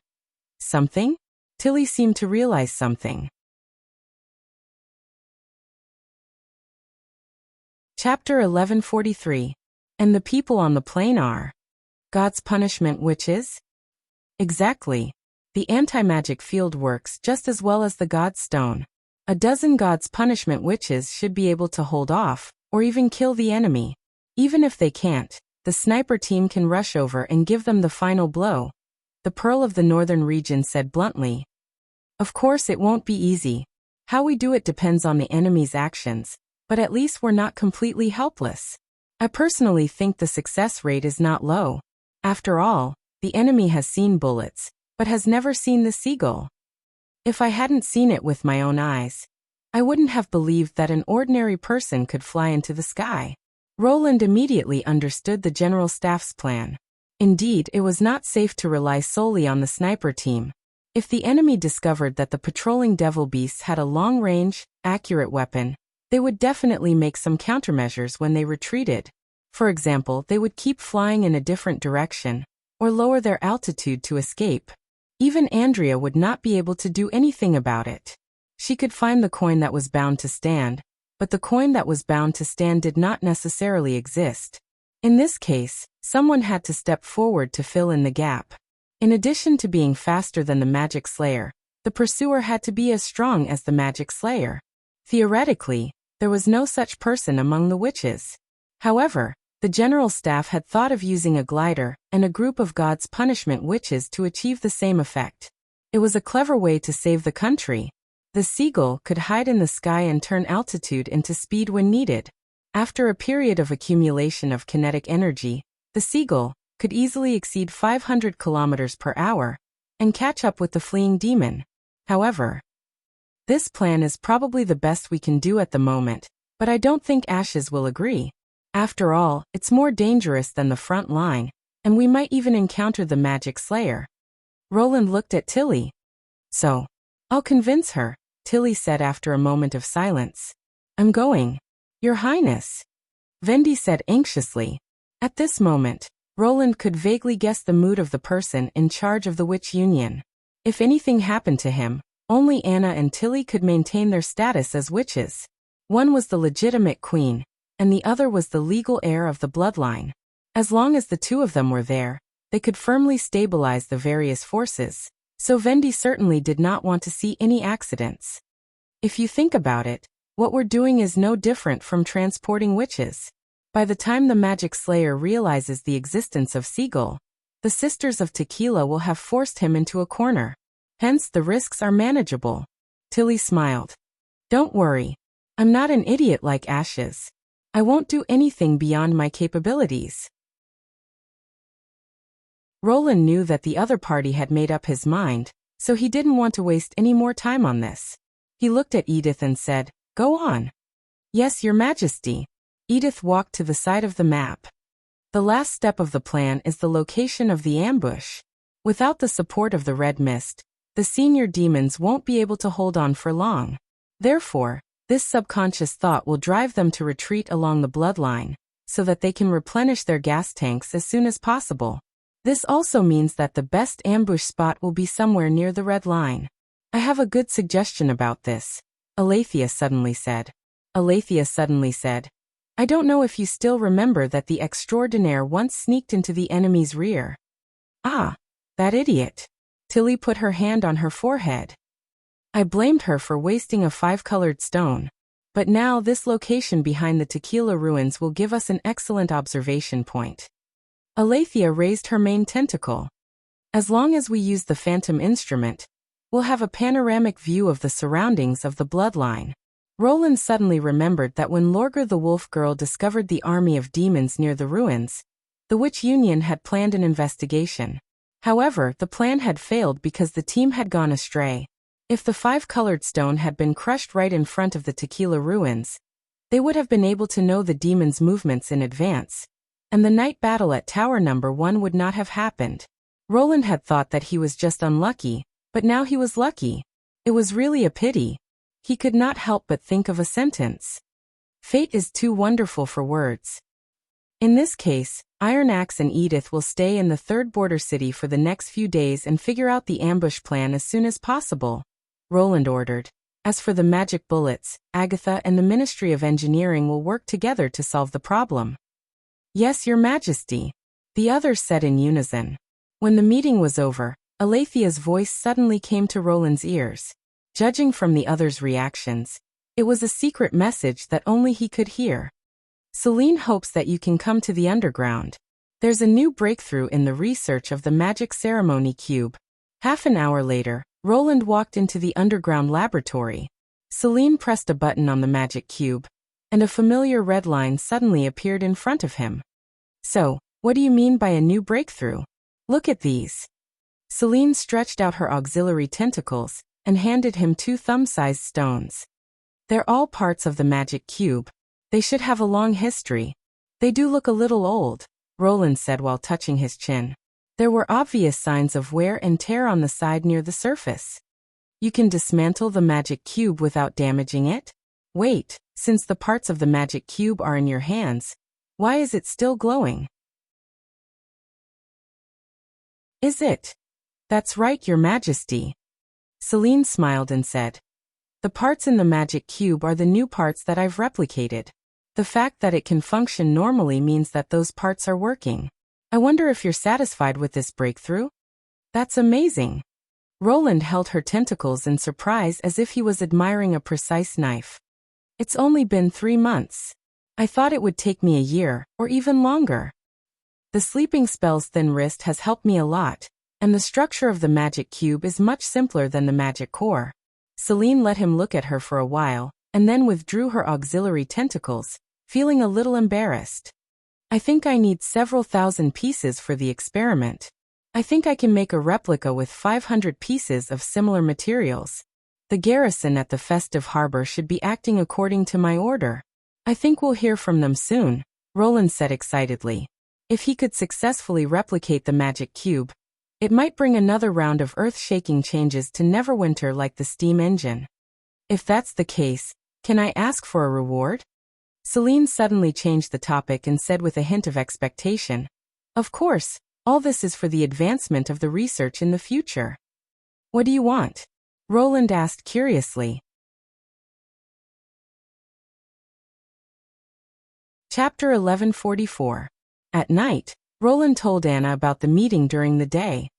Something? Tilly seemed to realize something. Chapter 1143. And the people on the plain are God's punishment witches? Exactly. The anti-magic field works just as well as the God's Stone. A dozen God's punishment witches should be able to hold off, or even kill the enemy. Even if they can't, the sniper team can rush over and give them the final blow. The Pearl of the Northern Region said bluntly. Of course it won't be easy. How we do it depends on the enemy's actions, but at least we're not completely helpless. I personally think the success rate is not low. After all, the enemy has seen bullets, but has never seen the seagull. If I hadn't seen it with my own eyes, I wouldn't have believed that an ordinary person could fly into the sky. Roland immediately understood the General Staff's plan. Indeed, it was not safe to rely solely on the sniper team. If the enemy discovered that the patrolling devil beasts had a long-range, accurate weapon, they would definitely make some countermeasures when they retreated. For example, they would keep flying in a different direction, or lower their altitude to escape. Even Andrea would not be able to do anything about it. She could find the coin that was bound to stand, but the coin that was bound to stand did not necessarily exist. In this case, someone had to step forward to fill in the gap. In addition to being faster than the Magic Slayer, the pursuer had to be as strong as the Magic Slayer. Theoretically, there was no such person among the witches. However, the General Staff had thought of using a glider and a group of God's punishment witches to achieve the same effect. It was a clever way to save the country. The seagull could hide in the sky and turn altitude into speed when needed. After a period of accumulation of kinetic energy, the seagull could easily exceed 500 kilometers per hour and catch up with the fleeing demon. However, this plan is probably the best we can do at the moment, but I don't think Ashes will agree. After all, it's more dangerous than the front line, and we might even encounter the Magic Slayer. Roland looked at Tilly. So, I'll convince her, Tilly said after a moment of silence. I'm going. Your Highness. Vendi said anxiously. At this moment, Roland could vaguely guess the mood of the person in charge of the Witch Union. If anything happened to him, only Anna and Tilly could maintain their status as witches. One was the legitimate queen, and the other was the legal heir of the bloodline. As long as the two of them were there, they could firmly stabilize the various forces, so Vendi certainly did not want to see any accidents. If you think about it, what we're doing is no different from transporting witches. By the time the Magic Slayer realizes the existence of Seagull, the Sisters of Tequila will have forced him into a corner. Hence the risks are manageable. Tilly smiled. Don't worry. I'm not an idiot like Ashes. I won't do anything beyond my capabilities. Roland knew that the other party had made up his mind, so he didn't want to waste any more time on this. He looked at Edith and said, Go on. Yes, Your Majesty. Edith walked to the side of the map. The last step of the plan is the location of the ambush. Without the support of the red mist, the senior demons won't be able to hold on for long. Therefore, this subconscious thought will drive them to retreat along the bloodline, so that they can replenish their gas tanks as soon as possible. This also means that the best ambush spot will be somewhere near the red line. I have a good suggestion about this, Alethea suddenly said. I don't know if you still remember that the extraordinaire once sneaked into the enemy's rear. Ah, that idiot. Tilly put her hand on her forehead. I blamed her for wasting a 5-colored stone. But now this location behind the Tequila ruins will give us an excellent observation point. Alethea raised her main tentacle. As long as we use the phantom instrument, we'll have a panoramic view of the surroundings of the bloodline. Roland suddenly remembered that when Lorgar the wolf girl discovered the army of demons near the ruins, the Witch Union had planned an investigation. However, the plan had failed because the team had gone astray. If the 5-colored stone had been crushed right in front of the Tequila ruins, they would have been able to know the demons' movements in advance, and the night battle at Tower Number 1 would not have happened. Roland had thought that he was just unlucky, but now he was lucky. It was really a pity. He could not help but think of a sentence. Fate is too wonderful for words. In this case, Iron Axe and Edith will stay in the third border city for the next few days and figure out the ambush plan as soon as possible, Roland ordered. As for the magic bullets, Agatha and the Ministry of Engineering will work together to solve the problem. Yes, Your Majesty, the others said in unison. When the meeting was over, Alethea's voice suddenly came to Roland's ears. Judging from the others' reactions, it was a secret message that only he could hear. Celine hopes that you can come to the underground. There's a new breakthrough in the research of the magic ceremony cube. Half an hour later, Roland walked into the underground laboratory. Celine pressed a button on the magic cube, and a familiar red line suddenly appeared in front of him. So, what do you mean by a new breakthrough? Look at these. Celine stretched out her auxiliary tentacles and handed him 2 thumb-sized stones. They're all parts of the magic cube. They should have a long history. They do look a little old, Roland said while touching his chin. There were obvious signs of wear and tear on the side near the surface. You can dismantle the magic cube without damaging it? Wait, since the parts of the magic cube are in your hands, why is it still glowing? Is it? That's right, Your Majesty. Celine smiled and said, The parts in the magic cube are the new parts that I've replicated. The fact that it can function normally means that those parts are working. I wonder if you're satisfied with this breakthrough? That's amazing. Roland held her tentacles in surprise as if he was admiring a precise knife. It's only been 3 months. I thought it would take me a year, or even longer. The sleeping spell's thin wrist has helped me a lot, and the structure of the magic cube is much simpler than the magic core. Celine let him look at her for a while, and then withdrew her auxiliary tentacles, feeling a little embarrassed. I think I need several thousand pieces for the experiment. I think I can make a replica with 500 pieces of similar materials. The garrison at the festive harbor should be acting according to my order. I think we'll hear from them soon, Roland said excitedly. If he could successfully replicate the magic cube, it might bring another round of earth-shaking changes to Neverwinter like the steam engine. If that's the case, can I ask for a reward? Celine suddenly changed the topic and said with a hint of expectation, Of course, all this is for the advancement of the research in the future. What do you want? Roland asked curiously. Chapter 1144. At night, Roland told Anna about the meeting during the day.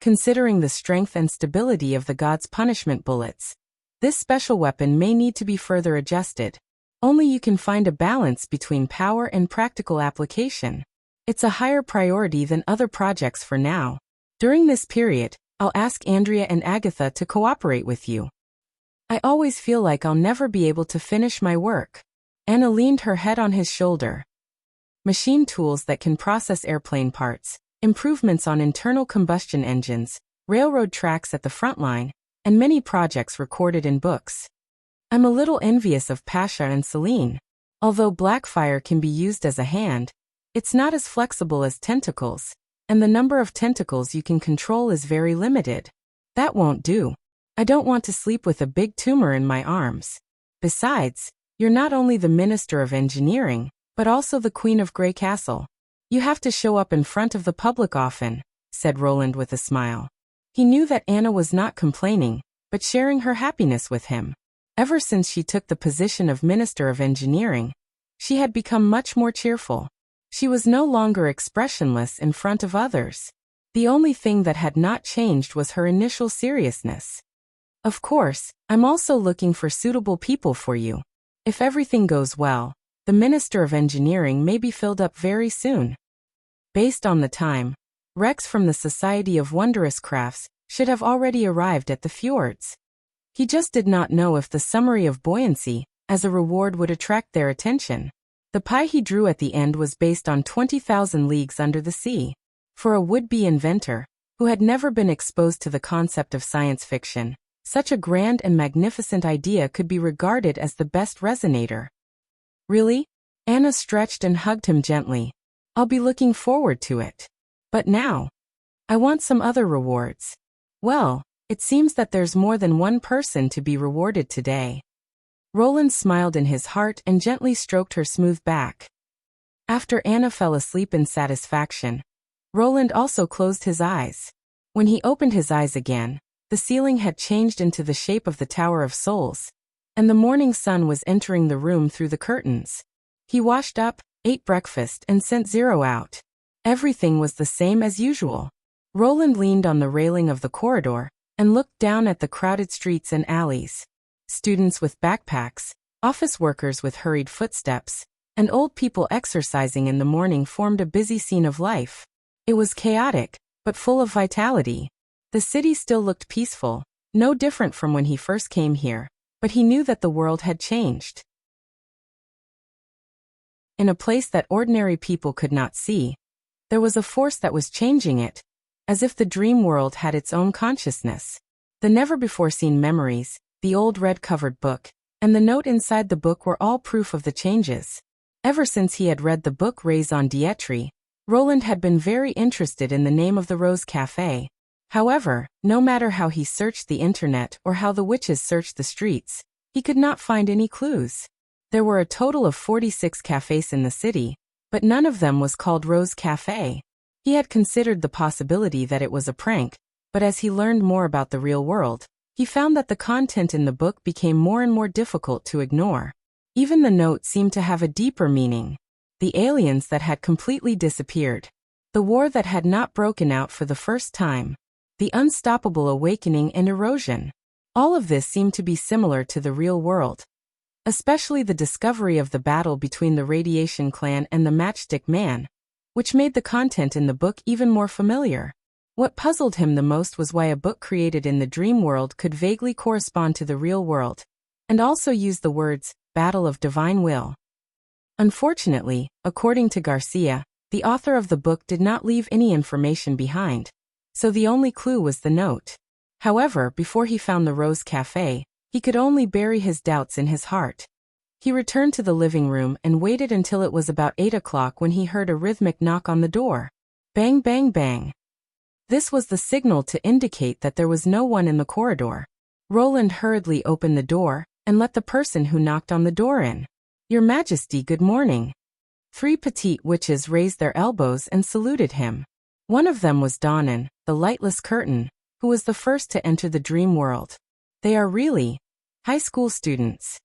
Considering the strength and stability of the god's punishment bullets, this special weapon may need to be further adjusted. Only you can find a balance between power and practical application. It's a higher priority than other projects for now. During this period, I'll ask Andrea and Agatha to cooperate with you. I always feel like I'll never be able to finish my work. Anna leaned her head on his shoulder. Machine tools that can process airplane parts, improvements on internal combustion engines, railroad tracks at the front line, and many projects recorded in books. I'm a little envious of Pasha and Celine. Although Blackfire can be used as a hand, it's not as flexible as tentacles, and the number of tentacles you can control is very limited. That won't do. I don't want to sleep with a big tumor in my arms. Besides, you're not only the Minister of Engineering, but also the Queen of Grey Castle. You have to show up in front of the public often, said Roland with a smile. He knew that Anna was not complaining, but sharing her happiness with him. Ever since she took the position of Minister of Engineering, she had become much more cheerful. She was no longer expressionless in front of others. The only thing that had not changed was her initial seriousness. Of course, I'm also looking for suitable people for you. If everything goes well, the Minister of Engineering may be filled up very soon. Based on the time, Rex from the Society of Wondrous Crafts should have already arrived at the fjords. He just did not know if the summary of buoyancy, as a reward, would attract their attention. The pie he drew at the end was based on 20,000 leagues under the sea. For a would-be inventor, who had never been exposed to the concept of science fiction, such a grand and magnificent idea could be regarded as the best resonator. Really? Anna stretched and hugged him gently. I'll be looking forward to it. But now, I want some other rewards. Well, it seems that there's more than one person to be rewarded today. Roland smiled in his heart and gently stroked her smooth back. After Anna fell asleep in satisfaction, Roland also closed his eyes. When he opened his eyes again, the ceiling had changed into the shape of the Tower of Souls, and the morning sun was entering the room through the curtains. He washed up, ate breakfast, and sent Zero out. Everything was the same as usual. Roland leaned on the railing of the corridor and looked down at the crowded streets and alleys. Students with backpacks, office workers with hurried footsteps, and old people exercising in the morning formed a busy scene of life. It was chaotic, but full of vitality. The city still looked peaceful, no different from when he first came here, but he knew that the world had changed. In a place that ordinary people could not see, there was a force that was changing it, as if the dream world had its own consciousness. The never-before-seen memories, the old red-covered book, and the note inside the book were all proof of the changes. Ever since he had read the book Raison d'Être, Roland had been very interested in the name of the Rose Café. However, no matter how he searched the internet or how the witches searched the streets, he could not find any clues. There were a total of 46 cafes in the city, but none of them was called Rose Café. He had considered the possibility that it was a prank, but as he learned more about the real world, he found that the content in the book became more and more difficult to ignore. Even the note seemed to have a deeper meaning. The aliens that had completely disappeared. The war that had not broken out for the first time. The unstoppable awakening and erosion. All of this seemed to be similar to the real world. Especially the discovery of the battle between the Radiation Clan and the Matchstick Man, which made the content in the book even more familiar. What puzzled him the most was why a book created in the dream world could vaguely correspond to the real world, and also use the words, Battle of Divine Will. Unfortunately, according to Garcia, the author of the book did not leave any information behind, so the only clue was the note. However, before he found the Rose Café, he could only bury his doubts in his heart. He returned to the living room and waited until it was about 8 o'clock when he heard a rhythmic knock on the door. Bang, bang, bang. This was the signal to indicate that there was no one in the corridor. Roland hurriedly opened the door and let the person who knocked on the door in. Your Majesty, good morning. 3 petite witches raised their elbows and saluted him. One of them was Donnan, the lightless curtain, who was the first to enter the dream world. They are really high school students.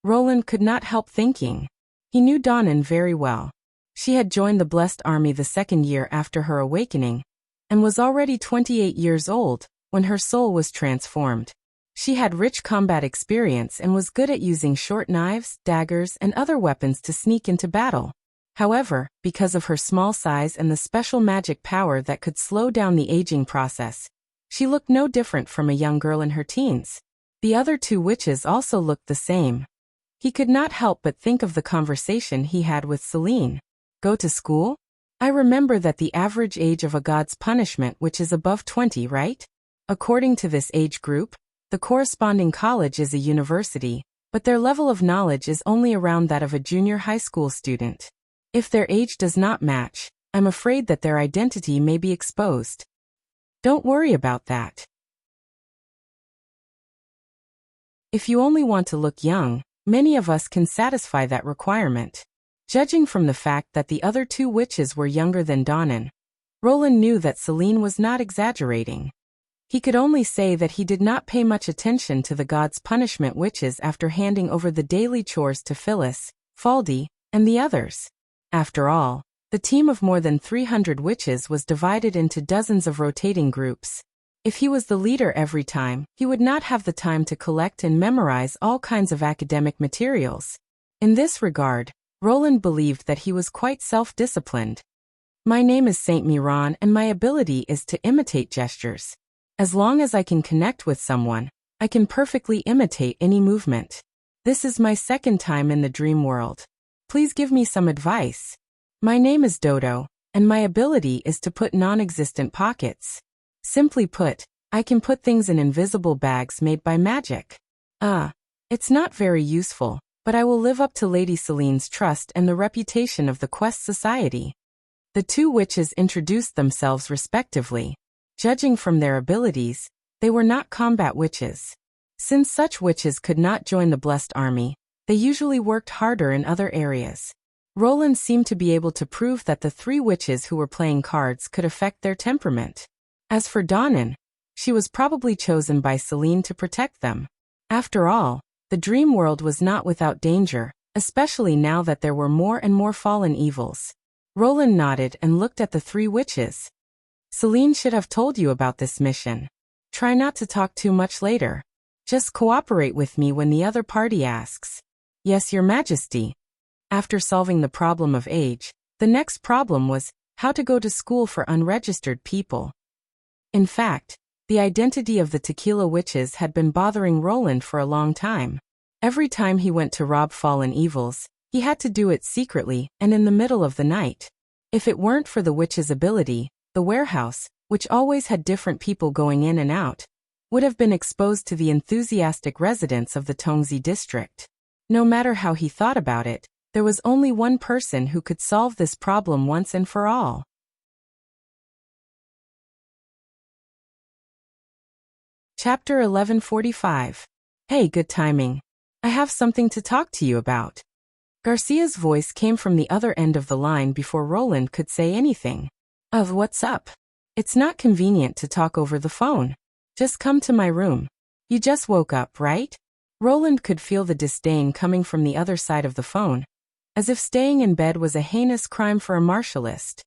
Roland could not help thinking. He knew Donnan very well. She had joined the Blessed Army the second year after her awakening, and was already 28 years old when her soul was transformed. She had rich combat experience and was good at using short knives, daggers, and other weapons to sneak into battle. However, because of her small size and the special magic power that could slow down the aging process, she looked no different from a young girl in her teens. The other two witches also looked the same. He could not help but think of the conversation he had with Celine. Go to school? I remember that the average age of a god's punishment which is above 20, right? According to this age group, the corresponding college is a university, but their level of knowledge is only around that of a junior high school student. If their age does not match, I'm afraid that their identity may be exposed. Don't worry about that. If you only want to look young, many of us can satisfy that requirement. Judging from the fact that the other two witches were younger than Donnan, Roland knew that Celine was not exaggerating. He could only say that he did not pay much attention to the god's punishment witches after handing over the daily chores to Phyllis, Faldy, and the others. After all, the team of more than 300 witches was divided into dozens of rotating groups. If he was the leader every time, he would not have the time to collect and memorize all kinds of academic materials. In this regard, Roland believed that he was quite self-disciplined. My name is Saint Miron and my ability is to imitate gestures. As long as I can connect with someone, I can perfectly imitate any movement. This is my second time in the dream world. Please give me some advice. My name is Dodo, and my ability is to put non-existent pockets. Simply put, I can put things in invisible bags made by magic. It's not very useful, but I will live up to Lady Celine's trust and the reputation of the Quest Society. The two witches introduced themselves respectively. Judging from their abilities, they were not combat witches. Since such witches could not join the Blessed Army, they usually worked harder in other areas. Roland seemed to be able to prove that the three witches who were playing cards could affect their temperament. As for Donnan, she was probably chosen by Celine to protect them. After all, the dream world was not without danger, especially now that there were more and more fallen evils. Roland nodded and looked at the three witches. Celine should have told you about this mission. Try not to talk too much later. Just cooperate with me when the other party asks. Yes, Your Majesty. After solving the problem of age, the next problem was how to go to school for unregistered people. In fact, the identity of the Tequila Witches had been bothering Roland for a long time. Every time he went to rob fallen evils, he had to do it secretly and in the middle of the night. If it weren't for the witch's ability, the warehouse, which always had different people going in and out, would have been exposed to the enthusiastic residents of the Tongzi district. No matter how he thought about it, there was only one person who could solve this problem once and for all. Chapter 1145. Hey, good timing. I have something to talk to you about. Garcia's voice came from the other end of the line before Roland could say anything. What's up? It's not convenient to talk over the phone. Just come to my room. You just woke up, right? Roland could feel the disdain coming from the other side of the phone, as if staying in bed was a heinous crime for a martialist.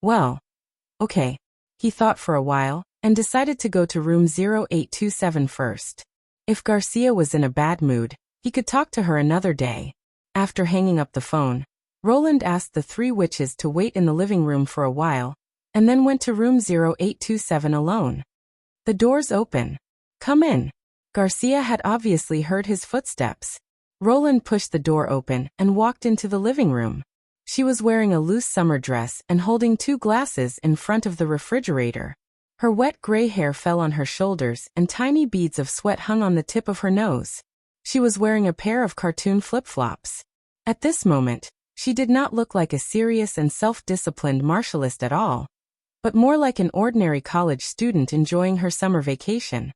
Well, okay. He thought for a while, and decided to go to room 0827 first. If Garcia was in a bad mood, he could talk to her another day. After hanging up the phone, Roland asked the three witches to wait in the living room for a while, and then went to room 0827 alone. The door's open. Come in. Garcia had obviously heard his footsteps. Roland pushed the door open and walked into the living room. She was wearing a loose summer dress and holding two glasses in front of the refrigerator. Her wet gray hair fell on her shoulders and tiny beads of sweat hung on the tip of her nose. She was wearing a pair of cartoon flip-flops. At this moment, she did not look like a serious and self-disciplined martialist at all, but more like an ordinary college student enjoying her summer vacation.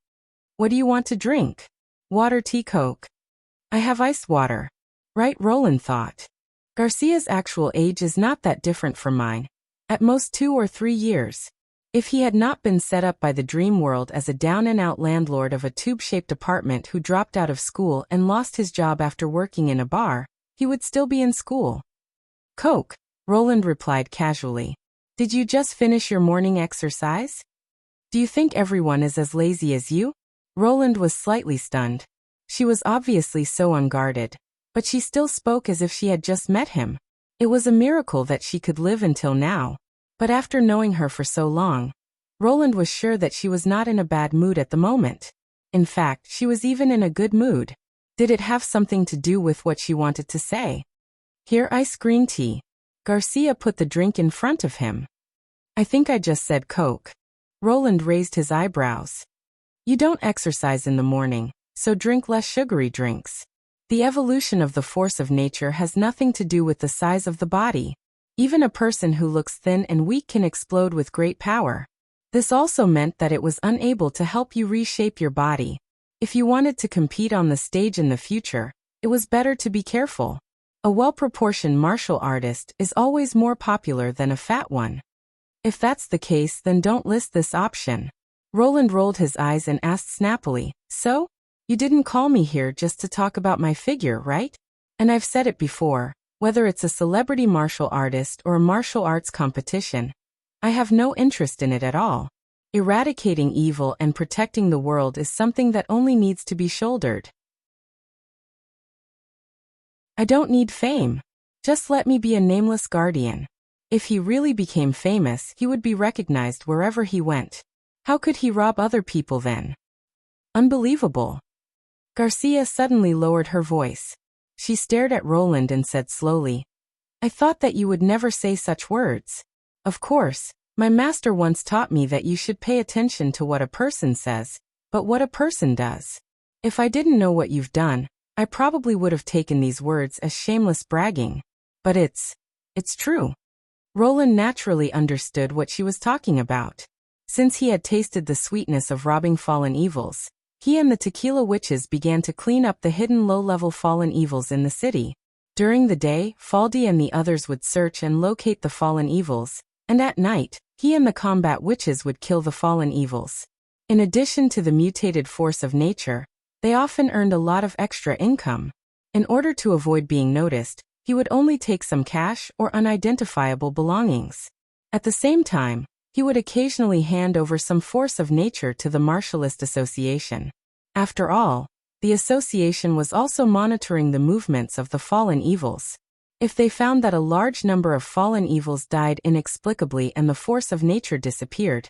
What do you want to drink? Water, tea, Coke? I have iced water. Right, Roland thought. Garcia's actual age is not that different from mine. At most 2 or 3 years. If he had not been set up by the dream world as a down-and-out landlord of a tube-shaped apartment who dropped out of school and lost his job after working in a bar, he would still be in school. Coke, Roland replied casually. Did you just finish your morning exercise? Do you think everyone is as lazy as you? Roland was slightly stunned. She was obviously so unguarded, but she still spoke as if she had just met him. It was a miracle that she could live until now. But after knowing her for so long, Roland was sure that she was not in a bad mood at the moment. In fact, she was even in a good mood. Did it have something to do with what she wanted to say? Here, ice green tea. Garcia put the drink in front of him. I think I just said Coke. Roland raised his eyebrows. You don't exercise in the morning, so drink less sugary drinks. The evolution of the force of nature has nothing to do with the size of the body. Even a person who looks thin and weak can explode with great power. This also meant that it was unable to help you reshape your body. If you wanted to compete on the stage in the future, it was better to be careful. A well-proportioned martial artist is always more popular than a fat one. If that's the case, then don't list this option. Roland rolled his eyes and asked snappily, So? You didn't call me here just to talk about my figure, right? And I've said it before, whether it's a celebrity martial artist or a martial arts competition, I have no interest in it at all. Eradicating evil and protecting the world is something that only needs to be shouldered. I don't need fame. Just let me be a nameless guardian. If he really became famous, he would be recognized wherever he went. How could he rob other people then? Unbelievable. Garcia suddenly lowered her voice. She stared at Roland and said slowly, I thought that you would never say such words. Of course, my master once taught me that you should pay attention to what a person says, but what a person does. If I didn't know what you've done, I probably would have taken these words as shameless bragging. But it's true. Roland naturally understood what she was talking about. Since he had tasted the sweetness of robbing fallen evils, he and the tequila witches began to clean up the hidden low-level fallen evils in the city. During the day, Faldi and the others would search and locate the fallen evils, and at night, he and the combat witches would kill the fallen evils. In addition to the mutated force of nature, they often earned a lot of extra income. In order to avoid being noticed, he would only take some cash or unidentifiable belongings. At the same time, he would occasionally hand over some force of nature to the Martialist Association. After all, the association was also monitoring the movements of the fallen evils. If they found that a large number of fallen evils died inexplicably and the force of nature disappeared,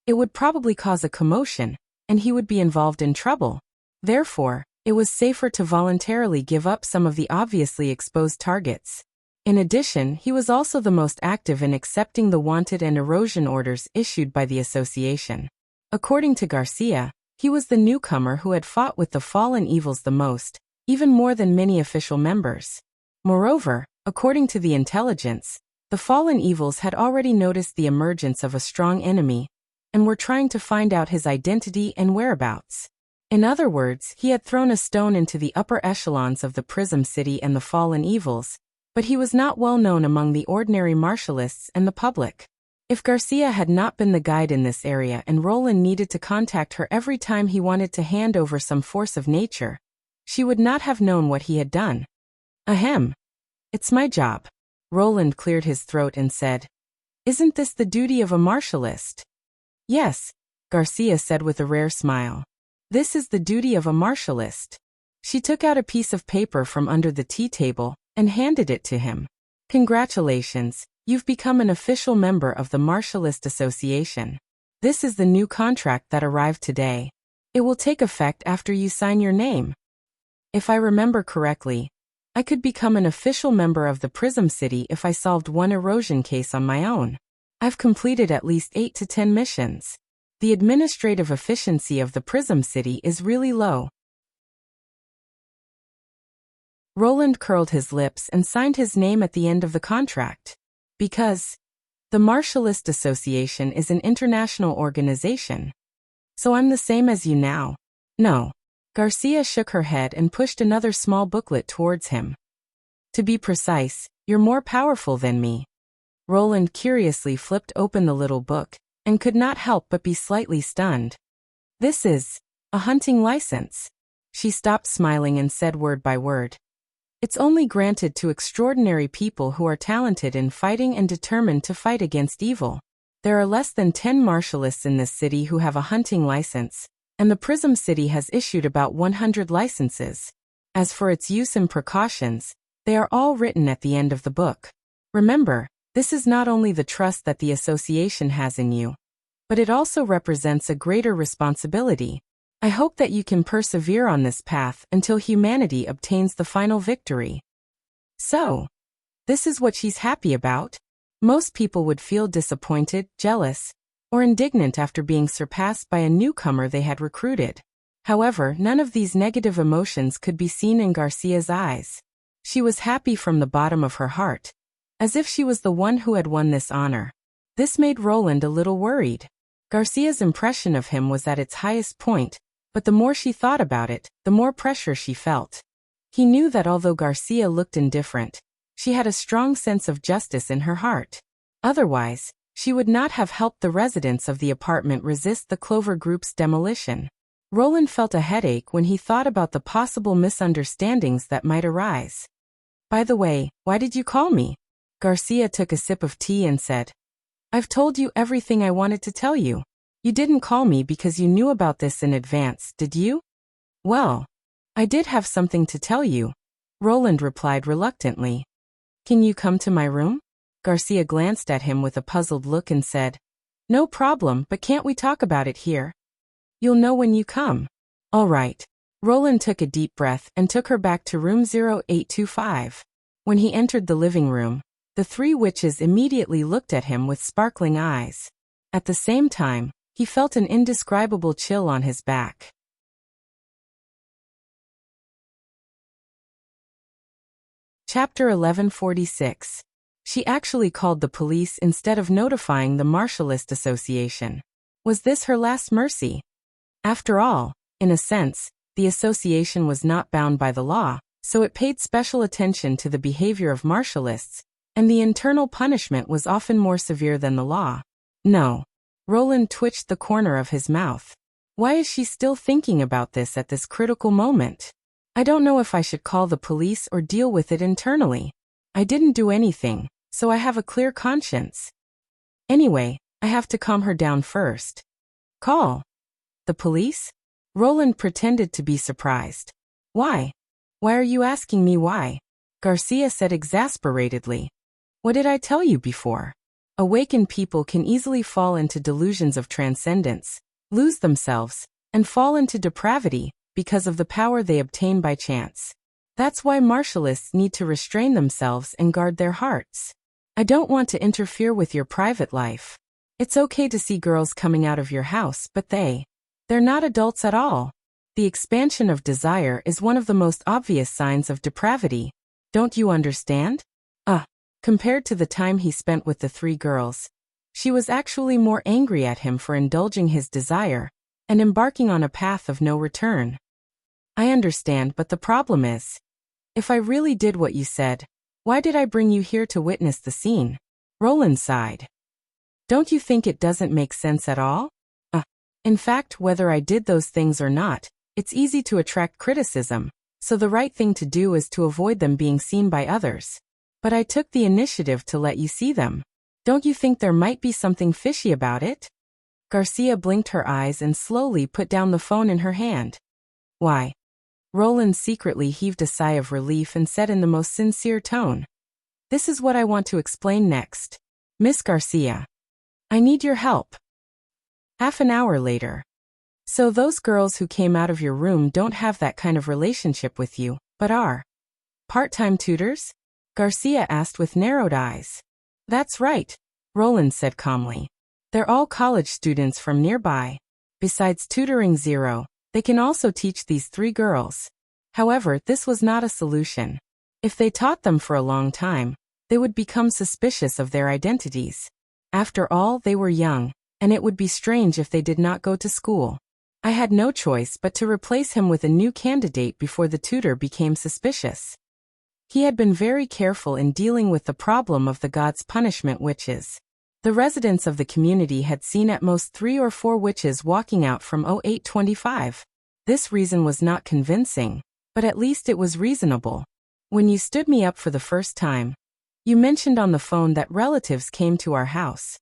it would probably cause a commotion, and he would be involved in trouble. Therefore, it was safer to voluntarily give up some of the obviously exposed targets. In addition, he was also the most active in accepting the wanted and erosion orders issued by the association. According to Garcia, he was the newcomer who had fought with the fallen evils the most, even more than many official members. Moreover, according to the intelligence, the fallen evils had already noticed the emergence of a strong enemy, and were trying to find out his identity and whereabouts. In other words, he had thrown a stone into the upper echelons of the Prism City and the fallen evils, but he was not well known among the ordinary martialists and the public. If Garcia had not been the guide in this area and Roland needed to contact her every time he wanted to hand over some force of nature, she would not have known what he had done. Ahem. It's my job. Roland cleared his throat and said, Isn't this the duty of a martialist? Yes, Garcia said with a rare smile. This is the duty of a martialist. She took out a piece of paper from under the tea table and handed it to him. Congratulations, you've become an official member of the Martialist Association. This is the new contract that arrived today. It will take effect after you sign your name. If I remember correctly, I could become an official member of the Prism City if I solved one erosion case on my own. I've completed at least 8 to 10 missions. The administrative efficiency of the Prism City is really low. Roland curled his lips and signed his name at the end of the contract. Because the Martialist Association is an international organization. So I'm the same as you now. No. Garcia shook her head and pushed another small booklet towards him. To be precise, you're more powerful than me. Roland curiously flipped open the little book, and could not help but be slightly stunned. This is a hunting license. She stopped smiling and said word by word. It's only granted to extraordinary people who are talented in fighting and determined to fight against evil. There are less than 10 martialists in this city who have a hunting license, and the Prism City has issued about 100 licenses. As for its use and precautions, they are all written at the end of the book. Remember, this is not only the trust that the association has in you, but it also represents a greater responsibility. I hope that you can persevere on this path until humanity obtains the final victory. So, this is what she's happy about? Most people would feel disappointed, jealous, or indignant after being surpassed by a newcomer they had recruited. However, none of these negative emotions could be seen in Garcia's eyes. She was happy from the bottom of her heart, as if she was the one who had won this honor. This made Roland a little worried. Garcia's impression of him was at its highest point, but the more she thought about it, the more pressure she felt. He knew that although Garcia looked indifferent, she had a strong sense of justice in her heart. Otherwise, she would not have helped the residents of the apartment resist the Clover Group's demolition. Roland felt a headache when he thought about the possible misunderstandings that might arise. By the way, why did you call me? Garcia took a sip of tea and said, I've told you everything I wanted to tell you. You didn't call me because you knew about this in advance, did you? Well, I did have something to tell you, Roland replied reluctantly. Can you come to my room? Garcia glanced at him with a puzzled look and said, No problem, but can't we talk about it here? You'll know when you come. All right. Roland took a deep breath and took her back to room 0825. When he entered the living room, the three witches immediately looked at him with sparkling eyes. At the same time, he felt an indescribable chill on his back. Chapter 1146. She actually called the police instead of notifying the Martialist Association. Was this her last mercy? After all, in a sense, the association was not bound by the law, so it paid special attention to the behavior of martialists, and the internal punishment was often more severe than the law. No. Roland twitched the corner of his mouth. Why is she still thinking about this at this critical moment? I don't know if I should call the police or deal with it internally. I didn't do anything, so I have a clear conscience. Anyway, I have to calm her down first. Call. The police? Roland pretended to be surprised. Why? Why are you asking me why? Garcia said exasperatedly. What did I tell you before? Awakened people can easily fall into delusions of transcendence, lose themselves, and fall into depravity because of the power they obtain by chance. That's why martialists need to restrain themselves and guard their hearts. I don't want to interfere with your private life. It's okay to see girls coming out of your house, but they're not adults at all. The expansion of desire is one of the most obvious signs of depravity. Don't you understand? Compared to the time he spent with the three girls, she was actually more angry at him for indulging his desire and embarking on a path of no return. I understand, but the problem is, if I really did what you said, why did I bring you here to witness the scene? Roland sighed. Don't you think it doesn't make sense at all? In fact, whether I did those things or not, it's easy to attract criticism, so the right thing to do is to avoid them being seen by others. But I took the initiative to let you see them. Don't you think there might be something fishy about it? Garcia blinked her eyes and slowly put down the phone in her hand. Why? Roland secretly heaved a sigh of relief and said in the most sincere tone. This is what I want to explain next. Miss Garcia. I need your help. Half an hour later. So those girls who came out of your room don't have that kind of relationship with you, but are part-time tutors? Garcia asked with narrowed eyes. That's right, Roland said calmly. They're all college students from nearby. Besides tutoring Zero, they can also teach these three girls. However, this was not a solution. If they taught them for a long time, they would become suspicious of their identities. After all, they were young, and it would be strange if they did not go to school. I had no choice but to replace him with a new candidate before the tutor became suspicious. He had been very careful in dealing with the problem of the gods' punishment witches. The residents of the community had seen at most 3 or 4 witches walking out from 0825. This reason was not convincing, but at least it was reasonable. When you stood me up for the first time, you mentioned on the phone that relatives came to our house.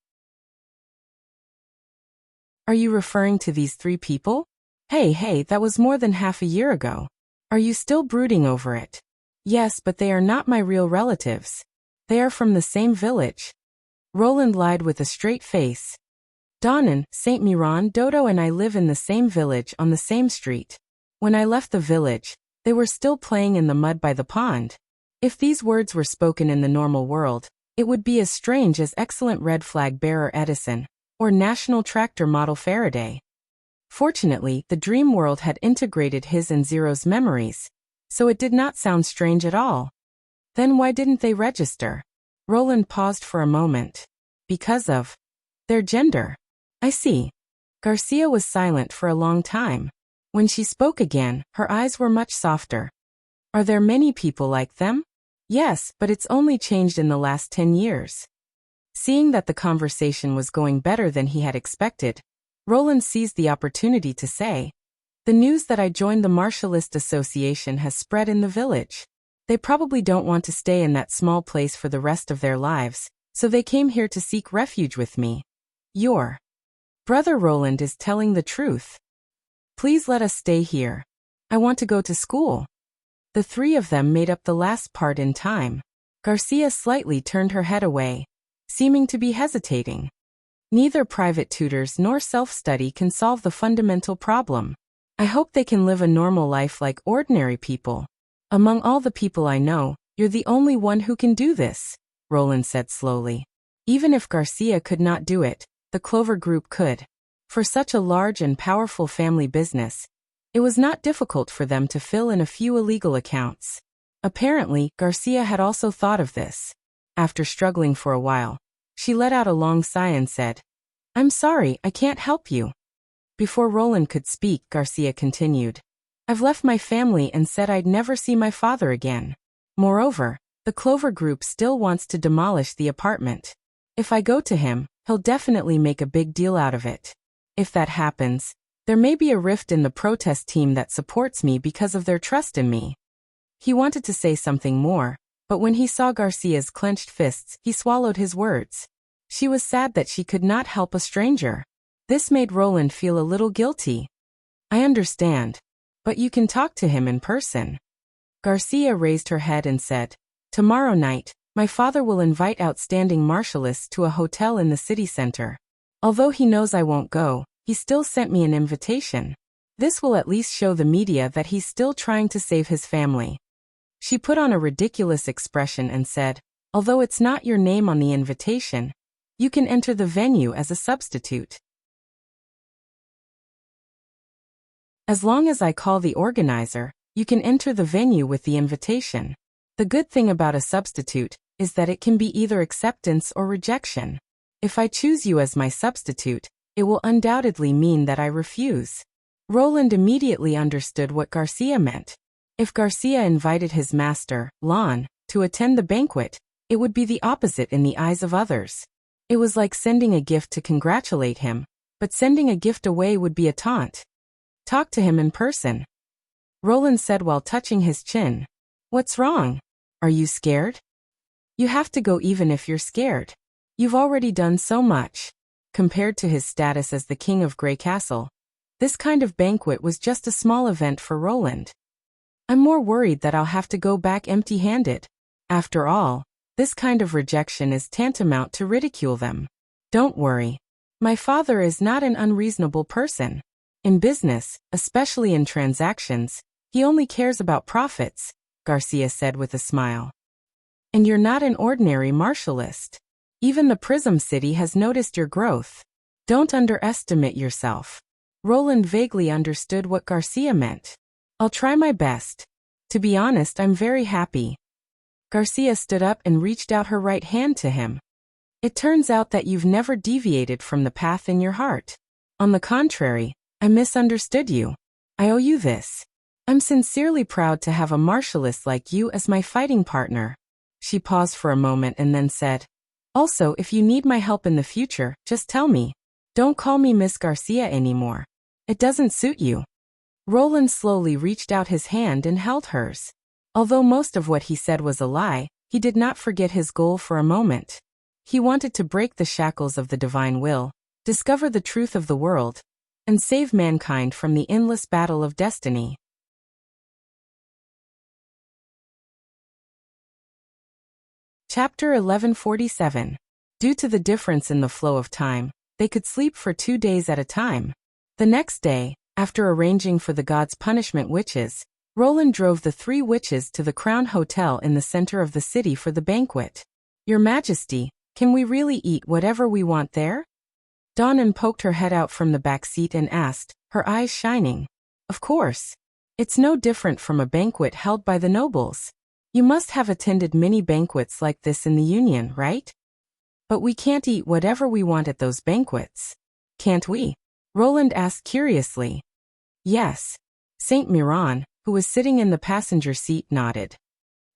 Are you referring to these 3 people? Hey, that was more than half a year ago. Are you still brooding over it? Yes, but they are not my real relatives. They are from the same village. Roland lied with a straight face. Donnan, Saint Miran, Dodo and I live in the same village on the same street. When I left the village, they were still playing in the mud by the pond. If these words were spoken in the normal world, it would be as strange as excellent red flag bearer Edison, or national tractor model Faraday. Fortunately, the dream world had integrated his and Zero's memories, so it did not sound strange at all. Then why didn't they register? Roland paused for a moment. Because of their gender. I see. Garcia was silent for a long time. When she spoke again, her eyes were much softer. Are there many people like them? Yes, but it's only changed in the last 10 years. Seeing that the conversation was going better than he had expected, Roland seized the opportunity to say, "The news that I joined the Martialist Association has spread in the village. They probably don't want to stay in that small place for the rest of their lives, so they came here to seek refuge with me. Your brother Roland is telling the truth. Please let us stay here. I want to go to school." The three of them made up the last part in time. Garcia slightly turned her head away, seeming to be hesitating. Neither private tutors nor self-study can solve the fundamental problem. I hope they can live a normal life like ordinary people. Among all the people I know, you're the only one who can do this, Roland said slowly. Even if Garcia could not do it, the Clover Group could. For such a large and powerful family business, it was not difficult for them to fill in a few illegal accounts. Apparently, Garcia had also thought of this. After struggling for a while, she let out a long sigh and said, "I'm sorry, I can't help you." Before Roland could speak, Garcia continued, "I've left my family and said I'd never see my father again. Moreover, the Clover Group still wants to demolish the apartment. If I go to him, he'll definitely make a big deal out of it. If that happens, there may be a rift in the protest team that supports me because of their trust in me." He wanted to say something more, but when he saw Garcia's clenched fists, he swallowed his words. She was sad that she could not help a stranger. This made Roland feel a little guilty. "I understand. But you can talk to him in person." Garcia raised her head and said, "Tomorrow night, my father will invite outstanding martialists to a hotel in the city center. Although he knows I won't go, he still sent me an invitation. This will at least show the media that he's still trying to save his family." She put on a ridiculous expression and said, "Although it's not your name on the invitation, you can enter the venue as a substitute. As long as I call the organizer, you can enter the venue with the invitation. The good thing about a substitute is that it can be either acceptance or rejection. If I choose you as my substitute, it will undoubtedly mean that I refuse." Roland immediately understood what Garcia meant. If Garcia invited his master, Lon, to attend the banquet, it would be the opposite in the eyes of others. It was like sending a gift to congratulate him, but sending a gift away would be a taunt. "Talk to him in person," Roland said while touching his chin. "What's wrong? Are you scared?" "You have to go even if you're scared. You've already done so much." Compared to his status as the king of Grey Castle, this kind of banquet was just a small event for Roland. "I'm more worried that I'll have to go back empty-handed. After all, this kind of rejection is tantamount to ridicule them." "Don't worry. My father is not an unreasonable person. In business, especially in transactions, he only cares about profits," Garcia said with a smile. "And you're not an ordinary martialist. Even the Prism City has noticed your growth. Don't underestimate yourself." Roland vaguely understood what Garcia meant. "I'll try my best. To be honest, I'm very happy." Garcia stood up and reached out her right hand to him. "It turns out that you've never deviated from the path in your heart. On the contrary, I misunderstood you. I owe you this. I'm sincerely proud to have a martialist like you as my fighting partner." She paused for a moment and then said, "Also, if you need my help in the future, just tell me. Don't call me Miss Garcia anymore. It doesn't suit you." Roland slowly reached out his hand and held hers. Although most of what he said was a lie, he did not forget his goal for a moment. He wanted to break the shackles of the divine will, discover the truth of the world, and save mankind from the endless battle of destiny. Chapter 1147. Due to the difference in the flow of time, They could sleep for 2 days at a time. The next day, after arranging for the gods' punishment witches, Roland drove the 3 witches to the Crown Hotel in the center of the city for the banquet. Your Majesty, can we really eat whatever we want there? Dawn poked her head out from the back seat and asked, her eyes shining. Of course. It's no different from a banquet held by the nobles. You must have attended many banquets like this in the Union, right? But we can't eat whatever we want at those banquets. Can't we? Roland asked curiously. Yes. Saint Miron, who was sitting in the passenger seat, nodded.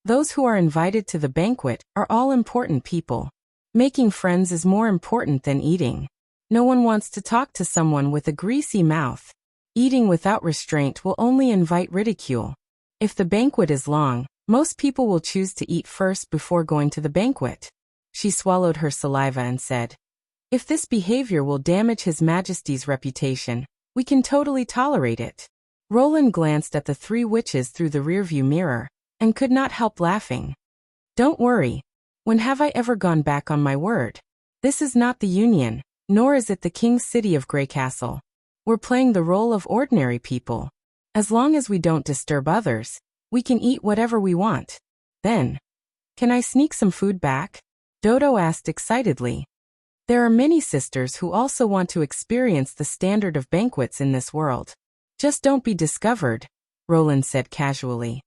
Those who are invited to the banquet are all important people. Making friends is more important than eating. No one wants to talk to someone with a greasy mouth. Eating without restraint will only invite ridicule. If the banquet is long, most people will choose to eat first before going to the banquet. She swallowed her saliva and said, if this behavior will damage His Majesty's reputation, we can totally tolerate it. Roland glanced at the 3 witches through the rearview mirror and could not help laughing. Don't worry. When have I ever gone back on my word? This is not the Union, nor is it the King's City of Grey Castle. We're playing the role of ordinary people. As long as we don't disturb others, we can eat whatever we want. Then, can I sneak some food back? Dodo asked excitedly. There are many sisters who also want to experience the standard of banquets in this world. Just don't be discovered, Roland said casually.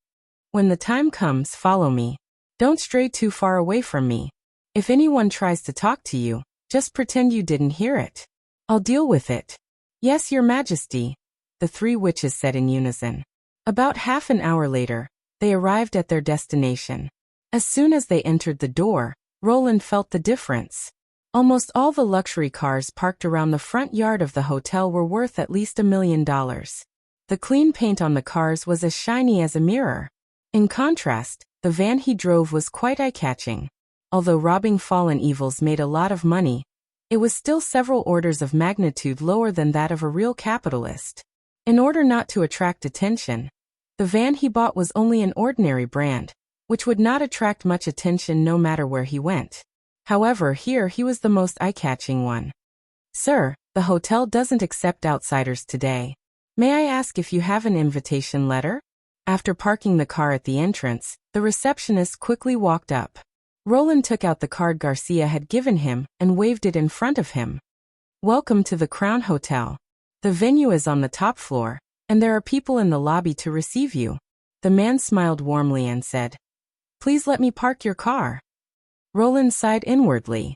When the time comes, follow me. Don't stray too far away from me. If anyone tries to talk to you, just pretend you didn't hear it. I'll deal with it. Yes, Your Majesty, the 3 witches said in unison. About half an hour later, they arrived at their destination. As soon as they entered the door, Roland felt the difference. Almost all the luxury cars parked around the front yard of the hotel were worth at least $1 million. The clean paint on the cars was as shiny as a mirror. In contrast, the van he drove was quite eye-catching. Although robbing fallen evils made a lot of money, it was still several orders of magnitude lower than that of a real capitalist. In order not to attract attention, the van he bought was only an ordinary brand, which would not attract much attention no matter where he went. However, here he was the most eye-catching one. Sir, the hotel doesn't accept outsiders today. May I ask if you have an invitation letter? After parking the car at the entrance, the receptionist quickly walked up. Roland took out the card Garcia had given him and waved it in front of him. Welcome to the Crown Hotel. The venue is on the top floor, and there are people in the lobby to receive you. The man smiled warmly and said, Please let me park your car. Roland sighed inwardly.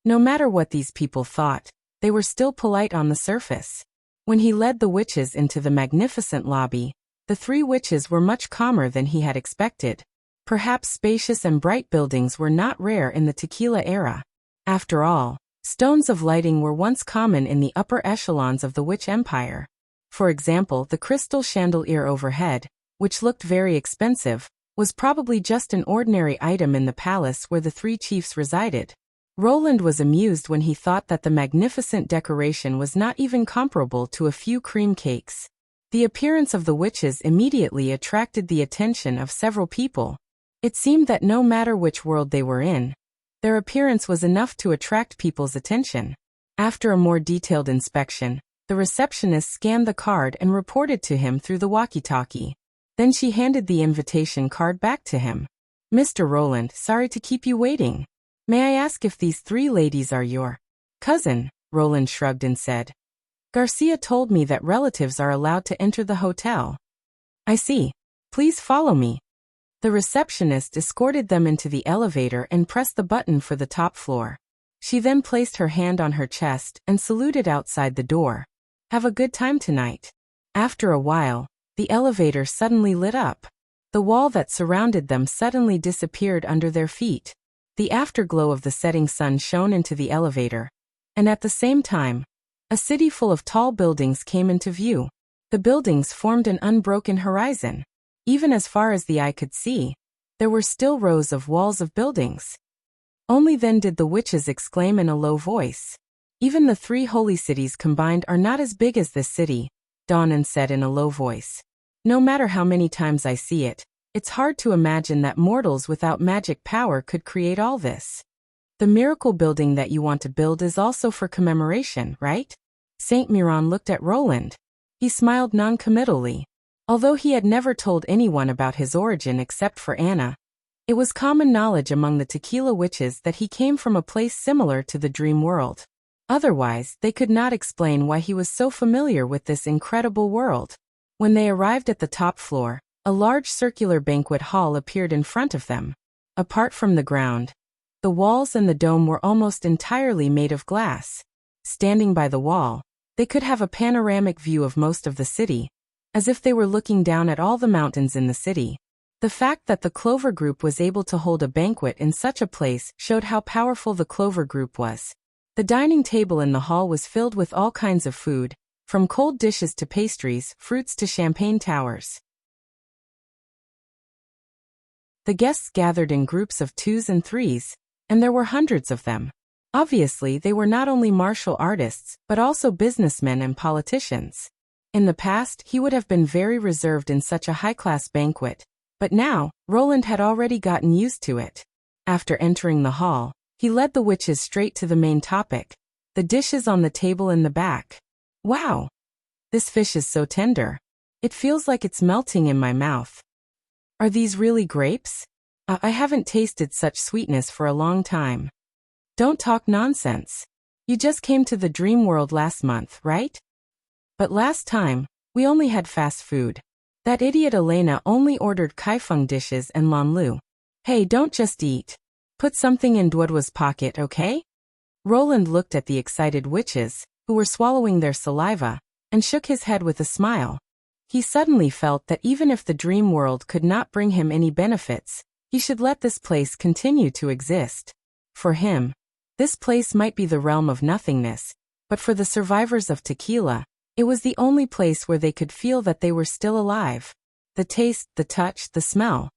No matter what these people thought, they were still polite on the surface. When he led the witches into the magnificent lobby, the 3 witches were much calmer than he had expected. Perhaps spacious and bright buildings were not rare in the tequila era. After all, stones of lighting were once common in the upper echelons of the witch empire. For example, the crystal chandelier overhead, which looked very expensive, was probably just an ordinary item in the palace where the 3 chiefs resided. Roland was amused when he thought that the magnificent decoration was not even comparable to a few cream cakes. The appearance of the witches immediately attracted the attention of several people. It seemed that no matter which world they were in, their appearance was enough to attract people's attention. After a more detailed inspection, the receptionist scanned the card and reported to him through the walkie-talkie. Then she handed the invitation card back to him. Mr. Roland, sorry to keep you waiting. May I ask if these 3 ladies are your cousin? Roland shrugged and said. Garcia told me that relatives are allowed to enter the hotel. I see. Please follow me. The receptionist escorted them into the elevator and pressed the button for the top floor. She then placed her hand on her chest and saluted outside the door. Have a good time tonight. After a while, the elevator suddenly lit up. The wall that surrounded them suddenly disappeared under their feet. The afterglow of the setting sun shone into the elevator, and at the same time, a city full of tall buildings came into view. The buildings formed an unbroken horizon. Even as far as the eye could see, there were still rows of walls of buildings. Only then did the witches exclaim in a low voice. Even the 3 holy cities combined are not as big as this city, Dawn said in a low voice. No matter how many times I see it, it's hard to imagine that mortals without magic power could create all this. The miracle building that you want to build is also for commemoration, right? Saint Miron looked at Roland. He smiled non-committally. Although he had never told anyone about his origin except for Anna, it was common knowledge among the tequila witches that he came from a place similar to the dream world. Otherwise, they could not explain why he was so familiar with this incredible world. When they arrived at the top floor, a large circular banquet hall appeared in front of them. Apart from the ground, the walls and the dome were almost entirely made of glass. Standing by the wall, they could have a panoramic view of most of the city, as if they were looking down at all the mountains in the city. The fact that the Clover Group was able to hold a banquet in such a place showed how powerful the Clover Group was. The dining table in the hall was filled with all kinds of food, from cold dishes to pastries, fruits to champagne towers. The guests gathered in groups of 2s and 3s, and there were hundreds of them. Obviously, they were not only martial artists, but also businessmen and politicians. In the past, he would have been very reserved in such a high-class banquet, but now, Roland had already gotten used to it. After entering the hall, he led the witches straight to the main topic, the dishes on the table in the back. Wow! This fish is so tender. It feels like it's melting in my mouth. Are these really grapes? I haven't tasted such sweetness for a long time. Don't talk nonsense. You just came to the dream world last month, right? But last time, we only had fast food. That idiot Elena only ordered kaifeng dishes and lanlu. Hey, don't just eat. Put something in Duodwa's pocket, okay? Roland looked at the excited witches, who were swallowing their saliva, and shook his head with a smile. He suddenly felt that even if the dream world could not bring him any benefits, he should let this place continue to exist. For him, this place might be the realm of nothingness, but for the survivors of tequila, it was the only place where they could feel that they were still alive. The taste, the touch, the smell.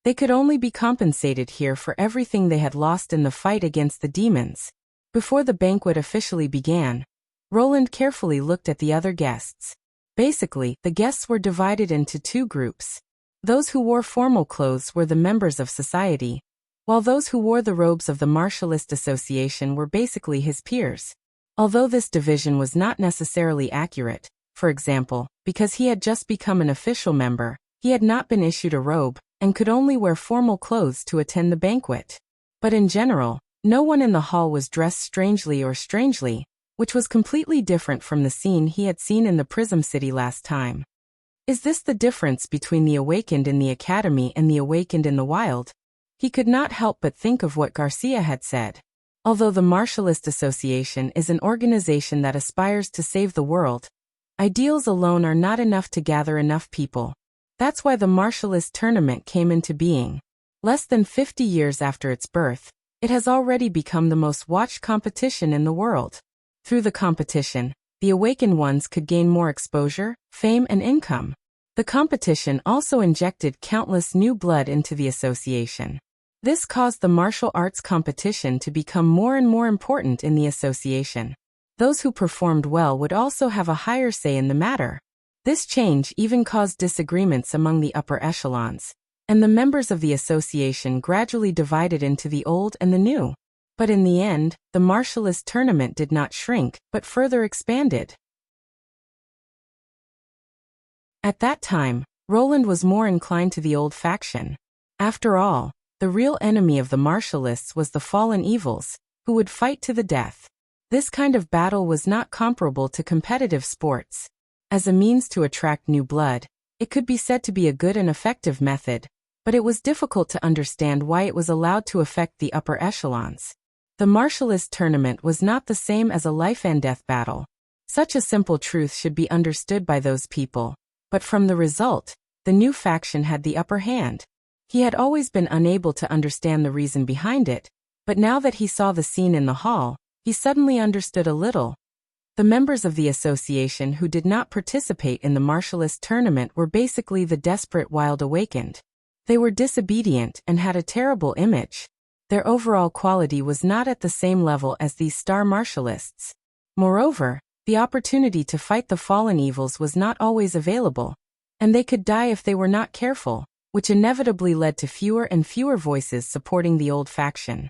They could only be compensated here for everything they had lost in the fight against the demons. Before the banquet officially began, Roland carefully looked at the other guests. Basically, the guests were divided into 2 groups. Those who wore formal clothes were the members of society, while those who wore the robes of the Martialist Association were basically his peers. Although this division was not necessarily accurate, for example, because he had just become an official member, he had not been issued a robe, and could only wear formal clothes to attend the banquet. But in general, no one in the hall was dressed strangely, which was completely different from the scene he had seen in the Prism City last time. Is this the difference between the awakened in the academy and the awakened in the wild? He could not help but think of what Garcia had said. Although the Martialist Association is an organization that aspires to save the world, ideals alone are not enough to gather enough people. That's why the Martialist Tournament came into being. Less than 50 years after its birth, it has already become the most watched competition in the world. Through the competition, the awakened ones could gain more exposure, fame, and income. The competition also injected countless new blood into the association. This caused the martial arts competition to become more and more important in the association. Those who performed well would also have a higher say in the matter. This change even caused disagreements among the upper echelons, and the members of the association gradually divided into the old and the new. But in the end, the Martialist Tournament did not shrink, but further expanded. At that time, Roland was more inclined to the old faction. After all, the real enemy of the Martialists was the fallen evils, who would fight to the death. This kind of battle was not comparable to competitive sports. As a means to attract new blood, it could be said to be a good and effective method, but it was difficult to understand why it was allowed to affect the upper echelons. The Martialist Tournament was not the same as a life-and-death battle. Such a simple truth should be understood by those people, but from the result, the new faction had the upper hand. He had always been unable to understand the reason behind it, but now that he saw the scene in the hall, he suddenly understood a little. The members of the association who did not participate in the Martialist Tournament were basically the desperate wild awakened. They were disobedient and had a terrible image. Their overall quality was not at the same level as these star martialists. Moreover, the opportunity to fight the fallen evils was not always available, and they could die if they were not careful, which inevitably led to fewer and fewer voices supporting the old faction.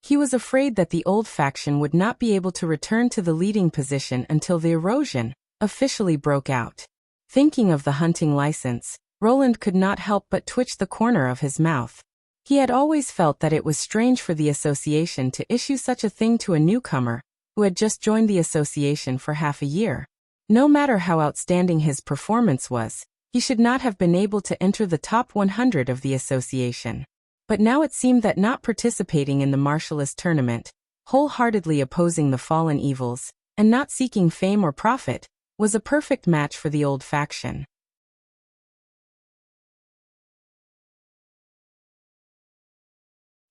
He was afraid that the old faction would not be able to return to the leading position until the erosion officially broke out. Thinking of the hunting license, Roland could not help but twitch the corner of his mouth. He had always felt that it was strange for the association to issue such a thing to a newcomer who had just joined the association for half a year. No matter how outstanding his performance was, he should not have been able to enter the top 100 of the association. But now it seemed that not participating in the martialist tournament, wholeheartedly opposing the fallen evils, and not seeking fame or profit, was a perfect match for the old faction.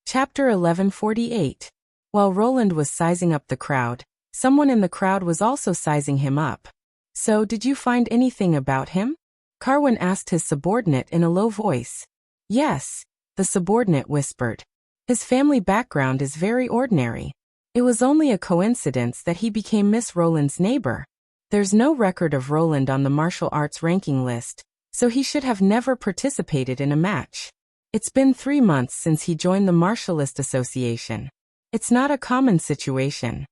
Chapter 1148. While Roland was sizing up the crowd, someone in the crowd was also sizing him up. So, did you find anything about him? Carwin asked his subordinate in a low voice. Yes, the subordinate whispered. His family background is very ordinary. It was only a coincidence that he became Miss Roland's neighbor. There's no record of Roland on the martial arts ranking list, so he should have never participated in a match. It's been 3 months since he joined the Martialist Association. It's not a common situation.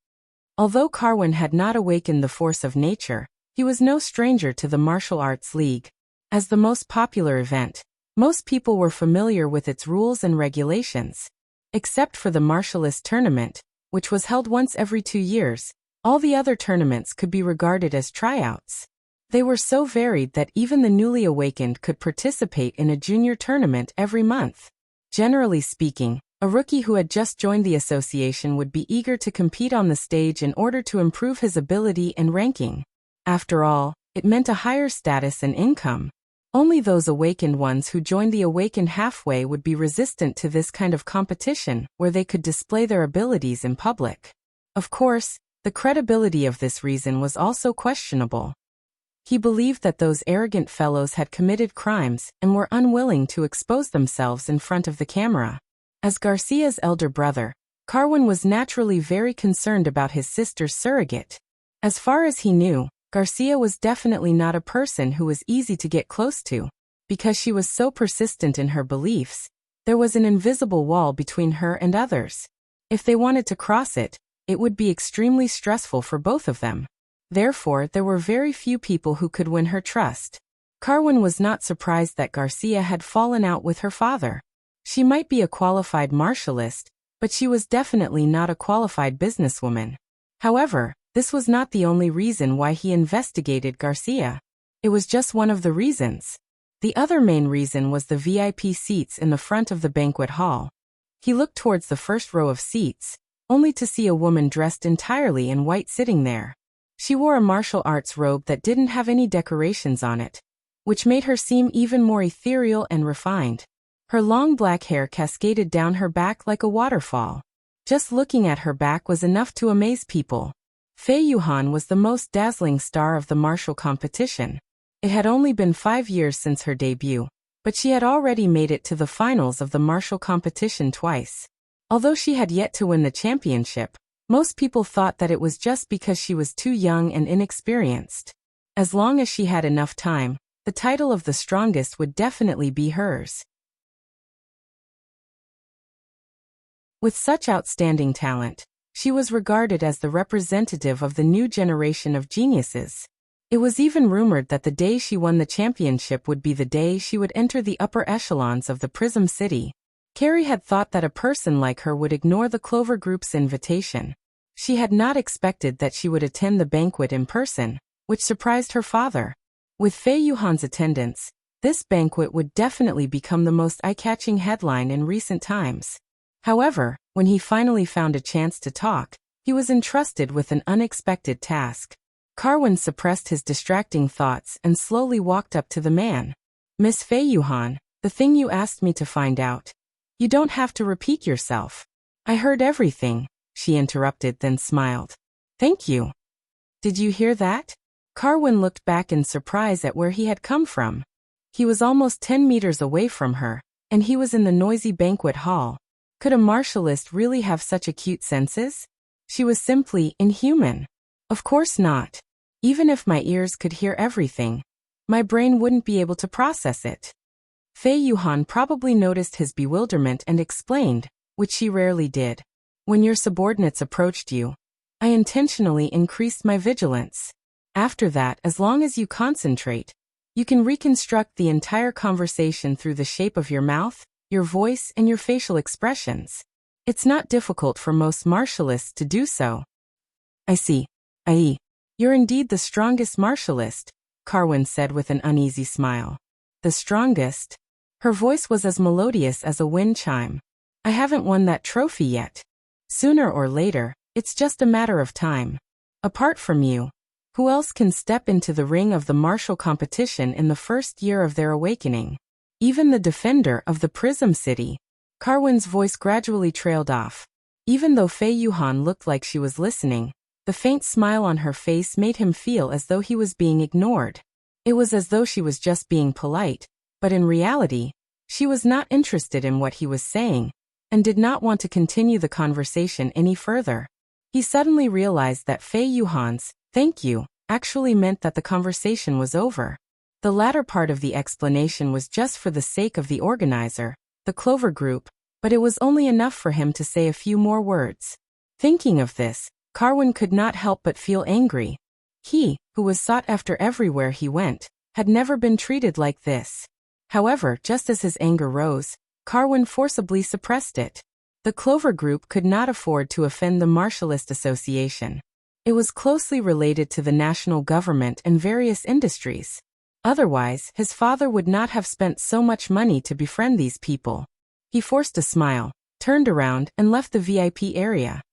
Although Carwin had not awakened the force of nature, he was no stranger to the Martial Arts League. As the most popular event, most people were familiar with its rules and regulations. Except for the Martialist Tournament, which was held once every 2 years, all the other tournaments could be regarded as tryouts. They were so varied that even the newly awakened could participate in a junior tournament every month. Generally speaking, a rookie who had just joined the association would be eager to compete on the stage in order to improve his ability and ranking. After all, it meant a higher status and income. Only those awakened ones who joined the awakened halfway would be resistant to this kind of competition where they could display their abilities in public. Of course, the credibility of this reason was also questionable. He believed that those arrogant fellows had committed crimes and were unwilling to expose themselves in front of the camera. As Garcia's elder brother, Carwin was naturally very concerned about his sister's surrogate. As far as he knew, Garcia was definitely not a person who was easy to get close to. Because she was so persistent in her beliefs, there was an invisible wall between her and others. If they wanted to cross it, it would be extremely stressful for both of them. Therefore, there were very few people who could win her trust. Carwin was not surprised that Garcia had fallen out with her father. She might be a qualified martialist, but she was definitely not a qualified businesswoman. However, this was not the only reason why he investigated Garcia. It was just one of the reasons. The other main reason was the VIP seats in the front of the banquet hall. He looked towards the first row of seats, only to see a woman dressed entirely in white sitting there. She wore a martial arts robe that didn't have any decorations on it, which made her seem even more ethereal and refined. Her long black hair cascaded down her back like a waterfall. Just looking at her back was enough to amaze people. Fei Yuhan was the most dazzling star of the martial competition. It had only been 5 years since her debut, but she had already made it to the finals of the martial competition twice. Although she had yet to win the championship, most people thought that it was just because she was too young and inexperienced. As long as she had enough time, the title of the strongest would definitely be hers. With such outstanding talent, she was regarded as the representative of the new generation of geniuses. It was even rumored that the day she won the championship would be the day she would enter the upper echelons of the Prism City. Carrie had thought that a person like her would ignore the Clover Group's invitation. She had not expected that she would attend the banquet in person, which surprised her father. With Fei Yuhan's attendance, this banquet would definitely become the most eye-catching headline in recent times. However, when he finally found a chance to talk, he was entrusted with an unexpected task. Carwin suppressed his distracting thoughts and slowly walked up to the man. "Miss Fei Yuhan, the thing you asked me to find out. You don't have to repeat yourself. I heard everything," she interrupted, then smiled. "Thank you. Did you hear that?" Carwin looked back in surprise at where he had come from. He was almost 10 meters away from her, and he was in the noisy banquet hall. Could a martialist really have such acute senses? She was simply inhuman. Of course not. Even if my ears could hear everything, my brain wouldn't be able to process it. Fei Yuhan probably noticed his bewilderment and explained, which she rarely did. When your subordinates approached you, I intentionally increased my vigilance. After that, as long as you concentrate, you can reconstruct the entire conversation through the shape of your mouth, your voice, and your facial expressions. It's not difficult for most martialists to do so. I see. You're indeed the strongest martialist, Carwin said with an uneasy smile. The strongest? Her voice was as melodious as a wind chime. I haven't won that trophy yet. Sooner or later, it's just a matter of time. Apart from you, who else can step into the ring of the martial competition in the first year of their awakening? Even the defender of the Prism City. Carwin's voice gradually trailed off. Even though Fei Yuhan looked like she was listening, the faint smile on her face made him feel as though he was being ignored. It was as though she was just being polite, but in reality, she was not interested in what he was saying, and did not want to continue the conversation any further. He suddenly realized that Fei Yuhan's "thank you" actually meant that the conversation was over. The latter part of the explanation was just for the sake of the organizer, the Clover Group, but it was only enough for him to say a few more words. Thinking of this, Carwin could not help but feel angry. He, who was sought after everywhere he went, had never been treated like this. However, just as his anger rose, Carwin forcibly suppressed it. The Clover Group could not afford to offend the Martialist Association. It was closely related to the national government and various industries. Otherwise, his father would not have spent so much money to befriend these people. He forced a smile, turned around, and left the VIP area.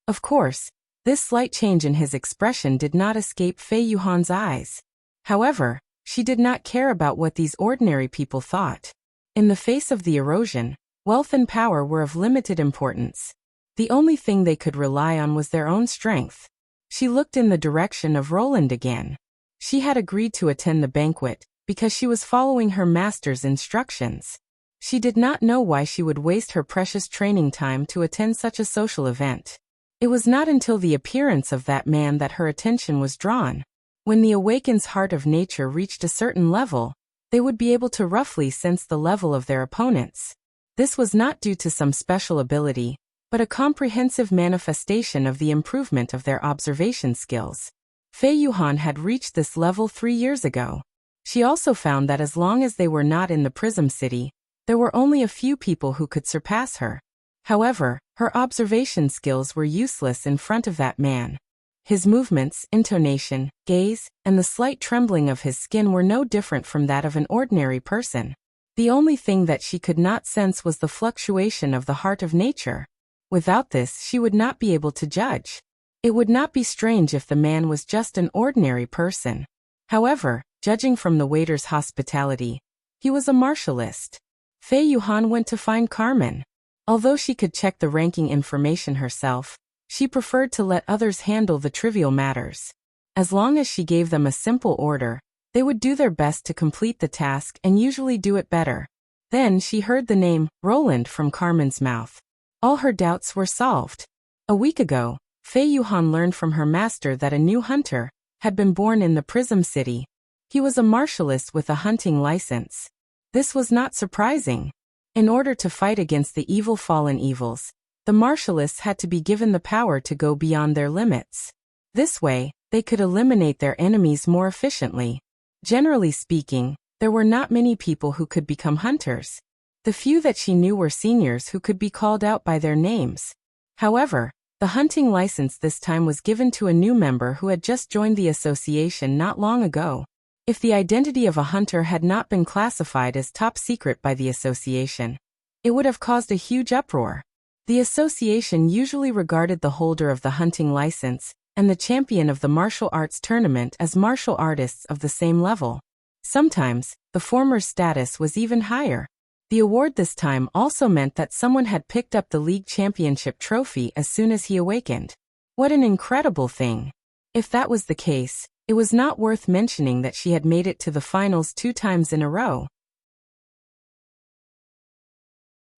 Of course, this slight change in his expression did not escape Fei Yuhan's eyes. However, she did not care about what these ordinary people thought. In the face of the erosion, wealth and power were of limited importance. The only thing they could rely on was their own strength. She looked in the direction of Roland again. She had agreed to attend the banquet because she was following her master's instructions. She did not know why she would waste her precious training time to attend such a social event. It was not until the appearance of that man that her attention was drawn. When the Awaken's heart of nature reached a certain level, they would be able to roughly sense the level of their opponents. This was not due to some special ability, but a comprehensive manifestation of the improvement of their observation skills. Fei Yuhan had reached this level 3 years ago. She also found that as long as they were not in the Prism City, there were only a few people who could surpass her. However, her observation skills were useless in front of that man. His movements, intonation, gaze, and the slight trembling of his skin were no different from that of an ordinary person. The only thing that she could not sense was the fluctuation of the heart of nature. Without this, she would not be able to judge. It would not be strange if the man was just an ordinary person. However, judging from the waiter's hospitality, he was a martialist. Fei Yuhan went to find Carmen. Although she could check the ranking information herself, she preferred to let others handle the trivial matters. As long as she gave them a simple order, they would do their best to complete the task and usually do it better. Then she heard the name, Roland, from Carmen's mouth. All her doubts were solved. A week ago, Fei Yuhan learned from her master that a new hunter had been born in the Prism City. He was a martialist with a hunting license. This was not surprising. In order to fight against the evil fallen evils, the martialists had to be given the power to go beyond their limits. This way, they could eliminate their enemies more efficiently. Generally speaking, there were not many people who could become hunters. The few that she knew were seniors who could be called out by their names. However, the hunting license this time was given to a new member who had just joined the association not long ago. If the identity of a hunter had not been classified as top secret by the association, it would have caused a huge uproar. The association usually regarded the holder of the hunting license and the champion of the martial arts tournament as martial artists of the same level. Sometimes, the former's status was even higher. The award this time also meant that someone had picked up the league championship trophy as soon as he awakened. What an incredible thing! If that was the case, it was not worth mentioning that she had made it to the finals 2 times in a row.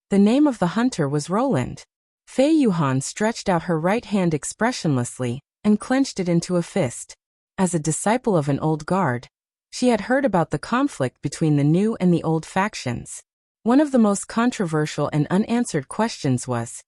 The name of the hunter was Roland. Fei Yuhan stretched out her right hand expressionlessly and clenched it into a fist. As a disciple of an old guard, she had heard about the conflict between the new and the old factions. One of the most controversial and unanswered questions was,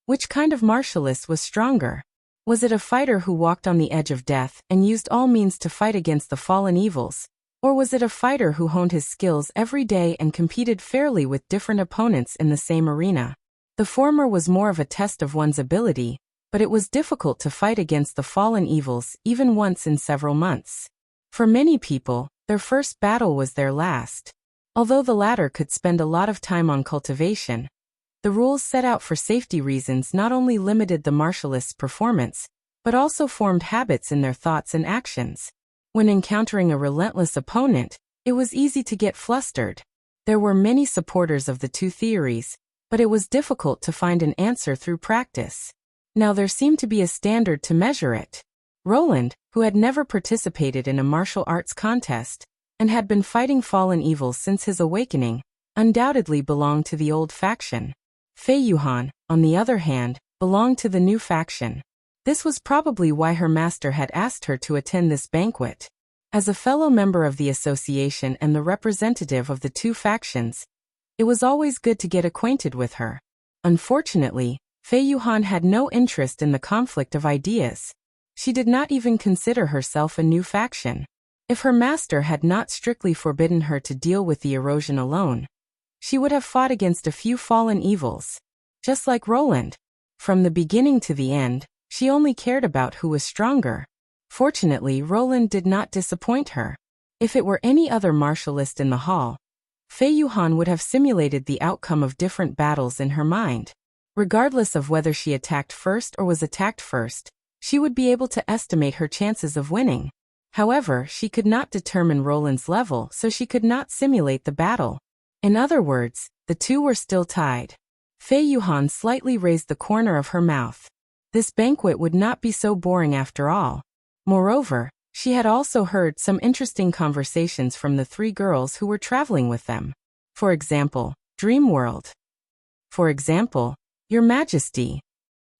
which kind of martialist was stronger? Was it a fighter who walked on the edge of death and used all means to fight against the fallen evils? Or was it a fighter who honed his skills every day and competed fairly with different opponents in the same arena? The former was more of a test of one's ability, but it was difficult to fight against the fallen evils even once in several months. For many people, their first battle was their last. Although the latter could spend a lot of time on cultivation, the rules set out for safety reasons not only limited the martialist's performance, but also formed habits in their thoughts and actions. When encountering a relentless opponent, it was easy to get flustered. There were many supporters of the two theories, but it was difficult to find an answer through practice. Now there seemed to be a standard to measure it. Roland, who had never participated in a martial arts contest, and had been fighting fallen evils since his awakening, undoubtedly belonged to the old faction. Fei Yuhan, on the other hand, belonged to the new faction. This was probably why her master had asked her to attend this banquet. As a fellow member of the association and the representative of the two factions, it was always good to get acquainted with her. Unfortunately, Fei Yuhan had no interest in the conflict of ideas. She did not even consider herself a new faction. If her master had not strictly forbidden her to deal with the erosion alone, she would have fought against a few fallen evils. Just like Roland. From the beginning to the end, she only cared about who was stronger. Fortunately, Roland did not disappoint her. If it were any other martialist in the hall, Fei Yuhan would have simulated the outcome of different battles in her mind. Regardless of whether she attacked first or was attacked first, she would be able to estimate her chances of winning. However, she could not determine Roland's level, so she could not simulate the battle. In other words, the two were still tied. Fei Yuhan slightly raised the corner of her mouth. This banquet would not be so boring after all. Moreover, she had also heard some interesting conversations from the three girls who were traveling with them. For example, Dream World. For example, Your Majesty.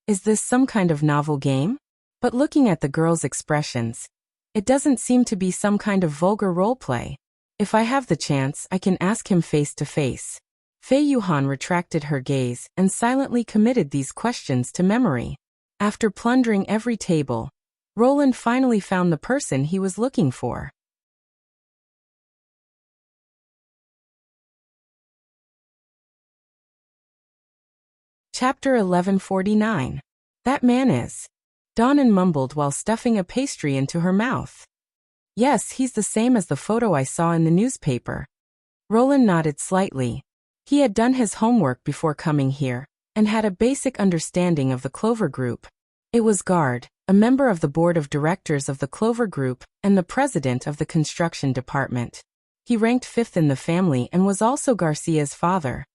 Is this some kind of novel game? But looking at the girls' expressions, it doesn't seem to be some kind of vulgar roleplay. If I have the chance, I can ask him face to face. Fei Yuhan retracted her gaze and silently committed these questions to memory. After plundering every table, Roland finally found the person he was looking for. Chapter 1149. That man is. Donnan mumbled while stuffing a pastry into her mouth. Yes, he's the same as the photo I saw in the newspaper. Roland nodded slightly. He had done his homework before coming here, and had a basic understanding of the Clover Group. It was Guard, a member of the board of directors of the Clover Group, and the president of the construction department. He ranked fifth in the family and was also Garcia's father.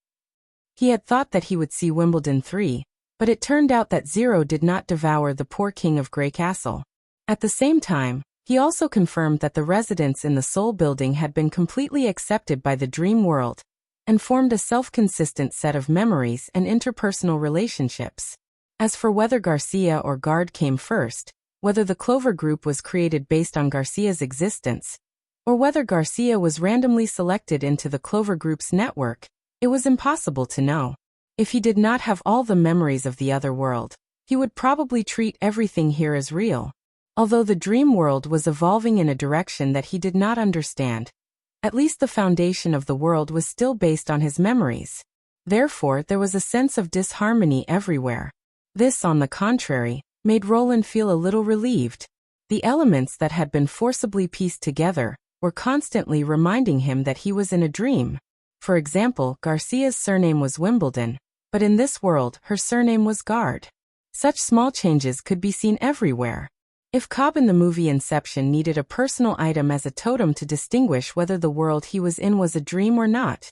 He had thought that he would see Wimbledon 3, but it turned out that Zero did not devour the poor king of Grey Castle. At the same time, he also confirmed that the residents in the Soul Building had been completely accepted by the Dream World, and formed a self-consistent set of memories and interpersonal relationships. As for whether Garcia or Guard came first, whether the Clover Group was created based on Garcia's existence, or whether Garcia was randomly selected into the Clover Group's network, it was impossible to know. If he did not have all the memories of the other world, he would probably treat everything here as real. Although the dream world was evolving in a direction that he did not understand, at least the foundation of the world was still based on his memories. Therefore, there was a sense of disharmony everywhere. This, on the contrary, made Roland feel a little relieved. The elements that had been forcibly pieced together were constantly reminding him that he was in a dream. For example, Garcia's surname was Wimbledon, but in this world, her surname was Guard. Such small changes could be seen everywhere. If Cobb in the movie Inception needed a personal item as a totem to distinguish whether the world he was in was a dream or not,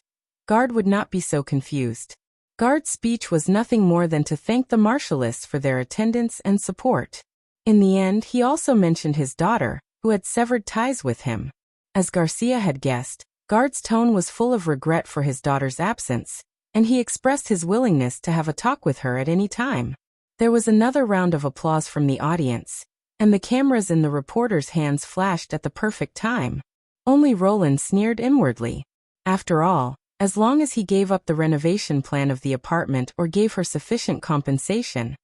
Guard would not be so confused. Guard's speech was nothing more than to thank the martialists for their attendance and support. In the end, he also mentioned his daughter, who had severed ties with him. As Garcia had guessed, Guard's tone was full of regret for his daughter's absence, and he expressed his willingness to have a talk with her at any time. There was another round of applause from the audience, and the cameras in the reporters' hands flashed at the perfect time. Only Roland sneered inwardly. After all, As long as he gave up the renovation plan of the apartment or gave her sufficient compensation,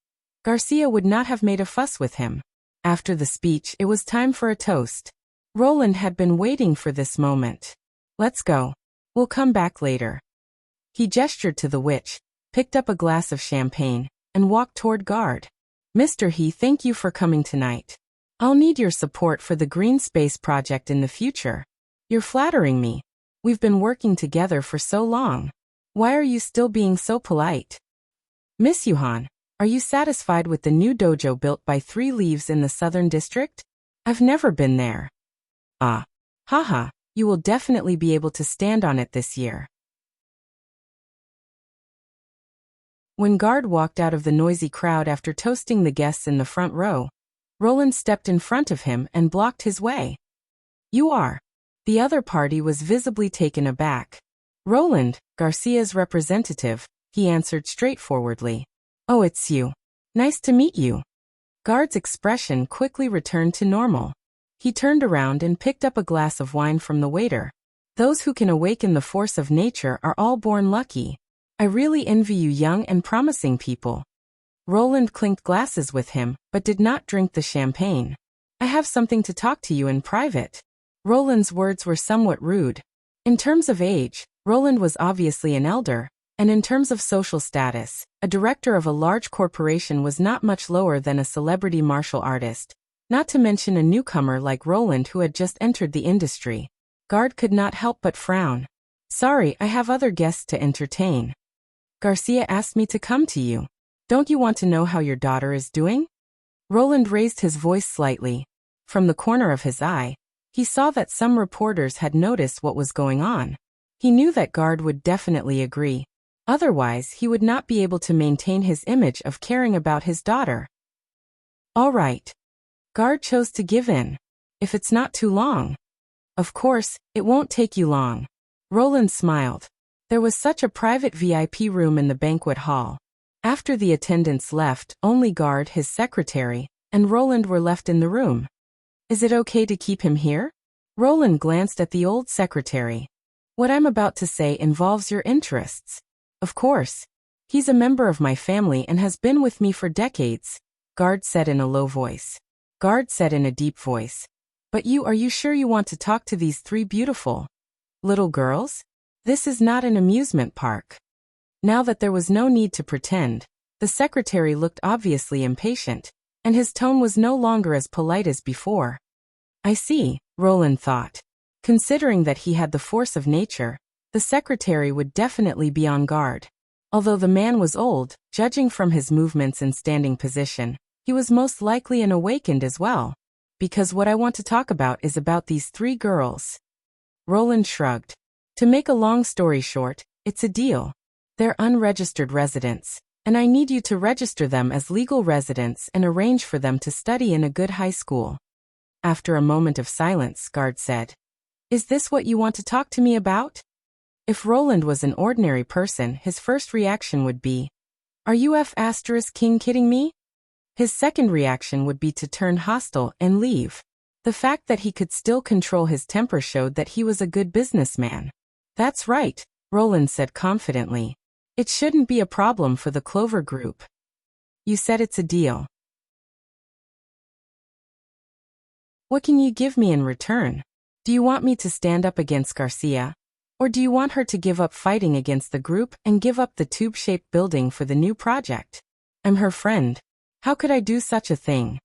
Garcia would not have made a fuss with him. After the speech, it was time for a toast. Roland had been waiting for this moment. Let's go. We'll come back later. He gestured to the witch, picked up a glass of champagne, and walked toward Guard. Mr. He, thank you for coming tonight. I'll need your support for the green space project in the future. You're flattering me. We've been working together for so long. Why are you still being so polite? Miss Yuhan, are you satisfied with the new dojo built by 3 Leaves in the Southern District? I've never been there. Ah. Haha, you will definitely be able to stand on it this year. When Guard walked out of the noisy crowd after toasting the guests in the front row, Roland stepped in front of him and blocked his way. You are. The other party was visibly taken aback. Roland, Garcia's representative, he answered straightforwardly. Oh, it's you. Nice to meet you. Guard's expression quickly returned to normal. He turned around and picked up a glass of wine from the waiter. Those who can awaken the force of nature are all born lucky. I really envy you young and promising people. Roland clinked glasses with him, but did not drink the champagne. I have something to talk to you in private. Roland's words were somewhat rude. In terms of age, Roland was obviously an elder, and in terms of social status, a director of a large corporation was not much lower than a celebrity martial artist, not to mention a newcomer like Roland who had just entered the industry. Guard could not help but frown. Sorry, I have other guests to entertain. Garcia asked me to come to you. Don't you want to know how your daughter is doing? Roland raised his voice slightly. From the corner of his eye, he saw that some reporters had noticed what was going on. He knew that Guard would definitely agree. Otherwise, he would not be able to maintain his image of caring about his daughter. All right. Guard chose to give in. If it's not too long. Of course, it won't take you long. Roland smiled. There was such a private VIP room in the banquet hall. After the attendants left, only Guard, his secretary, and Roland were left in the room. Is it okay to keep him here? Roland glanced at the old secretary. What I'm about to say involves your interests. Of course. He's a member of my family and has been with me for decades, Guard said in a low voice. Guard said in a deep voice. But are you sure you want to talk to these 3 beautiful little girls? This is not an amusement park. Now that there was no need to pretend, the secretary looked obviously impatient, and his tone was no longer as polite as before. I see, Roland thought. Considering that he had the force of nature, the secretary would definitely be on guard. Although the man was old, judging from his movements and standing position, he was most likely an awakened as well. Because what I want to talk about is about these 3 girls. Roland shrugged. To make a long story short, it's a deal. They're unregistered residents, and I need you to register them as legal residents and arrange for them to study in a good high school. After a moment of silence, Guard said, Is this what you want to talk to me about? If Roland was an ordinary person, his first reaction would be, Are you F***king kidding me? His second reaction would be to turn hostile and leave. The fact that he could still control his temper showed that he was a good businessman. That's right, Roland said confidently. It shouldn't be a problem for the Clover Group. You said it's a deal. What can you give me in return? Do you want me to stand up against Garcia? Or do you want her to give up fighting against the group and give up the tube-shaped building for the new project? I'm her friend. How could I do such a thing?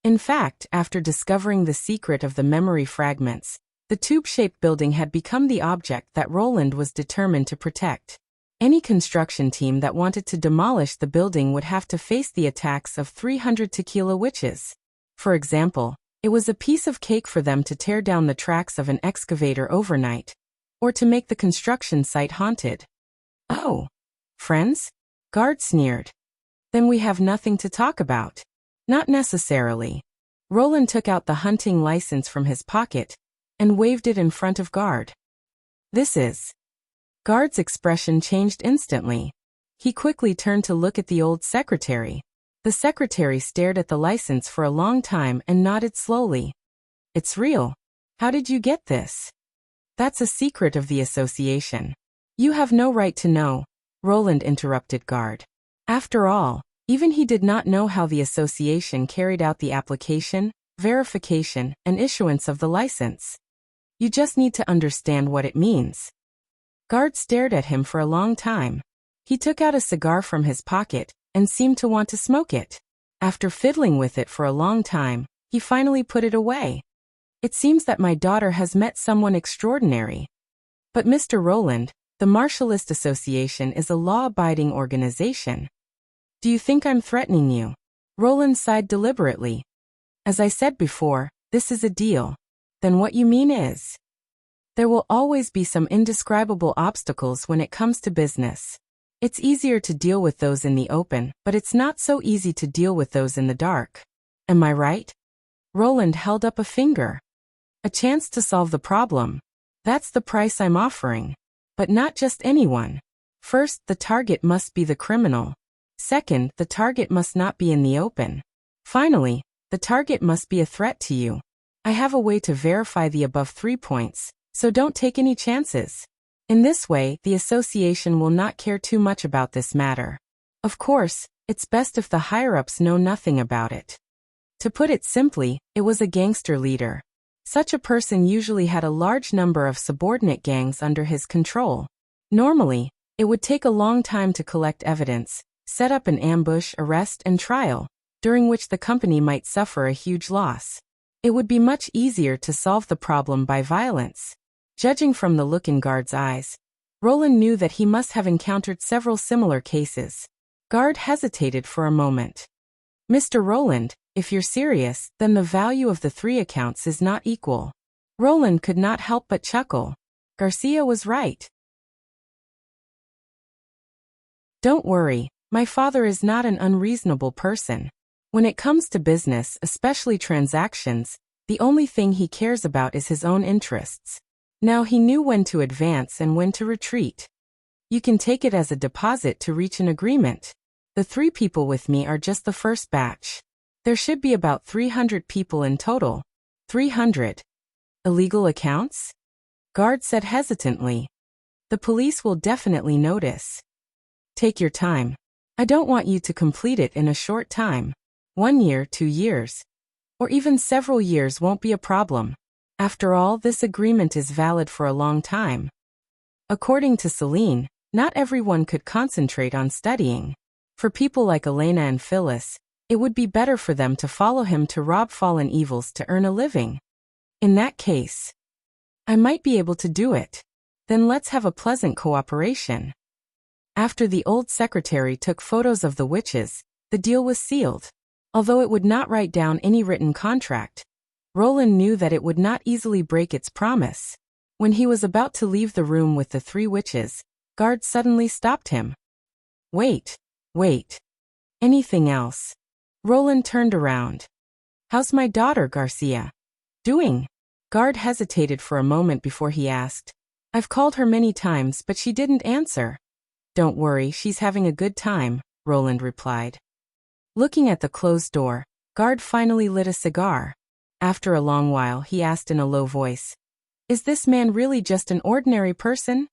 In fact, after discovering the secret of the memory fragments, the tube-shaped building had become the object that Roland was determined to protect. Any construction team that wanted to demolish the building would have to face the attacks of 300 tequila witches. For example, it was a piece of cake for them to tear down the tracks of an excavator overnight, or to make the construction site haunted. Oh, friends? Guard sneered. Then we have nothing to talk about. Not necessarily. Roland took out the hunting license from his pocket and waved it in front of Guard. This is. Guard's expression changed instantly. He quickly turned to look at the old secretary. The secretary stared at the license for a long time and nodded slowly. It's real. How did you get this? That's a secret of the association. You have no right to know, Roland interrupted Guard. After all, even he did not know how the association carried out the application, verification, and issuance of the license. You just need to understand what it means. Guard stared at him for a long time. He took out a cigar from his pocket and seemed to want to smoke it. After fiddling with it for a long time, he finally put it away. It seems that my daughter has met someone extraordinary. But Mr. Roland, the Martialist Association is a law-abiding organization. Do you think I'm threatening you? Roland sighed deliberately. As I said before, this is a deal. Then what you mean is? There will always be some indescribable obstacles when it comes to business. It's easier to deal with those in the open, but it's not so easy to deal with those in the dark. Am I right? Roland held up a finger. A chance to solve the problem. That's the price I'm offering. But not just anyone. First, the target must be the criminal. Second, the target must not be in the open. Finally, the target must be a threat to you. I have a way to verify the above 3 points, so don't take any chances. In this way, the association will not care too much about this matter. Of course, it's best if the higher-ups know nothing about it. To put it simply, it was a gangster leader. Such a person usually had a large number of subordinate gangs under his control. Normally, it would take a long time to collect evidence, set up an ambush, arrest, and trial, during which the company might suffer a huge loss. It would be much easier to solve the problem by violence. Judging from the look in Guard's eyes, Roland knew that he must have encountered several similar cases. Guard hesitated for a moment. Mr. Roland, if you're serious, then the value of the 3 accounts is not equal. Roland could not help but chuckle. Garcia was right. Don't worry, my father is not an unreasonable person. When it comes to business, especially transactions, the only thing he cares about is his own interests. Now he knew when to advance and when to retreat. You can take it as a deposit to reach an agreement. The 3 people with me are just the first batch. There should be about 300 people in total. 300. Illegal accounts? Guard said hesitantly. The police will definitely notice. Take your time. I don't want you to complete it in a short time. 1 year, 2 years. Or even several years won't be a problem. After all, this agreement is valid for a long time. According to Celine, not everyone could concentrate on studying. For people like Elena and Phyllis, it would be better for them to follow him to rob fallen evils to earn a living. In that case, I might be able to do it. Then let's have a pleasant cooperation. After the old secretary took photos of the witches, the deal was sealed. Although it would not write down any written contract, Roland knew that it would not easily break its promise. When he was about to leave the room with the 3 witches, Guard suddenly stopped him. Wait. Anything else? Roland turned around. How's my daughter, Garcia? Doing? Guard hesitated for a moment before he asked. I've called her many times, but she didn't answer. Don't worry, she's having a good time, Roland replied. Looking at the closed door, Guard finally lit a cigar. After a long while, he asked in a low voice, Is this man really just an ordinary person?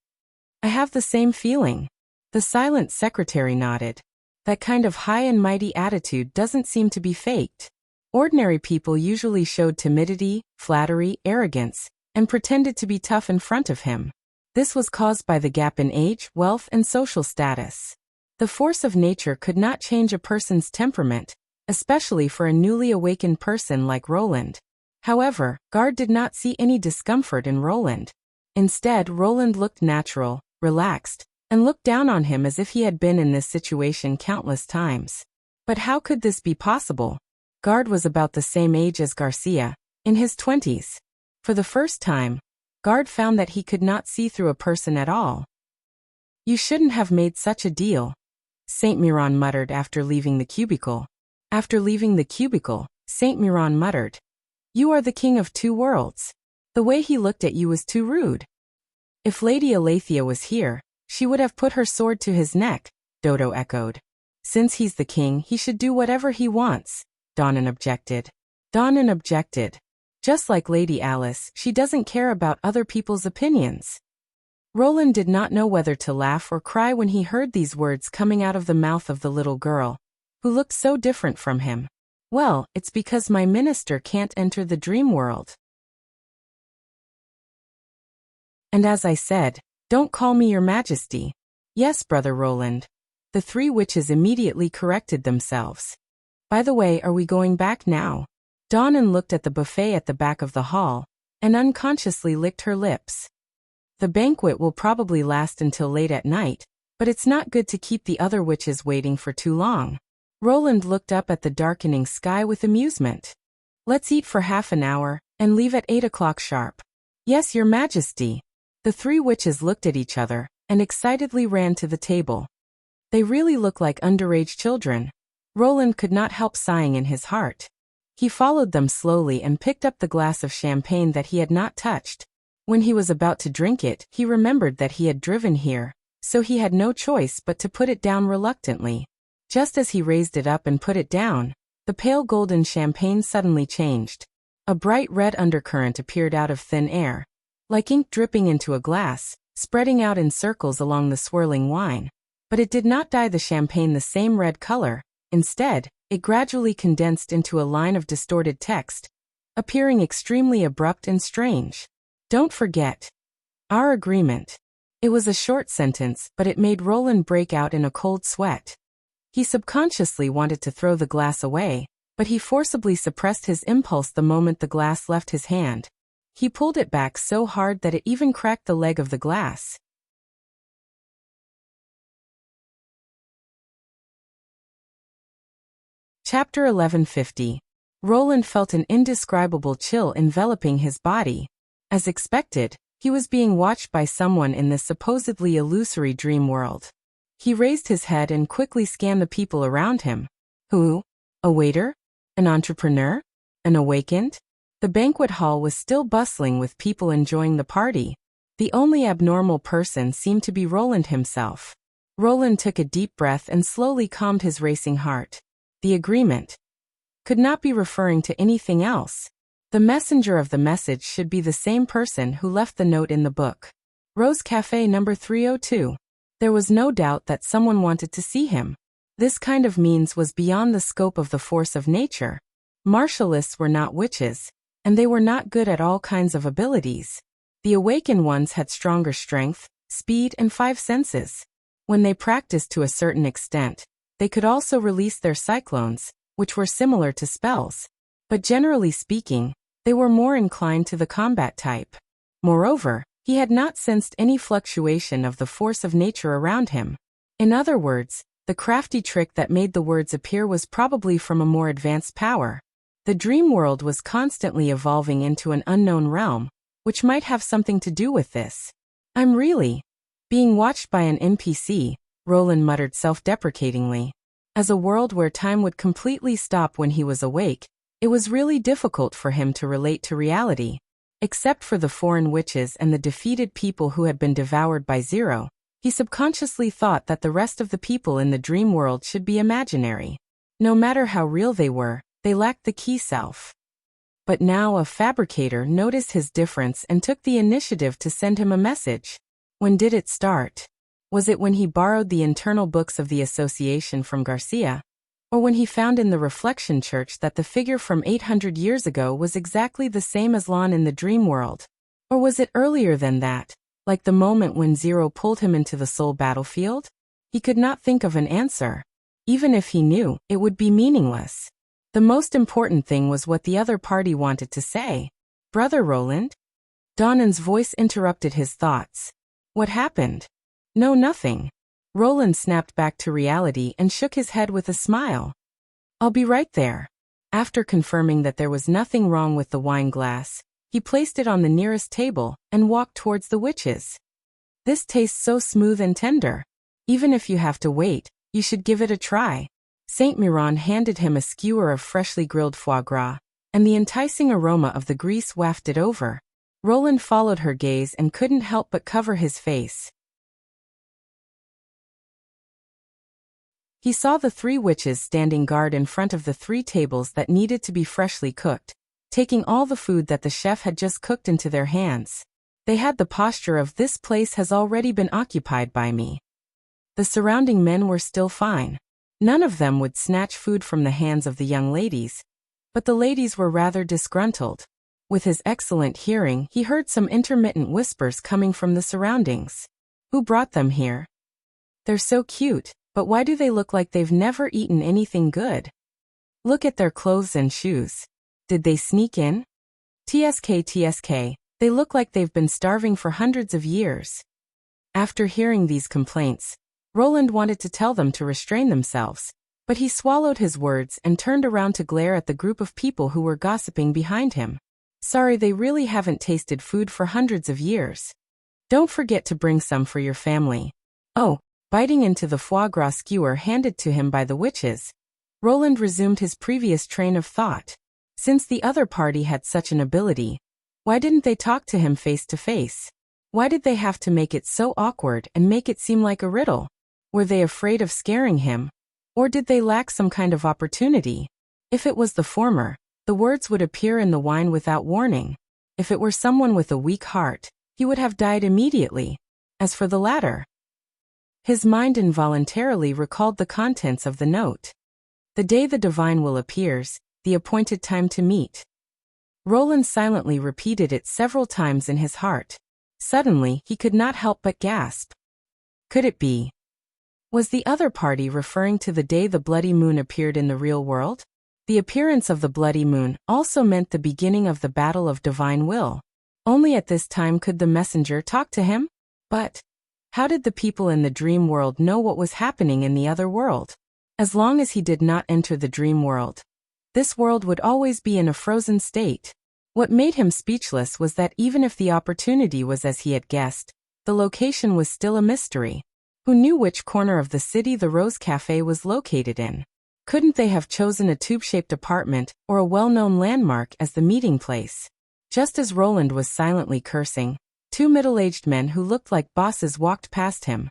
I have the same feeling. The silent secretary nodded. That kind of high and mighty attitude doesn't seem to be faked. Ordinary people usually showed timidity, flattery, arrogance, and pretended to be tough in front of him. This was caused by the gap in age, wealth, and social status. The force of nature could not change a person's temperament, especially for a newly awakened person like Roland. However, Guard did not see any discomfort in Roland. Instead, Roland looked natural, relaxed, and looked down on him as if he had been in this situation countless times. But how could this be possible? Guard was about the same age as Garcia, in his 20s. For the first time, Guard found that he could not see through a person at all. You shouldn't have made such a deal, Saint Miron muttered after leaving the cubicle. After leaving the cubicle, Saint Miron muttered, You are the king of 2 worlds. The way he looked at you was too rude. If Lady Alethea was here, she would have put her sword to his neck, Dodo echoed. Since he's the king, he should do whatever he wants, Donnan objected. Just like Lady Alice, she doesn't care about other people's opinions. Roland did not know whether to laugh or cry when he heard these words coming out of the mouth of the little girl, who looked so different from him. Well, it's because my minister can't enter the dream world. And as I said, don't call me your majesty. Yes, brother Roland. The three witches immediately corrected themselves. By the way, are we going back now? Donnan looked at the buffet at the back of the hall, and unconsciously licked her lips. The banquet will probably last until late at night, but it's not good to keep the other witches waiting for too long. Roland looked up at the darkening sky with amusement. Let's eat for half an hour, and leave at 8 o'clock sharp. Yes, your majesty. The three witches looked at each other, and excitedly ran to the table. They really look like underage children. Roland could not help sighing in his heart. He followed them slowly and picked up the glass of champagne that he had not touched. When he was about to drink it, he remembered that he had driven here, so he had no choice but to put it down reluctantly. Just as he raised it up and put it down, the pale golden champagne suddenly changed. A bright red undercurrent appeared out of thin air, like ink dripping into a glass, spreading out in circles along the swirling wine. But it did not dye the champagne the same red color. Instead, it gradually condensed into a line of distorted text, appearing extremely abrupt and strange. Don't forget our agreement. It was a short sentence, but it made Roland break out in a cold sweat. He subconsciously wanted to throw the glass away, but he forcibly suppressed his impulse the moment the glass left his hand. He pulled it back so hard that it even cracked the leg of the glass. Chapter 1150. Roland felt an indescribable chill enveloping his body. As expected, he was being watched by someone in this supposedly illusory dream world. He raised his head and quickly scanned the people around him. Who? A waiter? An entrepreneur? An awakened? The banquet hall was still bustling with people enjoying the party. The only abnormal person seemed to be Roland himself. Roland took a deep breath and slowly calmed his racing heart. The agreement could not be referring to anything else. The messenger of the message should be the same person who left the note in the book. Rose Cafe number 302. There was no doubt that someone wanted to see him. This kind of means was beyond the scope of the force of nature. Martialists were not witches, and they were not good at all kinds of abilities. The awakened ones had stronger strength, speed, and 5 senses. When they practiced to a certain extent, they could also release their cyclones, which were similar to spells. But generally speaking, they were more inclined to the combat type. Moreover, he had not sensed any fluctuation of the force of nature around him. In other words, the crafty trick that made the words appear was probably from a more advanced power. The dream world was constantly evolving into an unknown realm, which might have something to do with this. I'm really being watched by an NPC, Roland muttered self-deprecatingly. As a world where time would completely stop when he was awake, it was really difficult for him to relate to reality. Except for the foreign witches and the defeated people who had been devoured by Zero, he subconsciously thought that the rest of the people in the dream world should be imaginary. No matter how real they were, they lacked the key self. But now a fabricator noticed his difference and took the initiative to send him a message. When did it start? Was it when he borrowed the internal books of the association from Garcia? Or when he found in the reflection church that the figure from 800 years ago was exactly the same as Lon in the dream world? Or was it earlier than that, like the moment when Zero pulled him into the soul battlefield? He could not think of an answer. Even if he knew, it would be meaningless. The most important thing was what the other party wanted to say. Brother Roland? Donnan's voice interrupted his thoughts. What happened? No, nothing. Roland snapped back to reality and shook his head with a smile. I'll be right there. After confirming that there was nothing wrong with the wine glass, he placed it on the nearest table and walked towards the witches. This tastes so smooth and tender. Even if you have to wait, you should give it a try. Saint Miron handed him a skewer of freshly grilled foie gras, and the enticing aroma of the grease wafted over. Roland followed her gaze and couldn't help but cover his face. He saw the 3 witches standing guard in front of the 3 tables that needed to be freshly cooked, taking all the food that the chef had just cooked into their hands. They had the posture of "this place has already been occupied by me." The surrounding men were still fine. None of them would snatch food from the hands of the young ladies, but the ladies were rather disgruntled. With his excellent hearing, he heard some intermittent whispers coming from the surroundings. "Who brought them here? They're so cute, but why do they look like they've never eaten anything good? Look at their clothes and shoes. Did they sneak in? TSK, they look like they've been starving for hundreds of years." After hearing these complaints, Roland wanted to tell them to restrain themselves, but he swallowed his words and turned around to glare at the group of people who were gossiping behind him. "Sorry, they really haven't tasted food for hundreds of years. Don't forget to bring some for your family." Oh, biting into the foie gras skewer handed to him by the witches, Roland resumed his previous train of thought. Since the other party had such an ability, why didn't they talk to him face to face? Why did they have to make it so awkward and make it seem like a riddle? Were they afraid of scaring him? Or did they lack some kind of opportunity? If it was the former, the words would appear in the wine without warning. If it were someone with a weak heart, he would have died immediately. As for the latter, his mind involuntarily recalled the contents of the note. "The day the divine will appears, the appointed time to meet." Roland silently repeated it several times in his heart. Suddenly, he could not help but gasp. Could it be? Was the other party referring to the day the bloody moon appeared in the real world? The appearance of the bloody moon also meant the beginning of the battle of divine will. Only at this time could the messenger talk to him? But how did the people in the dream world know what was happening in the other world? As long as he did not enter the dream world, this world would always be in a frozen state. What made him speechless was that even if the opportunity was as he had guessed, the location was still a mystery. Who knew which corner of the city the Rose Café was located in? Couldn't they have chosen a tube-shaped apartment or a well-known landmark as the meeting place? Just as Roland was silently cursing, two middle-aged men who looked like bosses walked past him.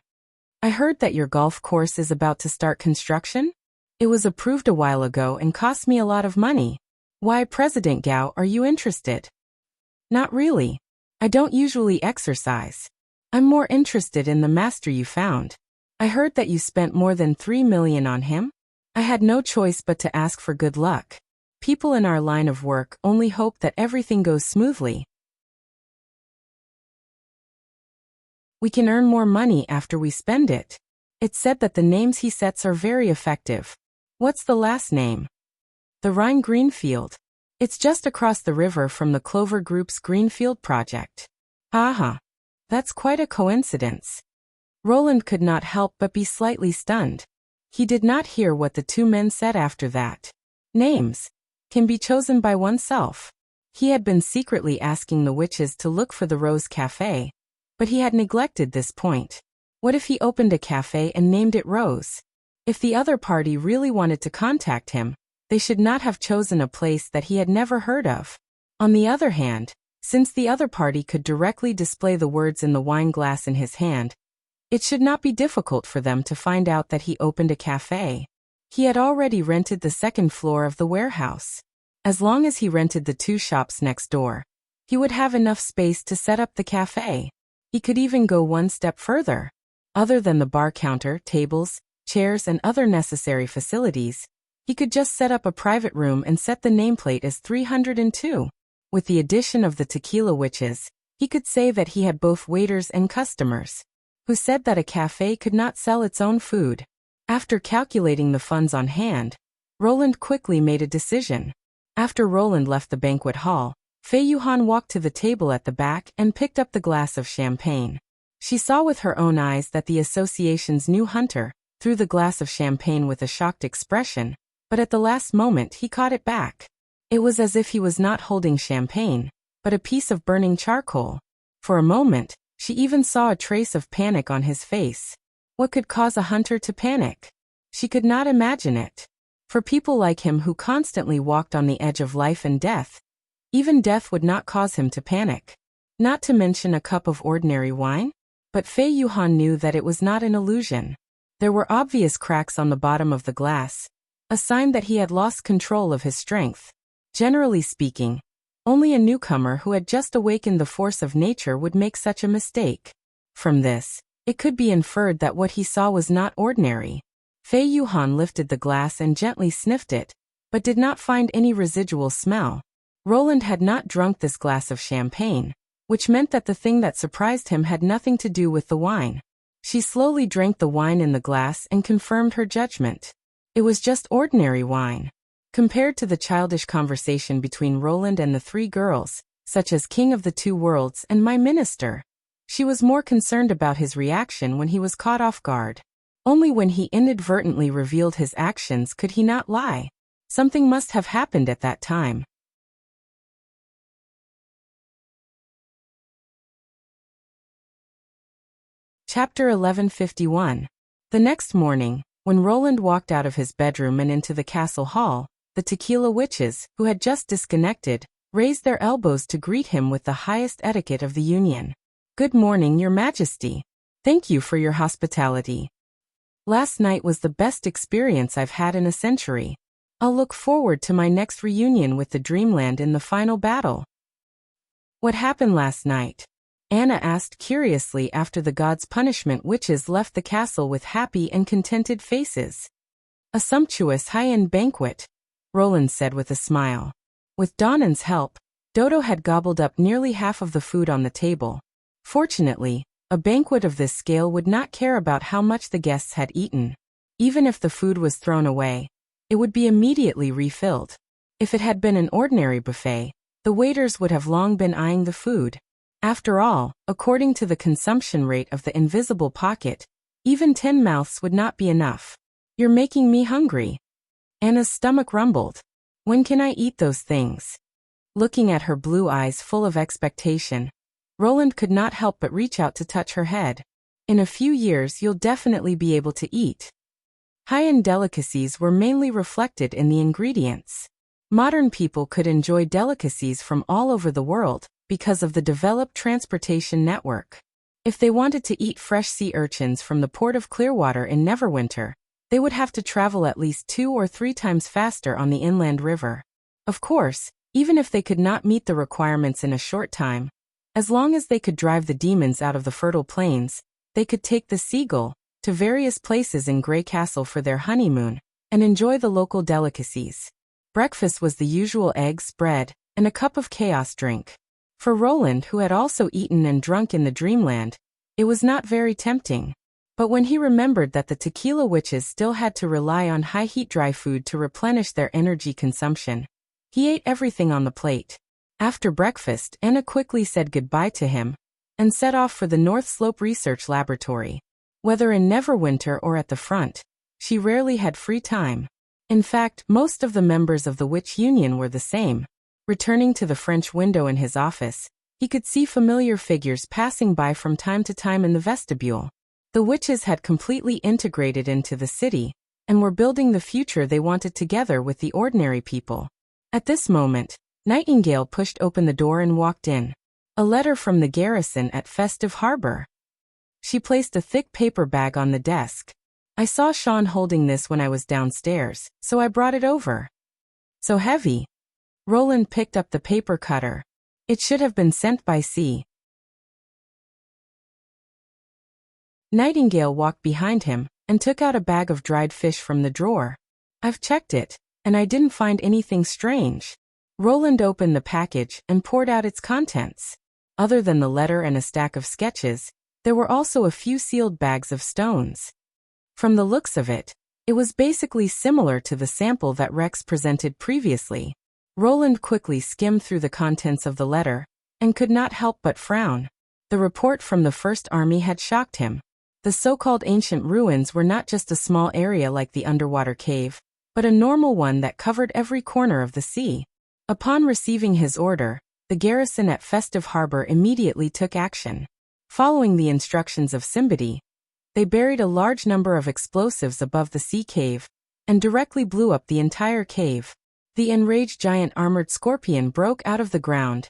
"I heard that your golf course is about to start construction? It was approved a while ago and cost me a lot of money. Why, President Gao, are you interested?" "Not really. I don't usually exercise. I'm more interested in the master you found. I heard that you spent more than 3 million on him. I had no choice but to ask for good luck. People in our line of work only hope that everything goes smoothly. We can earn more money after we spend it. It's said that the names he sets are very effective." "What's the last name?" "The Rhine Greenfield. It's just across the river from the Clover Group's Greenfield project." "Haha. That's quite a coincidence." Roland could not help but be slightly stunned. He did not hear what the two men said after that. Names can be chosen by oneself. He had been secretly asking the witches to look for the Rose Café, but he had neglected this point. What if he opened a cafe and named it Rose? If the other party really wanted to contact him, they should not have chosen a place that he had never heard of. On the other hand, since the other party could directly display the words in the wine glass in his hand, it should not be difficult for them to find out that he opened a cafe. He had already rented the second floor of the warehouse. As long as he rented the two shops next door, he would have enough space to set up the cafe. He could even go one step further. Other than the bar counter, tables, chairs, and other necessary facilities, he could just set up a private room and set the nameplate as 302. With the addition of the tequila witches, he could say that he had both waiters and customers who said that a cafe could not sell its own food. After calculating the funds on hand, Roland quickly made a decision. After Roland left the banquet hall, Fei Yuhan walked to the table at the back and picked up the glass of champagne. She saw with her own eyes that the association's new hunter threw the glass of champagne with a shocked expression, but at the last moment he caught it back. It was as if he was not holding champagne, but a piece of burning charcoal. For a moment, she even saw a trace of panic on his face. What could cause a hunter to panic? She could not imagine it. For people like him who constantly walked on the edge of life and death, even death would not cause him to panic. Not to mention a cup of ordinary wine? But Fei Yuhan knew that it was not an illusion. There were obvious cracks on the bottom of the glass, a sign that he had lost control of his strength. Generally speaking, Only a newcomer who had just awakened the force of nature would make such a mistake. From this, it could be inferred that what he saw was not ordinary. Fei Yuhan lifted the glass and gently sniffed it, but did not find any residual smell. Roland had not drunk this glass of champagne, which meant that the thing that surprised him had nothing to do with the wine. She slowly drank the wine in the glass and confirmed her judgment. It was just ordinary wine. Compared to the childish conversation between Roland and the three girls, such as King of the Two Worlds and my minister, she was more concerned about his reaction when he was caught off guard. Only when he inadvertently revealed his actions could he not lie. Something must have happened at that time. Chapter 1151. The next morning, when Roland walked out of his bedroom and into the castle hall, the tequila witches, who had just disconnected, raised their elbows to greet him with the highest etiquette of the Union. "Good morning, Your Majesty. Thank you for your hospitality. Last night was the best experience I've had in a century. I'll look forward to my next reunion with the Dreamland in the final battle." "What happened last night?" Anna asked curiously after the god's punishment. Witches left the castle with happy and contented faces. "A sumptuous high-end banquet," Roland said with a smile. With Donnan's help, Dodo had gobbled up nearly half of the food on the table. Fortunately, a banquet of this scale would not care about how much the guests had eaten. Even if the food was thrown away, it would be immediately refilled. If it had been an ordinary buffet, the waiters would have long been eyeing the food. After all, according to the consumption rate of the invisible pocket, even 10 mouths would not be enough. "You're making me hungry." Anna's stomach rumbled. "When can I eat those things?" Looking at her blue eyes full of expectation, Roland could not help but reach out to touch her head. "In a few years you'll definitely be able to eat." High-end delicacies were mainly reflected in the ingredients. Modern people could enjoy delicacies from all over the world because of the developed transportation network. If they wanted to eat fresh sea urchins from the port of Clearwater in Neverwinter, they would have to travel at least 2 or 3 times faster on the inland river. Of course, even if they could not meet the requirements in a short time, as long as they could drive the demons out of the fertile plains, they could take the Seagull to various places in Grey Castle for their honeymoon and enjoy the local delicacies. Breakfast was the usual eggs, bread, and a cup of chaos drink. For Roland, who had also eaten and drunk in the Dreamland, it was not very tempting. But when he remembered that the tequila witches still had to rely on high-heat dry food to replenish their energy consumption, he ate everything on the plate. After breakfast, Anna quickly said goodbye to him and set off for the North Slope Research Laboratory. Whether in Neverwinter or at the front, she rarely had free time. In fact, most of the members of the Witch Union were the same. Returning to the French window in his office, he could see familiar figures passing by from time to time in the vestibule. The witches had completely integrated into the city and were building the future they wanted together with the ordinary people. At this moment, Nightingale pushed open the door and walked in. A letter from the garrison at Festive Harbor. She placed a thick paper bag on the desk. "I saw Sean holding this when I was downstairs, so I brought it over." "So heavy." Roland picked up the paper cutter. "It should have been sent by sea." Nightingale walked behind him and took out a bag of dried fish from the drawer. "I've checked it, and I didn't find anything strange." Roland opened the package and poured out its contents. Other than the letter and a stack of sketches, there were also a few sealed bags of stones. From the looks of it, it was basically similar to the sample that Rex presented previously. Roland quickly skimmed through the contents of the letter and could not help but frown. The report from the First Army had shocked him. The so-called ancient ruins were not just a small area like the underwater cave, but a normal one that covered every corner of the sea. Upon receiving his order, the garrison at Festive Harbor immediately took action. Following the instructions of Simbadi, they buried a large number of explosives above the sea cave and directly blew up the entire cave. The enraged giant armored scorpion broke out of the ground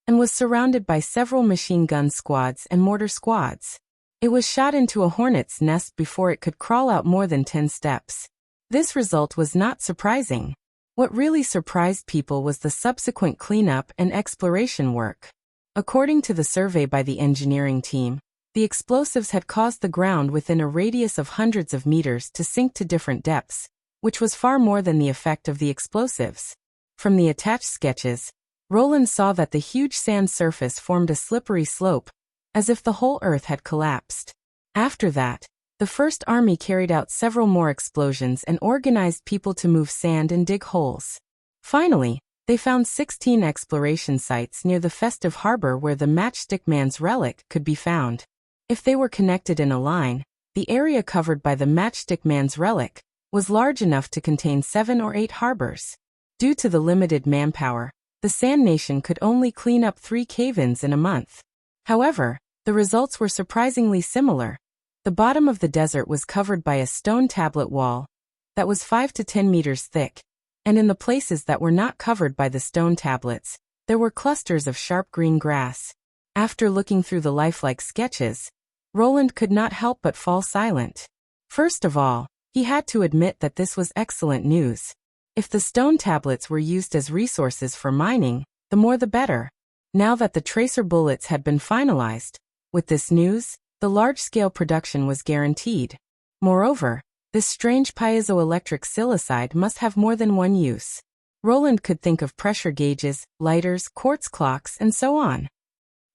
and was surrounded by several machine gun squads and mortar squads. It was shot into a hornet's nest before it could crawl out more than 10 steps. This result was not surprising. What really surprised people was the subsequent cleanup and exploration work. According to the survey by the engineering team, the explosives had caused the ground within a radius of hundreds of meters to sink to different depths, which was far more than the effect of the explosives. From the attached sketches, Roland saw that the huge sand surface formed a slippery slope, as if the whole earth had collapsed. After that, the First Army carried out several more explosions and organized people to move sand and dig holes. Finally, they found 16 exploration sites near the festive harbor where the Matchstick Man's relic could be found. If they were connected in a line, the area covered by the Matchstick Man's relic was large enough to contain 7 or 8 harbors. Due to the limited manpower, the Sand Nation could only clean up 3 cave-ins in a month. However, the results were surprisingly similar. The bottom of the desert was covered by a stone tablet wall that was 5 to 10 meters thick, and in the places that were not covered by the stone tablets, there were clusters of sharp green grass. After looking through the lifelike sketches, Roland could not help but fall silent. First of all, he had to admit that this was excellent news. If the stone tablets were used as resources for mining, the more the better. Now that the tracer bullets had been finalized, with this news, the large-scale production was guaranteed. Moreover, this strange piezoelectric silicide must have more than one use. Roland could think of pressure gauges, lighters, quartz clocks, and so on.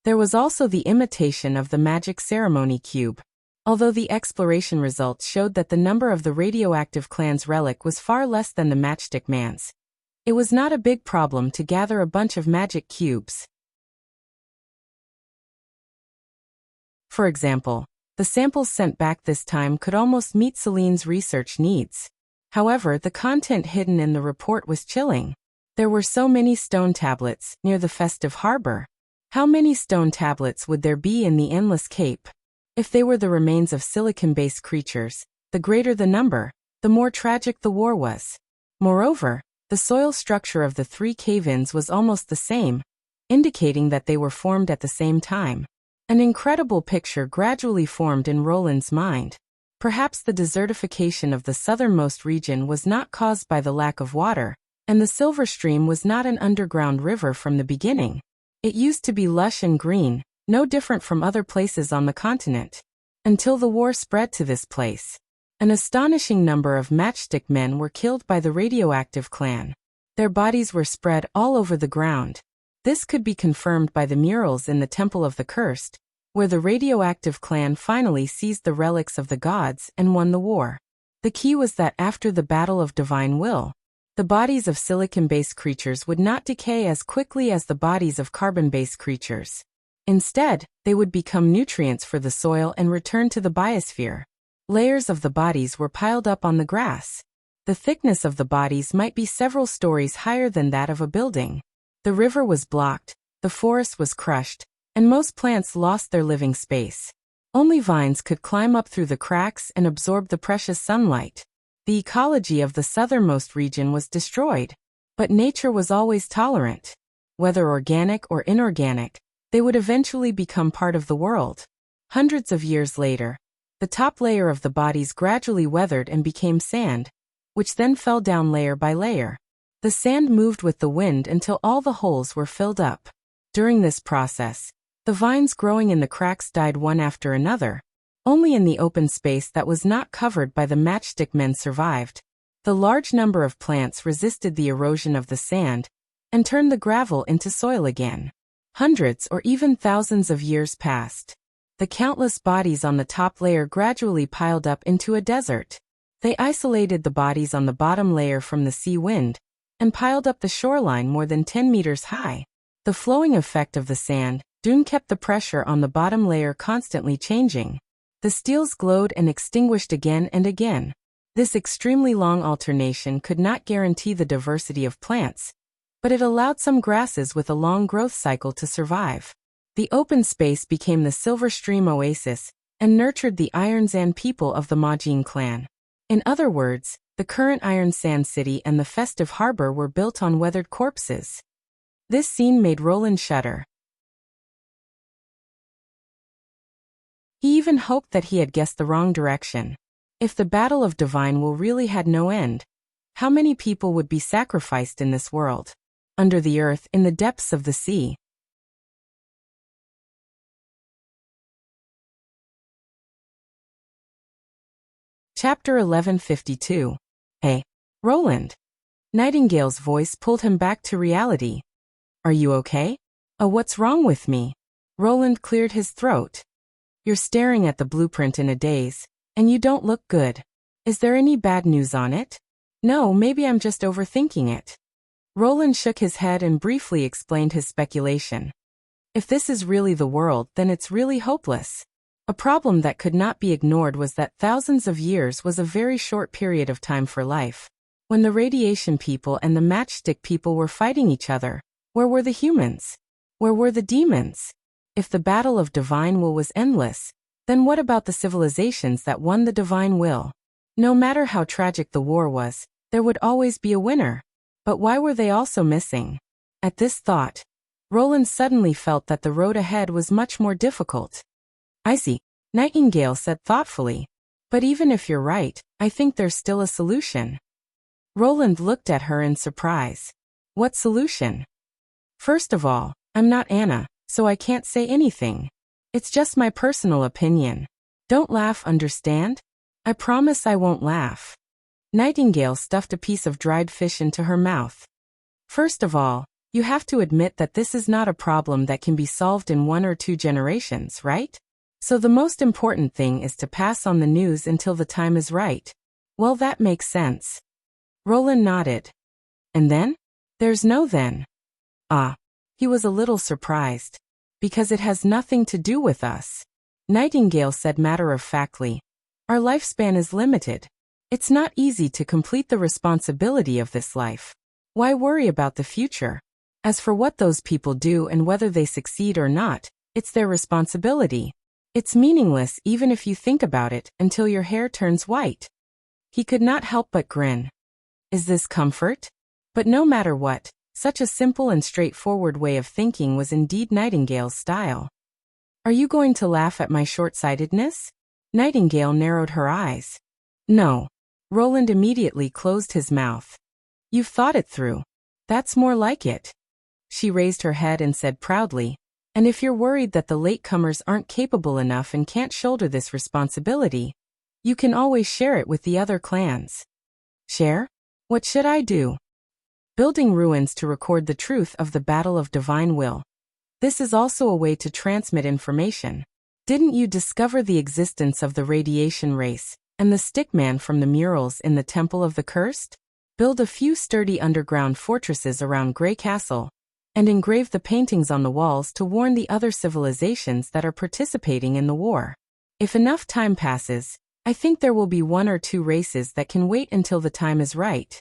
There was also the imitation of the magic ceremony cube. Although the exploration results showed that the number of the radioactive clan's relic was far less than the Matchstick Man's, it was not a big problem to gather a bunch of magic cubes. For example, the samples sent back this time could almost meet Celine's research needs. However, the content hidden in the report was chilling. There were so many stone tablets near the festive harbor. How many stone tablets would there be in the endless cape? If they were the remains of silicon-based creatures, the greater the number, the more tragic the war was. Moreover, the soil structure of the 3 cave-ins was almost the same, indicating that they were formed at the same time. An incredible picture gradually formed in Roland's mind. Perhaps the desertification of the southernmost region was not caused by the lack of water, and the Silver Stream was not an underground river from the beginning. It used to be lush and green, no different from other places on the continent. Until the war spread to this place. An astonishing number of Matchstick Men were killed by the radioactive clan. Their bodies were spread all over the ground. This could be confirmed by the murals in the Temple of the Cursed, where the radioactive clan finally seized the relics of the gods and won the war. The key was that after the Battle of Divine Will, the bodies of silicon-based creatures would not decay as quickly as the bodies of carbon-based creatures. Instead, they would become nutrients for the soil and return to the biosphere. Layers of the bodies were piled up on the grass. The thickness of the bodies might be several stories higher than that of a building. The river was blocked, the forest was crushed, and most plants lost their living space. Only vines could climb up through the cracks and absorb the precious sunlight. The ecology of the southernmost region was destroyed, but nature was always tolerant. Whether organic or inorganic, they would eventually become part of the world. Hundreds of years later, the top layer of the bodies gradually weathered and became sand, which then fell down layer by layer. The sand moved with the wind until all the holes were filled up. During this process, the vines growing in the cracks died one after another. Only in the open space that was not covered by the Matchstick Men survived. The large number of plants resisted the erosion of the sand and turned the gravel into soil again. Hundreds or even thousands of years passed. The countless bodies on the top layer gradually piled up into a desert. They isolated the bodies on the bottom layer from the sea wind and piled up the shoreline more than 10 meters high. The flowing effect of the sand dune kept the pressure on the bottom layer constantly changing. The steels glowed and extinguished again and again. This extremely long alternation could not guarantee the diversity of plants, but it allowed some grasses with a long growth cycle to survive. The open space became the Silver Stream oasis and nurtured the Iron Sand people of the Majin clan. In other words, the current Iron Sand City and the festive harbor were built on weathered corpses. This scene made Roland shudder. He even hoped that he had guessed the wrong direction. If the Battle of Divine Will really had no end, How many people would be sacrificed in this world? Under the earth, in the depths of the sea. Chapter 1152. Hey, Roland. Nightingale's voice pulled him back to reality. Are you okay? Oh, what's wrong with me? Roland cleared his throat. You're staring at the blueprint in a daze, and you don't look good. Is there any bad news on it? No, maybe I'm just overthinking it. Roland shook his head and briefly explained his speculation. If this is really the world, then it's really hopeless. A problem that could not be ignored was that thousands of years was a very short period of time for life. When the radiation people and the matchstick people were fighting each other, where were the humans? Where were the demons? If the battle of divine will was endless, then what about the civilizations that won the divine will? No matter how tragic the war was, there would always be a winner. But why were they also missing? At this thought, Roland suddenly felt that the road ahead was much more difficult. I see, Nightingale said thoughtfully. But even if you're right, I think there's still a solution. Roland looked at her in surprise. What solution? First of all, I'm not Anna, so I can't say anything. It's just my personal opinion. Don't laugh, understand? I promise I won't laugh. Nightingale stuffed a piece of dried fish into her mouth. First of all, you have to admit that this is not a problem that can be solved in 1 or 2 generations, right? So the most important thing is to pass on the news until the time is right. Well, that makes sense. Roland nodded. And then? There's no then. Ah. He was a little surprised. Because it has nothing to do with us. Nightingale said matter-of-factly. Our lifespan is limited. It's not easy to complete the responsibility of this life. Why worry about the future? As for what those people do and whether they succeed or not, it's their responsibility. It's meaningless even if you think about it until your hair turns white. He could not help but grin. Is this comfort? But no matter what, such a simple and straightforward way of thinking was indeed Nightingale's style. Are you going to laugh at my short-sightedness? Nightingale narrowed her eyes. No. Roland immediately closed his mouth. You've thought it through. That's more like it. She raised her head and said proudly, and if you're worried that the latecomers aren't capable enough and can't shoulder this responsibility, you can always share it with the other clans. Share? What should I do? Building ruins to record the truth of the battle of divine will. This is also a way to transmit information. Didn't you discover the existence of the radiation race and the stickman from the murals in the Temple of the Cursed? Build a few sturdy underground fortresses around Grey Castle, and engrave the paintings on the walls to warn the other civilizations that are participating in the war. If enough time passes, I think there will be 1 or 2 races that can wait until the time is right.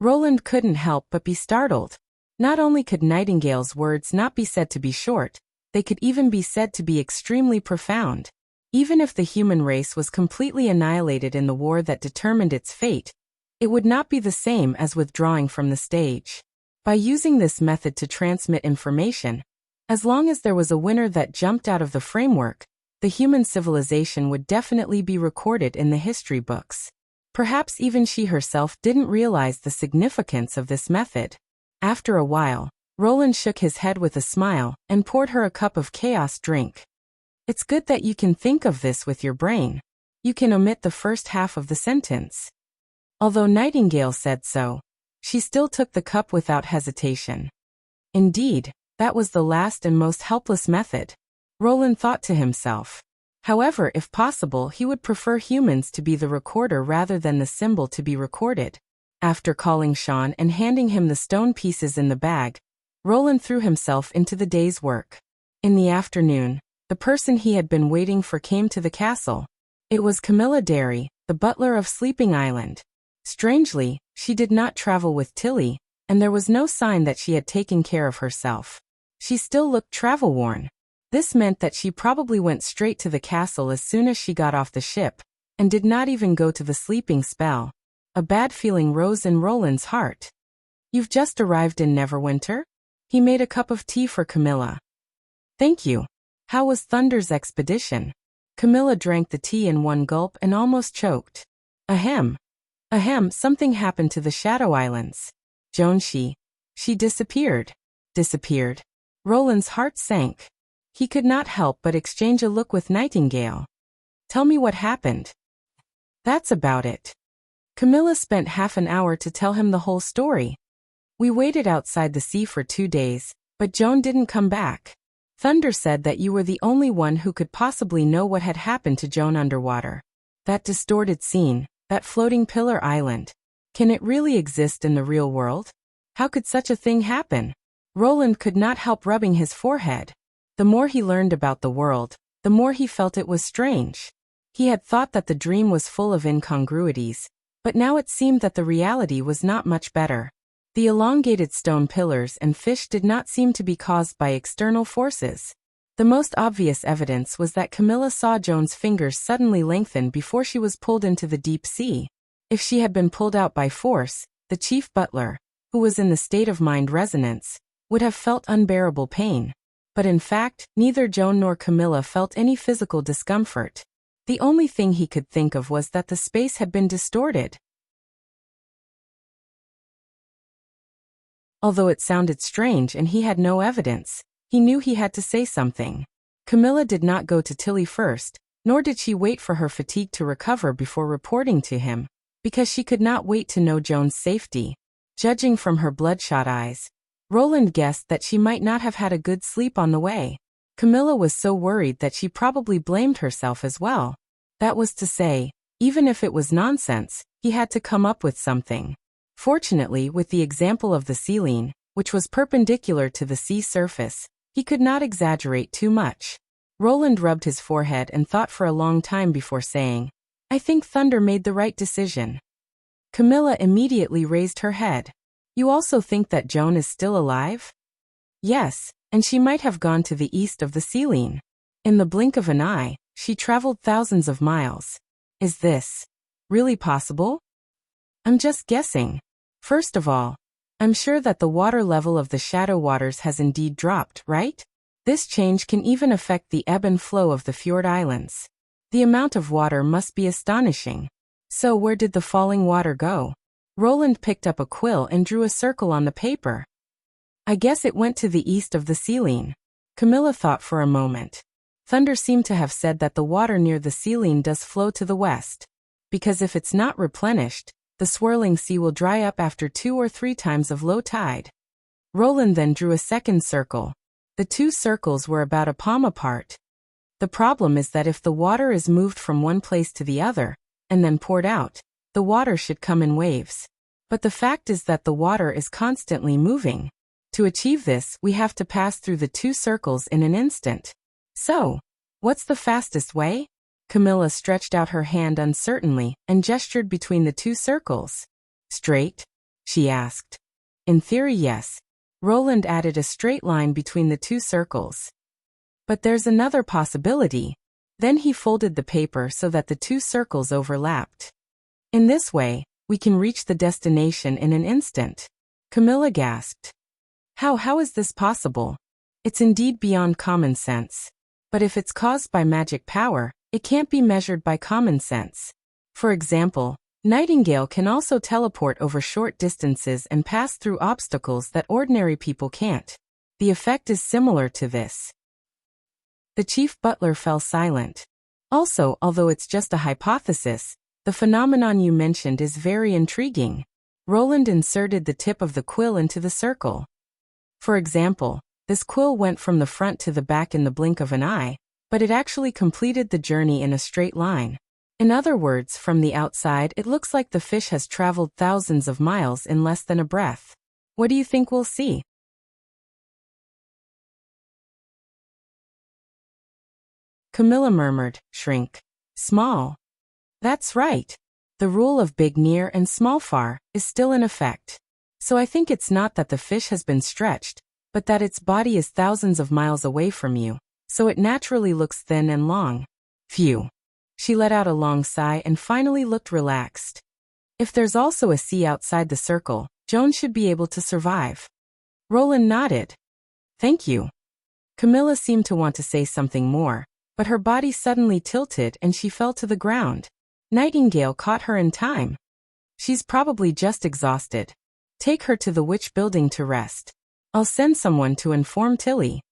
Roland couldn't help but be startled. Not only could Nightingale's words not be said to be short, they could even be said to be extremely profound. Even if the human race was completely annihilated in the war that determined its fate, it would not be the same as withdrawing from the stage. By using this method to transmit information, as long as there was a winner that jumped out of the framework, the human civilization would definitely be recorded in the history books. Perhaps even she herself didn't realize the significance of this method. After a while, Roland shook his head with a smile and poured her a cup of chaos drink. It's good that you can think of this with your brain. You can omit the first half of the sentence. Although Nightingale said so, she still took the cup without hesitation. Indeed, that was the last and most helpless method, Roland thought to himself. However, if possible, he would prefer humans to be the recorder rather than the symbol to be recorded. After calling Sean and handing him the stone pieces in the bag, Roland threw himself into the day's work. In the afternoon, the person he had been waiting for came to the castle. It was Camilla Derry, the butler of Sleeping Island. Strangely, she did not travel with Tilly, and there was no sign that she had taken care of herself. She still looked travel-worn. This meant that she probably went straight to the castle as soon as she got off the ship, and did not even go to the sleeping spell. A bad feeling rose in Roland's heart. You've just arrived in Neverwinter? He made a cup of tea for Camilla. Thank you. How was Thunder's expedition? Camilla drank the tea in one gulp and almost choked. Ahem. Ahem, something happened to the Shadow Islands. Joan, she disappeared. Disappeared. Roland's heart sank. He could not help but exchange a look with Nightingale. Tell me what happened. That's about it. Camilla spent half an hour to tell him the whole story. We waited outside the sea for 2 days, but Joan didn't come back. Thunder said that you were the only one who could possibly know what had happened to Joan underwater. That distorted scene, that floating pillar island. Can it really exist in the real world? How could such a thing happen? Roland could not help rubbing his forehead. The more he learned about the world, the more he felt it was strange. He had thought that the dream was full of incongruities, but now it seemed that the reality was not much better. The elongated stone pillars and fish did not seem to be caused by external forces. The most obvious evidence was that Camilla saw Joan's fingers suddenly lengthen before she was pulled into the deep sea. If she had been pulled out by force, the chief butler, who was in the state of mind resonance, would have felt unbearable pain. But in fact, neither Joan nor Camilla felt any physical discomfort. The only thing he could think of was that the space had been distorted. Although it sounded strange and he had no evidence, he knew he had to say something. Camilla did not go to Tilly first, nor did she wait for her fatigue to recover before reporting to him, because she could not wait to know Joan's safety. Judging from her bloodshot eyes, Roland guessed that she might not have had a good sleep on the way. Camilla was so worried that she probably blamed herself as well. That was to say, even if it was nonsense, he had to come up with something. Fortunately, with the example of the ceiling, which was perpendicular to the sea surface, he could not exaggerate too much. Roland rubbed his forehead and thought for a long time before saying, I think Thunder made the right decision. Camilla immediately raised her head. You also think that Joan is still alive? Yes, and she might have gone to the east of the ceiling. In the blink of an eye, she traveled thousands of miles. Is this really possible? I'm just guessing. First of all, I'm sure that the water level of the shadow waters has indeed dropped, right? This change can even affect the ebb and flow of the fjord islands. The amount of water must be astonishing. So where did the falling water go? Roland picked up a quill and drew a circle on the paper. I guess it went to the east of the ceiling. Camilla thought for a moment. Thunder seemed to have said that the water near the ceiling does flow to the west. Because if it's not replenished, the swirling sea will dry up after 2 or 3 times of low tide. Roland then drew a second circle. The 2 circles were about a palm apart. The problem is that if the water is moved from one place to the other, and then poured out, the water should come in waves. But the fact is that the water is constantly moving. To achieve this, we have to pass through the 2 circles in an instant. So, what's the fastest way? Camilla stretched out her hand uncertainly and gestured between the 2 circles. Straight? She asked. In theory, yes. Roland added a straight line between the 2 circles. But there's another possibility. Then he folded the paper so that the 2 circles overlapped. In this way, we can reach the destination in an instant. Camilla gasped. How is this possible? It's indeed beyond common sense. But if it's caused by magic power, it can't be measured by common sense. For example, Nightingale can also teleport over short distances and pass through obstacles that ordinary people can't. The effect is similar to this. The chief butler fell silent. Also, although it's just a hypothesis, the phenomenon you mentioned is very intriguing. Roland inserted the tip of the quill into the circle. For example, this quill went from the front to the back in the blink of an eye, but it actually completed the journey in a straight line. In other words, from the outside it looks like the fish has traveled thousands of miles in less than a breath. What do you think we'll see? Camilla murmured, shrink. Small. That's right. The rule of big near and small far is still in effect. So I think it's not that the fish has been stretched, but that its body is thousands of miles away from you, so it naturally looks thin and long. Phew. She let out a long sigh and finally looked relaxed. If there's also a sea outside the circle, Joan should be able to survive. Roland nodded. Thank you. Camilla seemed to want to say something more, but her body suddenly tilted and she fell to the ground. Nightingale caught her in time. She's probably just exhausted. Take her to the witch building to rest. I'll send someone to inform Tilly.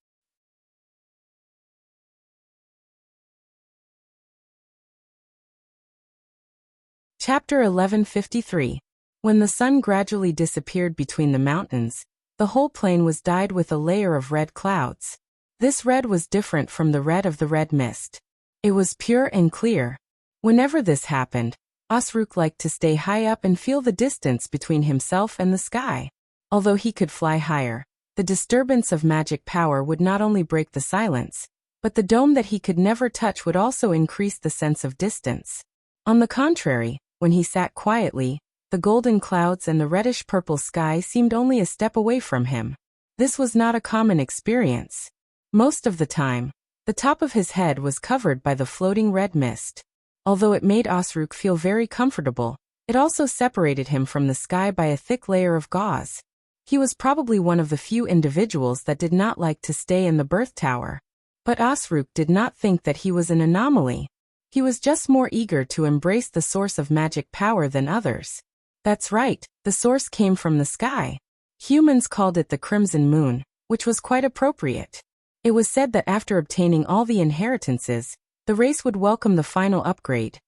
Chapter 1153. When the sun gradually disappeared between the mountains, the whole plain was dyed with a layer of red clouds. This red was different from the red of the red mist. It was pure and clear. Whenever this happened, Osrook liked to stay high up and feel the distance between himself and the sky. Although he could fly higher, the disturbance of magic power would not only break the silence, but the dome that he could never touch would also increase the sense of distance. On the contrary, when he sat quietly, the golden clouds and the reddish-purple sky seemed only a step away from him. This was not a common experience. Most of the time, the top of his head was covered by the floating red mist. Although it made Osrook feel very comfortable, it also separated him from the sky by a thick layer of gauze. He was probably one of the few individuals that did not like to stay in the birth tower. But Osrook did not think that he was an anomaly. He was just more eager to embrace the source of magic power than others. That's right, the source came from the sky. Humans called it the Crimson Moon, which was quite appropriate. It was said that after obtaining all the inheritances, the race would welcome the final upgrade.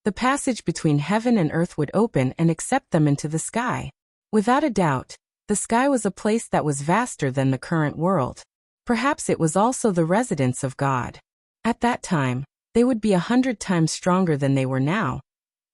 The passage between heaven and earth would open and accept them into the sky. Without a doubt, the sky was a place that was vaster than the current world. Perhaps it was also the residence of God. At that time, they would be 100 times stronger than they were now,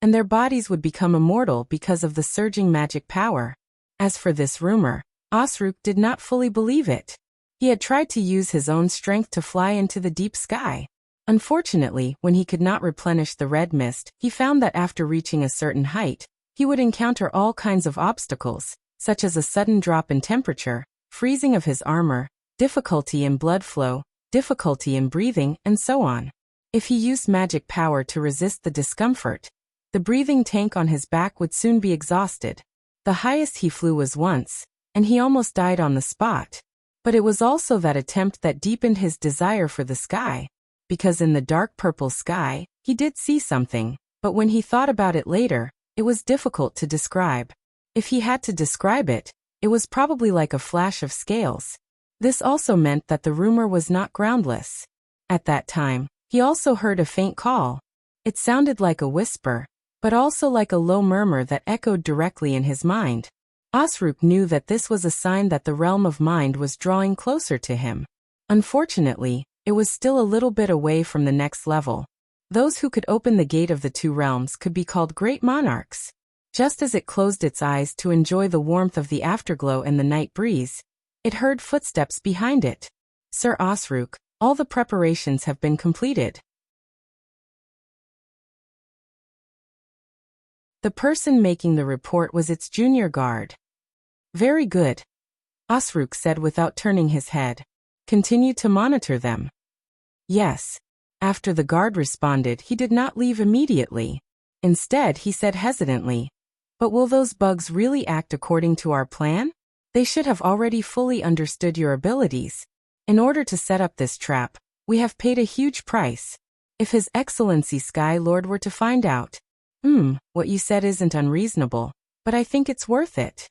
and their bodies would become immortal because of the surging magic power. As for this rumor, Osrook did not fully believe it. He had tried to use his own strength to fly into the deep sky. Unfortunately, when he could not replenish the red mist, he found that after reaching a certain height, he would encounter all kinds of obstacles, such as a sudden drop in temperature, freezing of his armor, difficulty in blood flow, difficulty in breathing, and so on. If he used magic power to resist the discomfort, the breathing tank on his back would soon be exhausted. The highest he flew was once, and he almost died on the spot. But it was also that attempt that deepened his desire for the sky, because in the dark purple sky, he did see something, but when he thought about it later, it was difficult to describe. If he had to describe it, it was probably like a flash of scales. This also meant that the rumor was not groundless. At that time, he also heard a faint call. It sounded like a whisper, but also like a low murmur that echoed directly in his mind. Osrook knew that this was a sign that the realm of mind was drawing closer to him. Unfortunately, it was still a little bit away from the next level. Those who could open the gate of the two realms could be called great monarchs. Just as it closed its eyes to enjoy the warmth of the afterglow and the night breeze, it heard footsteps behind it. Sir Osrook, all the preparations have been completed. The person making the report was its junior guard. Very good, Osrook said without turning his head. Continue to monitor them. Yes. After the guard responded, he did not leave immediately. Instead, he said hesitantly, but will those bugs really act according to our plan? They should have already fully understood your abilities. In order to set up this trap, we have paid a huge price. If His Excellency Sky Lord were to find out, what you said isn't unreasonable, but I think it's worth it.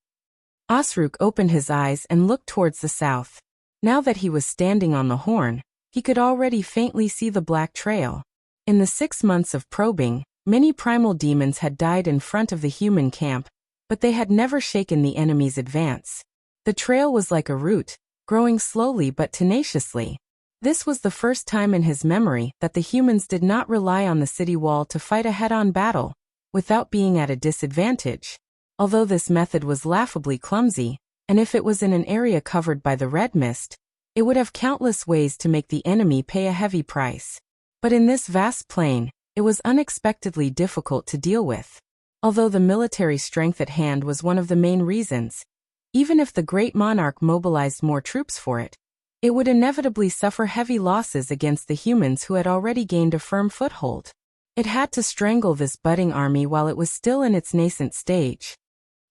Osrook opened his eyes and looked towards the south. Now that he was standing on the horn, he could already faintly see the black trail. In the 6 months of probing, many primal demons had died in front of the human camp, but they had never shaken the enemy's advance. The trail was like a root, growing slowly but tenaciously. This was the first time in his memory that the humans did not rely on the city wall to fight a head-on battle, without being at a disadvantage. Although this method was laughably clumsy, and if it was in an area covered by the red mist, it would have countless ways to make the enemy pay a heavy price. But in this vast plain, it was unexpectedly difficult to deal with. Although the military strength at hand was one of the main reasons, even if the great monarch mobilized more troops for it, it would inevitably suffer heavy losses against the humans who had already gained a firm foothold. It had to strangle this budding army while it was still in its nascent stage.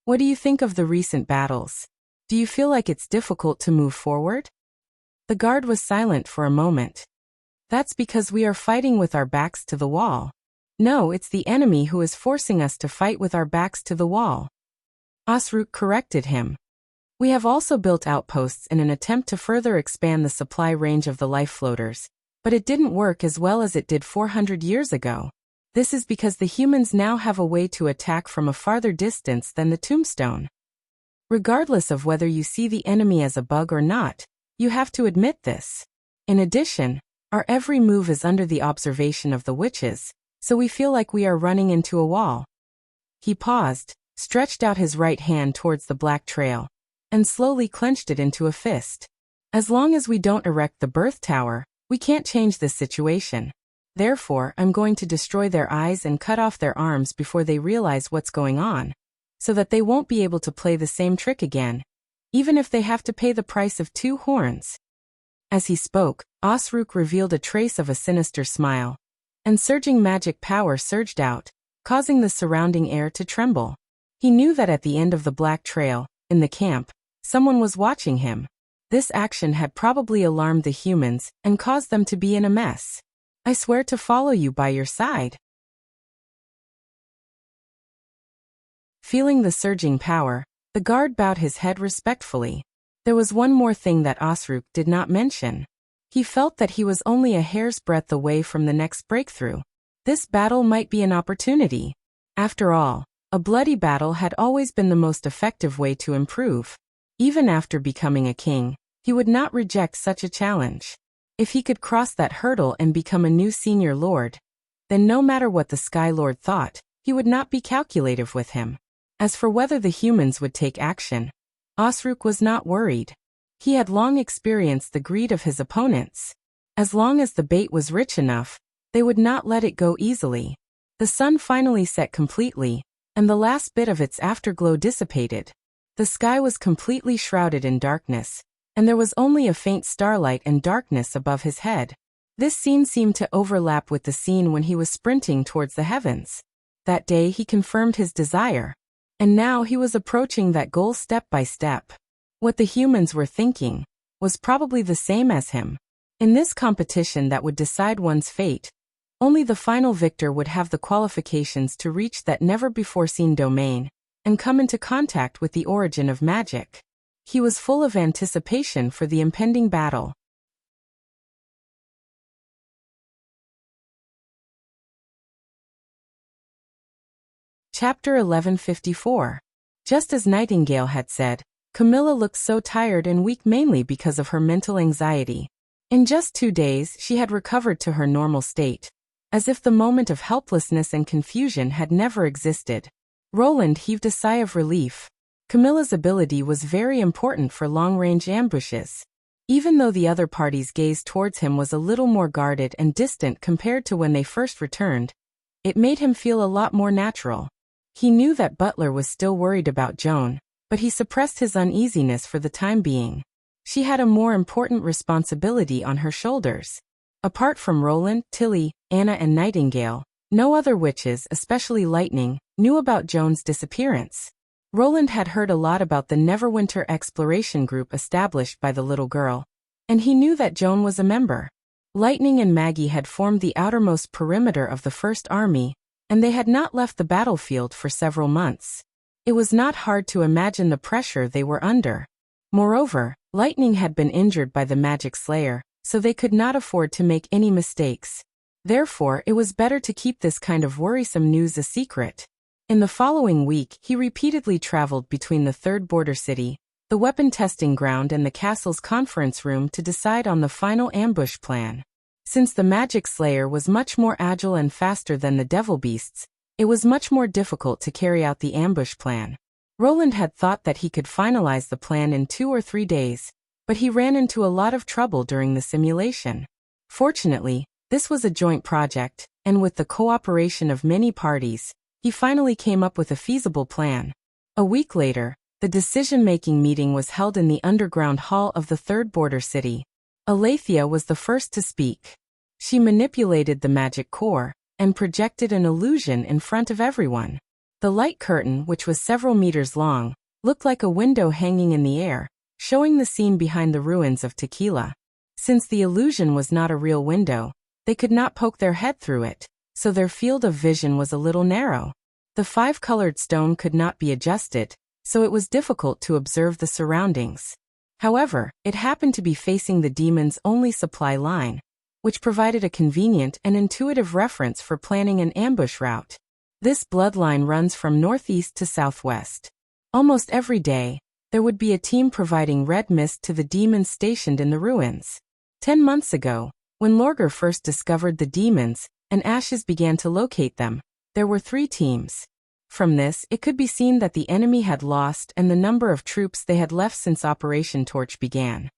What do you think of the recent battles? Do you feel like it's difficult to move forward? The guard was silent for a moment. That's because we are fighting with our backs to the wall. No, it's the enemy who is forcing us to fight with our backs to the wall. Osrook corrected him. We have also built outposts in an attempt to further expand the supply range of the life floaters, but it didn't work as well as it did 400 years ago. This is because the humans now have a way to attack from a farther distance than the tombstone. Regardless of whether you see the enemy as a bug or not, you have to admit this. In addition, our every move is under the observation of the witches, so we feel like we are running into a wall. He paused, stretched out his right hand towards the black trail, and slowly clenched it into a fist. As long as we don't erect the birth tower, we can't change this situation. Therefore, I'm going to destroy their eyes and cut off their arms before they realize what's going on, so that they won't be able to play the same trick again, even if they have to pay the price of 2 horns. As he spoke, Osrook revealed a trace of a sinister smile, and surging magic power surged out, causing the surrounding air to tremble. He knew that at the end of the black trail, in the camp, someone was watching him. This action had probably alarmed the humans and caused them to be in a mess. I swear to follow you by your side. Feeling the surging power, the guard bowed his head respectfully. There was one more thing that Osrook did not mention. He felt that he was only a hair's breadth away from the next breakthrough. This battle might be an opportunity. After all, a bloody battle had always been the most effective way to improve. Even after becoming a king, he would not reject such a challenge. If he could cross that hurdle and become a new senior lord, then no matter what the Sky Lord thought, he would not be calculative with him. As for whether the humans would take action, Osrook was not worried. He had long experienced the greed of his opponents. As long as the bait was rich enough, they would not let it go easily. The sun finally set completely, and the last bit of its afterglow dissipated. The sky was completely shrouded in darkness, and there was only a faint starlight and darkness above his head. This scene seemed to overlap with the scene when he was sprinting towards the heavens. That day he confirmed his desire, and now he was approaching that goal step by step. What the humans were thinking was probably the same as him. In this competition that would decide one's fate, only the final victor would have the qualifications to reach that never-before-seen domain and come into contact with the origin of magic. He was full of anticipation for the impending battle. Chapter 1154. Just as Nightingale had said, Camilla looked so tired and weak mainly because of her mental anxiety. In just 2 days she had recovered to her normal state, as if the moment of helplessness and confusion had never existed. Roland heaved a sigh of relief. Camilla's ability was very important for long-range ambushes. Even though the other party's gaze towards him was a little more guarded and distant compared to when they first returned, it made him feel a lot more natural. He knew that Butler was still worried about Joan, but he suppressed his uneasiness for the time being. She had a more important responsibility on her shoulders. Apart from Roland, Tilly, Anna and Nightingale, no other witches, especially Lightning, knew about Joan's disappearance. Roland had heard a lot about the Neverwinter exploration group established by the little girl, and he knew that Joan was a member. Lightning and Maggie had formed the outermost perimeter of the First Army, and they had not left the battlefield for several months. It was not hard to imagine the pressure they were under. Moreover, Lightning had been injured by the Magic Slayer, so they could not afford to make any mistakes. Therefore, it was better to keep this kind of worrisome news a secret. In the following week, he repeatedly traveled between the third border city, the weapon testing ground and the castle's conference room to decide on the final ambush plan. Since the Magic Slayer was much more agile and faster than the Devil Beasts, it was much more difficult to carry out the ambush plan. Roland had thought that he could finalize the plan in 2 or 3 days, but he ran into a lot of trouble during the simulation. Fortunately, this was a joint project, and with the cooperation of many parties, he finally came up with a feasible plan. A week later, the decision-making meeting was held in the underground hall of the third border city. Alethea was the first to speak. She manipulated the magic core and projected an illusion in front of everyone. The light curtain, which was several meters long, looked like a window hanging in the air, showing the scene behind the ruins of Tequila. Since the illusion was not a real window, they could not poke their head through it, so their field of vision was a little narrow. The 5-colored stone could not be adjusted, so it was difficult to observe the surroundings. However, it happened to be facing the demon's only supply line, which provided a convenient and intuitive reference for planning an ambush route. This bloodline runs from northeast to southwest. Almost every day, there would be a team providing red mist to the demons stationed in the ruins. 10 months ago, when Lorgar first discovered the demons, and Ashes began to locate them, there were 3 teams. From this, it could be seen that the enemy had lost and the number of troops they had left since Operation Torch began.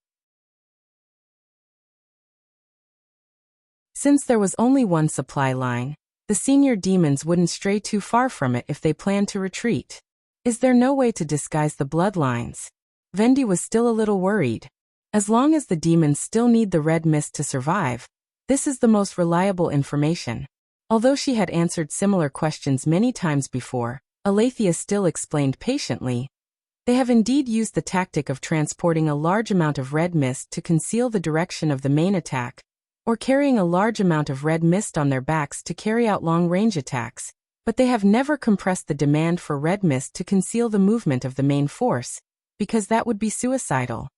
Since there was only one supply line, the senior demons wouldn't stray too far from it if they planned to retreat. Is there no way to disguise the bloodlines? Vendi was still a little worried. As long as the demons still need the red mist to survive, this is the most reliable information. Although she had answered similar questions many times before, Aletheia still explained patiently. They have indeed used the tactic of transporting a large amount of red mist to conceal the direction of the main attack, or carrying a large amount of red mist on their backs to carry out long-range attacks, but they have never compressed the demand for red mist to conceal the movement of the main force, because that would be suicidal.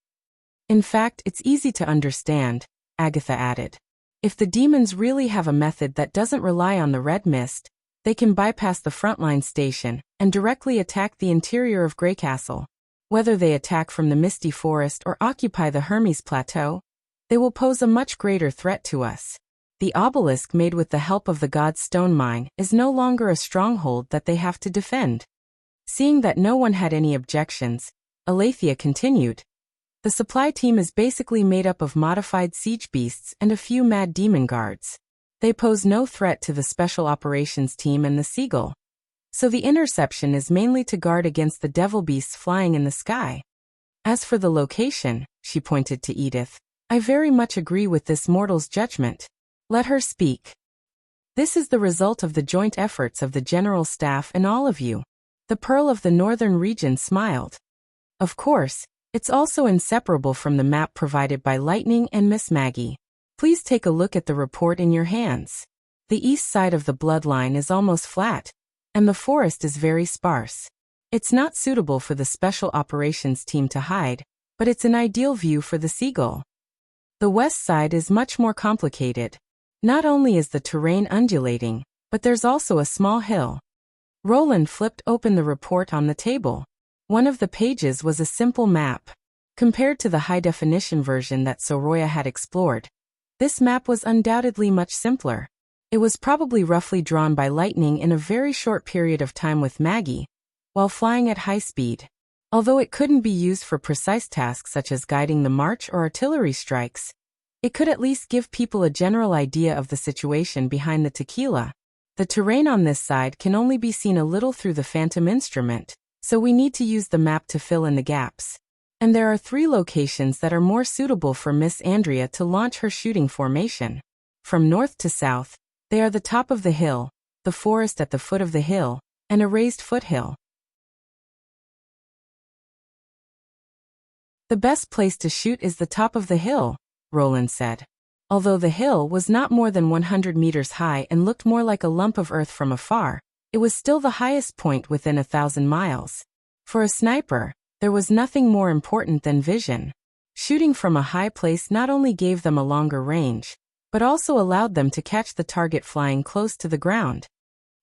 In fact, it's easy to understand, Agatha added. If the demons really have a method that doesn't rely on the red mist, they can bypass the frontline station and directly attack the interior of Greycastle. Whether they attack from the Misty Forest or occupy the Hermes Plateau, they will pose a much greater threat to us. The obelisk made with the help of the god's stone mine is no longer a stronghold that they have to defend. Seeing that no one had any objections, Aletheia continued. The supply team is basically made up of modified siege beasts and a few mad demon guards. They pose no threat to the special operations team and the Seagull. So the interception is mainly to guard against the devil beasts flying in the sky. As for the location, she pointed to Edith, I very much agree with this mortal's judgment. Let her speak. This is the result of the joint efforts of the General Staff and all of you. The Pearl of the Northern Region smiled. Of course, it's also inseparable from the map provided by Lightning and Miss Maggie. Please take a look at the report in your hands. The east side of the bloodline is almost flat, and the forest is very sparse. It's not suitable for the special operations team to hide, but it's an ideal view for the Seagull. The west side is much more complicated. Not only is the terrain undulating, but there's also a small hill. Roland flipped open the report on the table. One of the pages was a simple map. Compared to the high-definition version that Soroya had explored, this map was undoubtedly much simpler. It was probably roughly drawn by Lightning in a very short period of time with Maggie, while flying at high speed. Although it couldn't be used for precise tasks such as guiding the march or artillery strikes, it could at least give people a general idea of the situation behind the tequila. The terrain on this side can only be seen a little through the Phantom instrument, so we need to use the map to fill in the gaps. And there are 3 locations that are more suitable for Miss Andrea to launch her shooting formation. From north to south, they are the top of the hill, the forest at the foot of the hill, and a raised foothill. The best place to shoot is the top of the hill, Roland said. Although the hill was not more than 100 meters high and looked more like a lump of earth from afar, it was still the highest point within 1,000 miles. For a sniper, there was nothing more important than vision. Shooting from a high place not only gave them a longer range, but also allowed them to catch the target flying close to the ground.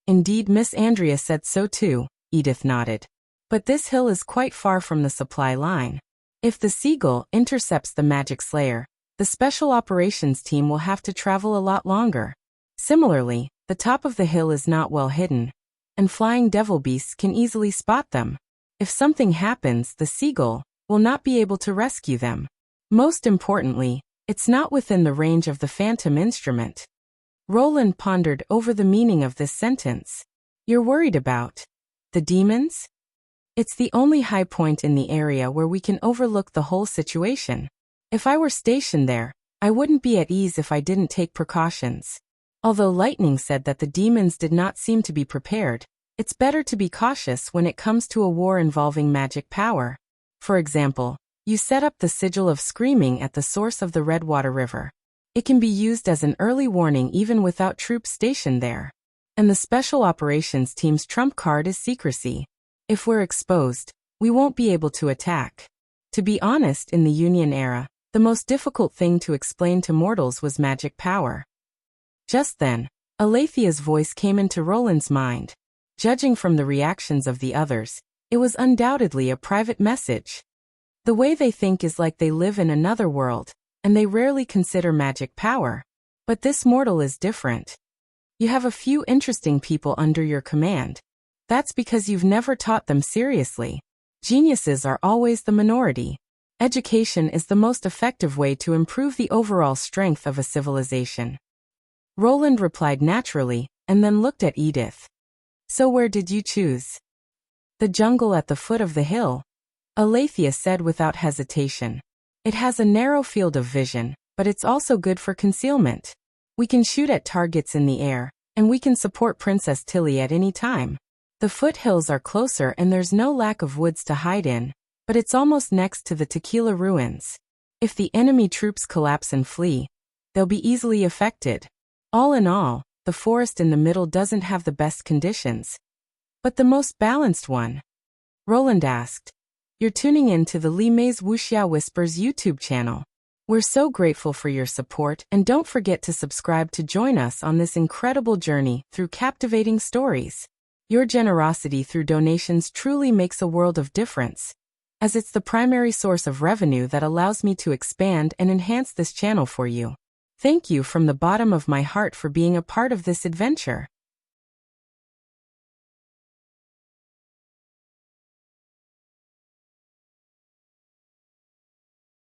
Indeed, Miss Andrea said so too, Edith nodded. But this hill is quite far from the supply line. If the Seagull intercepts the Magic Slayer, the special operations team will have to travel a lot longer. Similarly, the top of the hill is not well hidden, and flying devil beasts can easily spot them. If something happens, the Seagull will not be able to rescue them. Most importantly, it's not within the range of the Phantom instrument. Roland pondered over the meaning of this sentence. You're worried about the demons? It's the only high point in the area where we can overlook the whole situation. If I were stationed there, I wouldn't be at ease if I didn't take precautions. Although Lightning said that the demons did not seem to be prepared, it's better to be cautious when it comes to a war involving magic power. For example, you set up the sigil of screaming at the source of the Redwater River. It can be used as an early warning even without troops stationed there. And the Special Operations Team's trump card is secrecy. If we're exposed, we won't be able to attack. To be honest, in the Union era, the most difficult thing to explain to mortals was magic power. Just then, Alethia's voice came into Roland's mind. Judging from the reactions of the others, it was undoubtedly a private message. The way they think is like they live in another world, and they rarely consider magic power. But this mortal is different. You have a few interesting people under your command. That's because you've never taught them seriously. Geniuses are always the minority. Education is the most effective way to improve the overall strength of a civilization. Roland replied naturally, and then looked at Edith. So where did you choose? The jungle at the foot of the hill, Alethea said without hesitation. It has a narrow field of vision, but it's also good for concealment. We can shoot at targets in the air, and we can support Princess Tilly at any time. The foothills are closer and there's no lack of woods to hide in, but it's almost next to the Tequila ruins. If the enemy troops collapse and flee, they'll be easily affected. All in all, the forest in the middle doesn't have the best conditions. But the most balanced one? Roland asked. You're tuning in to the Li Mei's Wuxia Whispers YouTube channel. We're so grateful for your support, and don't forget to subscribe to join us on this incredible journey through captivating stories. Your generosity through donations truly makes a world of difference, as it's the primary source of revenue that allows me to expand and enhance this channel for you. Thank you from the bottom of my heart for being a part of this adventure.